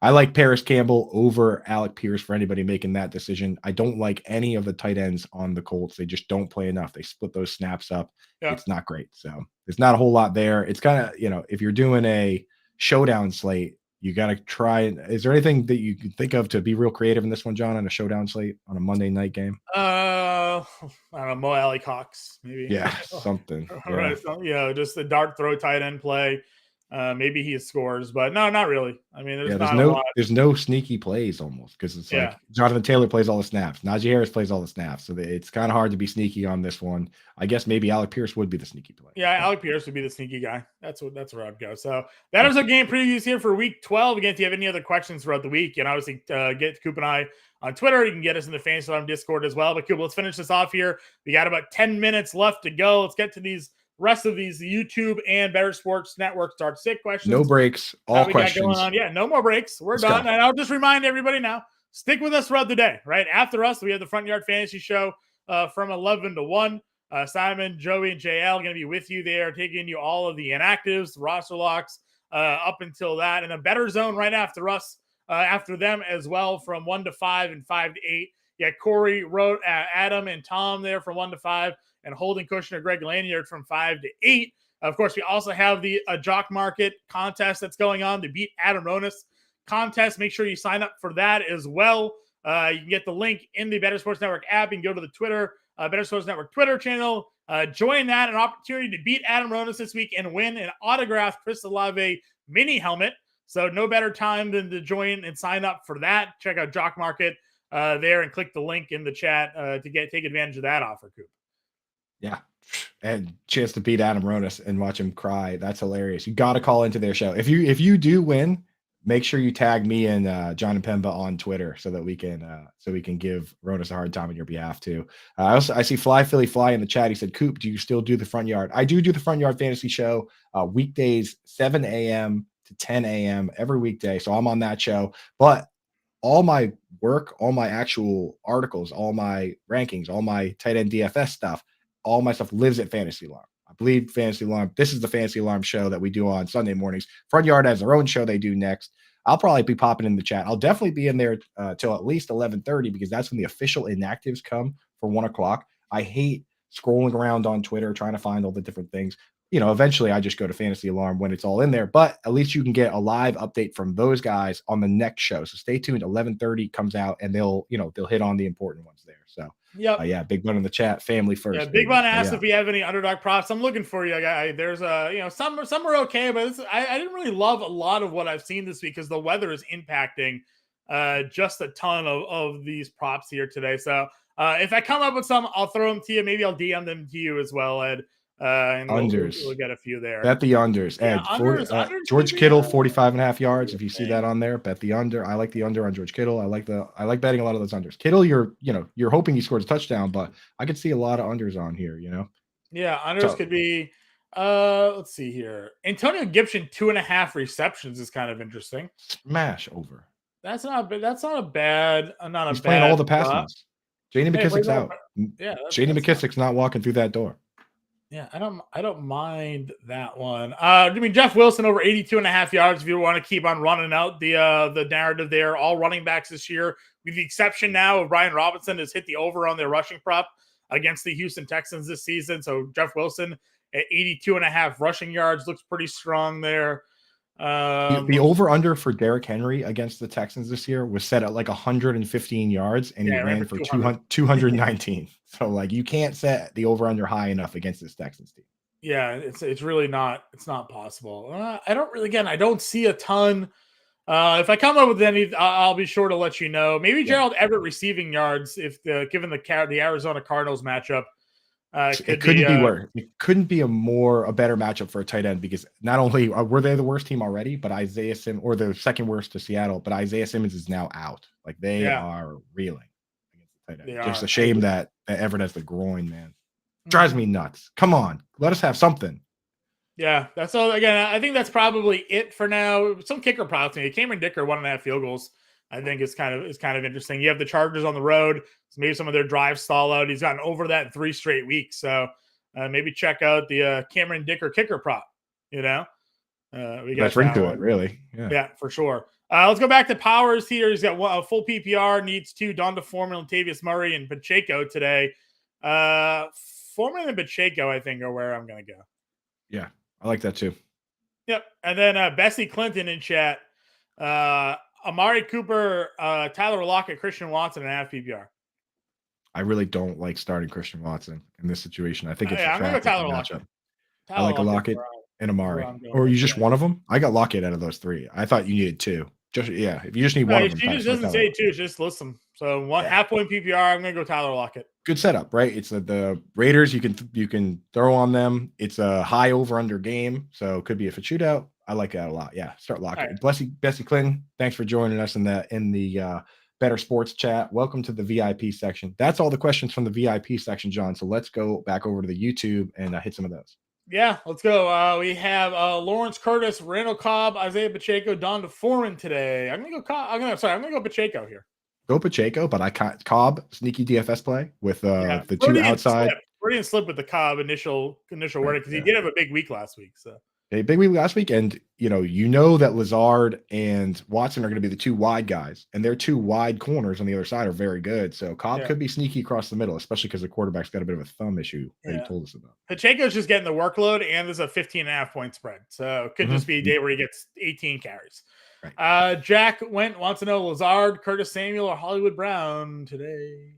I like Paris Campbell over Alec Pierce for anybody making that decision. I don't like any of the tight ends on the Colts. They just don't play enough. They split those snaps up. Yeah. It's not great. So there's not a whole lot there. It's kind of, if you're doing a showdown slate, you got to try. Is there anything that you can think of to be real creative in this one, John, on a showdown slate on a Monday night game? I don't know, Mo Alley Cox, maybe. Yeah, something. All right. So, just the dart throw tight end play. Maybe he scores, but no, not really. I mean, there's no sneaky plays almost because it's like Jonathan Taylor plays all the snaps. Najee Harris plays all the snaps. So it's kind of hard to be sneaky on this one. I guess maybe Alec Pierce would be the sneaky play. Yeah, Alec Pierce would be the sneaky guy. That's where I'd go. So that is our game previews here for week 12. Again, if you have any other questions throughout the week, you can obviously get Coop and I on Twitter. You can get us in the Fantasy Alarm Discord as well. But Coop, let's finish this off here. We got about 10 minutes left to go. Let's get to these rest of these YouTube and Bettor Sports Network start sit questions. No breaks, all questions. Going on. Yeah, no more breaks. We're done. And I'll just remind everybody now, stick with us throughout the day, right? After us, we have the Front Yard Fantasy Show from 11 to 1. Simon, Joey, and JL are going to be with you there, taking you all of the inactives, roster locks up until that. And a Better Zone right after us, after them as well, from 1 to 5 and 5 to 8. Yeah, Corey wrote Adam and Tom there from 1 to 5. And Holden Kushner, Greg Lanyard from 5 to 8. Of course, we also have the Jock Market contest that's going on, the Beat Adam Ronis contest. Make sure you sign up for that as well. You can get the link in the Bettor Sports Network app. You can go to the Twitter, Bettor Sports Network Twitter channel. Join that, an opportunity to beat Adam Ronis this week and win an autographed Chris Olave mini helmet. So no better time than to join and sign up for that. Check out Jock Market there and click the link in the chat to take advantage of that offer, Coop. Yeah. And chance to beat Adam Ronis and watch him cry. That's hilarious. You got to call into their show. If you do win, make sure you tag me and John Impemba on Twitter so that we can give Ronis a hard time on your behalf too. I see Fly Philly Fly in the chat. He said, "Coop, do you still do the front yard?" I do the front yard fantasy show weekdays 7 a.m. to 10 a.m. every weekday. So I'm on that show. But all my work, all my actual articles, all my rankings, all my tight end DFS stuff, all my stuff lives at Fantasy Alarm. I believe Fantasy Alarm. This is the Fantasy Alarm show that we do on Sunday mornings. Front Yard has their own show they do next. I'll probably be popping in the chat. I'll definitely be in there till at least 11:30 because that's when the official inactives come for 1 o'clock. I hate scrolling around on Twitter trying to find all the different things. Eventually I just go to Fantasy Alarm when it's all in there, but at least you can get a live update from those guys on the next show. So stay tuned. 11:30 comes out and they'll hit on the important ones there. So yeah, Big Bun in the chat, family first. Yeah, Big Bun asked if we have any underdog props. I'm looking for you. There's some are okay, but I didn't really love a lot of what I've seen this week because the weather is impacting just a ton of these props here today. So if I come up with some, I'll throw them to you. Maybe I'll DM them to you as well, Ed. And unders. We'll get a few there. Bet the unders. Yeah, Ed, unders George Kittle, 45.5 yards. If you see that on there, bet the under. I like the under on George Kittle. I like betting a lot of those unders. Kittle, you're hoping he scores a touchdown, but I could see a lot of unders on here, Yeah, unders could be let's see here. Antonio Gibson, 2.5 receptions is kind of interesting. Smash over. That's not a bad. He's playing all the passes. J.D. McKissic's out. Yeah, J.D. McKissic's not walking through that door. Yeah, I don't mind that one. Jeff Wilson over 82.5 yards. If you want to keep on running out the narrative there, all running backs this year, with the exception now of Brian Robinson, has hit the over on their rushing prop against the Houston Texans this season. So Jeff Wilson at 82.5 rushing yards looks pretty strong there. The over-under for Derrick Henry against the Texans this year was set at like 115 yards, and he ran for 219. So you can't set the over-under high enough against this Texans team. Yeah, it's really not. It's not possible. I don't see a ton. If I come up with any, I'll be sure to let you know. Maybe Gerald Everett receiving yards given the Arizona Cardinals matchup. It couldn't be worse. It couldn't be a better matchup for a tight end because not only were they the worst team already, but Isaiah Simmons, or the second worst to Seattle, but Isaiah Simmons is now out. They are reeling against the tight end. Just a shame that Everett has the groin, man. Drives me nuts. Come on, let us have something. Yeah, that's all. Again, I think that's probably it for now. Some kicker props. Cameron Dicker 1.5 field goals. I think is kind of interesting. You have the Chargers on the road, so maybe some of their drives stall out. He's gotten over that in 3 straight weeks, so maybe check out the Cameron Dicker kicker prop. We got Let's ring to it, really. Yeah, for sure. Let's go back to Powers here. He's got a full PPR, needs 2, Donta Foreman, Latavius Murray, and Pacheco today. Foreman and Pacheco, I think, are where I'm going to go. Yeah, I like that too. Yep, and then Bessie Clinton in chat. Amari Cooper, Tyler Lockett, Christian Watson, and half PPR. I really don't like starting Christian Watson in this situation. I think it's a trap matchup. Lockett. I like Lockett and Amari. Or you just one of them? I got Lockett out of those 3. I thought you needed 2. If you just need one of them. She just doesn't say 2, just list them. So half point PPR, I'm going to go Tyler Lockett. Good setup, right? It's the Raiders. You can throw on them. It's a high over-under game, so it could be a shootout. I like that a lot. Yeah, start Lockett. Right. Bessie Clinton, thanks for joining us in the Bettor Sports chat. Welcome to the VIP section. That's all the questions from the VIP section, John. So let's go back over to the YouTube and hit some of those. Yeah, let's go. We have Lawrence Curtis, Randall Cobb, Isaiah Pacheco, Donta Foreman today. I'm gonna go Pacheco here. Go Pacheco, but I can't. Cobb, sneaky DFS play with the 2 outside. Freudian slip with the Cobb initial wording because he did have a big week last week. So a big week last week, and that Lazard and Watson are going to be the 2 wide guys, and their 2 wide corners on the other side are very good. So Cobb could be sneaky across the middle, especially because the quarterback's got a bit of a thumb issue that he told us about. Pacheco's just getting the workload, and there's a 15.5 point spread, so it could just be a day where he gets 18 carries. Right. Jack wants to know Lazard, Curtis Samuel, or Hollywood Brown today.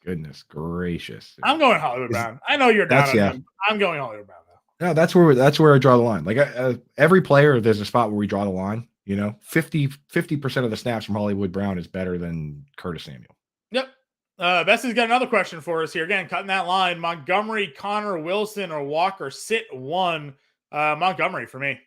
Goodness gracious! I'm going Hollywood Brown. I know you're down on him. I'm going Hollywood Brown. No, that's where I draw the line. Every player, there's a spot where we draw the line. 50% of the snaps from Hollywood Brown is better than Curtis Samuel. Yep, Bessie's got another question for us here. Again, cutting that line. Montgomery, Connor, Wilson, or Walker sit 1. Montgomery for me.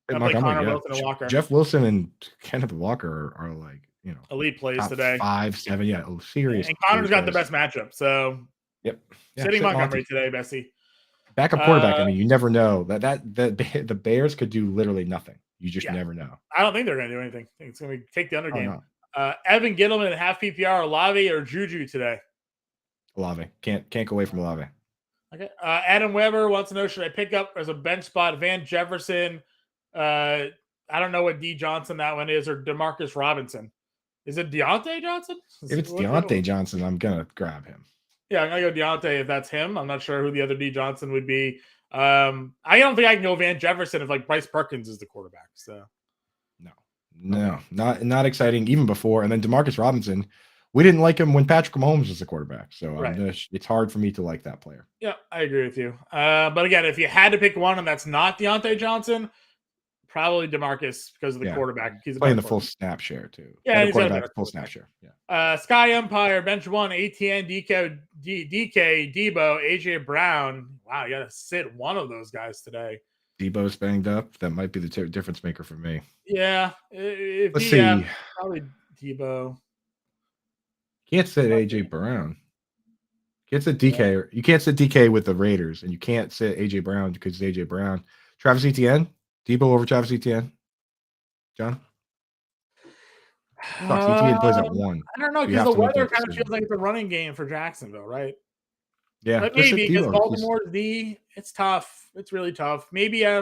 Montgomery, Connor, yeah. Wilson, and Walker. Jeff Wilson and Kenneth Walker are like, elite plays top today. 5, 7, yeah. Oh, serious. And Connor's got the best matchup. So yep. Yeah, sitting Montgomery today, Bessie. Backup quarterback. I mean, you never know that the Bears could do literally nothing. You just never know. I don't think they're going to do anything. I think it's going to take the under game. No. Evan Gittleman at half PPR, Olave or Juju today? Olave. Can't go away from Olave. Okay. Adam Weber wants to know, should I pick up as a bench spot Van Jefferson? I don't know what D Johnson that one is, or DeMarcus Robinson. Is it Deontay Johnson? If it's Deontay Johnson, I'm gonna grab him. Yeah, I'm gonna go Deontay if that's him. I'm not sure who the other D Johnson would be. I don't think I can go Van Jefferson if like Bryce Perkins is the quarterback. So no, not exciting. Even before, and then DeMarcus Robinson, we didn't like him when Patrick Mahomes was the quarterback. So it's hard for me to like that player. Yeah, I agree with you. But again, if you had to pick one and that's not Deontay Johnson, probably DeMarcus because of the quarterback. He's playing the full snap share too. Yeah, he's quarterback full snap share. Yeah. Sky Empire, bench 1, ATN, DK, Debo, AJ Brown. Wow, you got to sit one of those guys today. Debo's banged up. That might be the difference maker for me. Yeah. Let's see. Probably Debo. Can't sit AJ Brown. Can't sit DK. Yeah. You can't sit DK with the Raiders, and you can't sit AJ Brown because it's AJ Brown. Travis Etienne. Debo over Travis Etienne. John? Etienne plays at 1. I don't know, because the weather kind of feels like it's a running game for Jacksonville, right? Yeah. But maybe because Baltimore's it's tough. It's really tough. Maybe I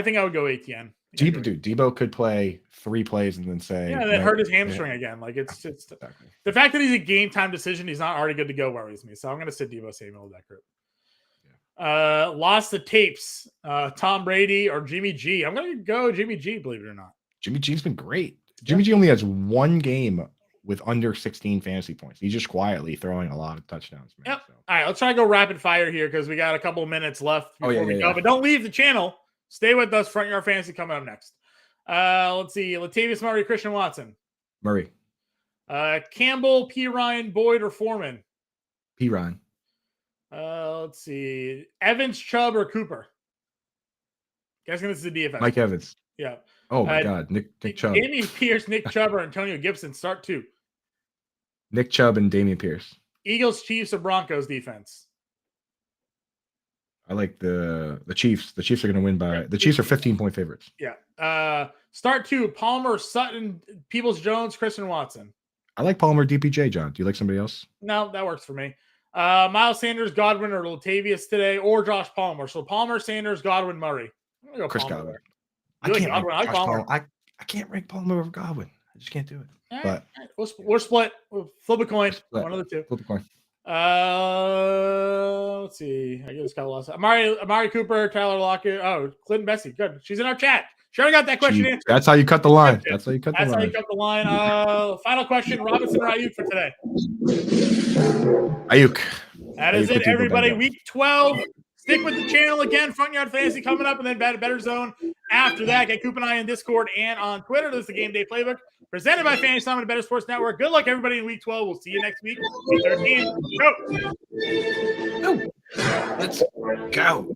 think I would go Etienne. Debo could play 3 plays and then say, and then hurt his hamstring again. Like it's exactly. The fact that he's a game time decision, he's not already good to go worries me. So I'm going to sit Debo Samuel with that group. Lost the tapes, Tom Brady or Jimmy G. I'm going to go Jimmy G, believe it or not. Jimmy G's been great. Jimmy G only has 1 game with under 16 fantasy points. He's just quietly throwing a lot of touchdowns. Man, yep. So. All right, let's try to go rapid fire here because we got a couple of minutes left before we go. But don't leave the channel. Stay with us. Front Yard Fantasy coming up next. Let's see. Latavius Murray, Christian Watson. Murray. Campbell, P. Ryan, Boyd, or Foreman? P. Ryan. Let's see. Evans, Chubb, or Cooper? Guessing this is a DFS. Mike Evans. Yeah. Oh, my God. Nick Chubb. Damian Pierce, Nick Chubb, or Antonio Gibson. Start 2. Nick Chubb and Damian Pierce. Eagles, Chiefs, or Broncos defense? I like the Chiefs. The Chiefs are going to win by – the Chiefs are 15-point favorites. Yeah. Start 2, Palmer, Sutton, Peoples-Jones, Christian Watson. I like Palmer, DPJ, John. Do you like somebody else? No, that works for me. Miles Sanders, Godwin, or Latavius today, or Josh Palmer. So Palmer, Sanders, Godwin, Murray. I'm gonna go Chris Palmer. Godwin. I can't rank Palmer over Godwin. I just can't do it. All but right. We're split. We'll flip a coin. One of the two. Flip a coin. Let's see. I just got lost. Amari Cooper, Tyler Lockett. Oh, Clinton Bessie. Good. She's in our chat. She already got that question answered. That's how you cut the line. That's how you cut the line. Final question: Robinson or Ayuk for today? Ayuk. That is it, everybody. Week 12. Stick with the channel again. Front Yard Fantasy coming up, and then Better Zone after that. Get Coop and I in Discord and on Twitter. This is the Game Day Playbook presented by Fantasy Time and Bettor Sports Network. Good luck, everybody, in Week 12. We'll see you next week. Week 13. Go. Let's go.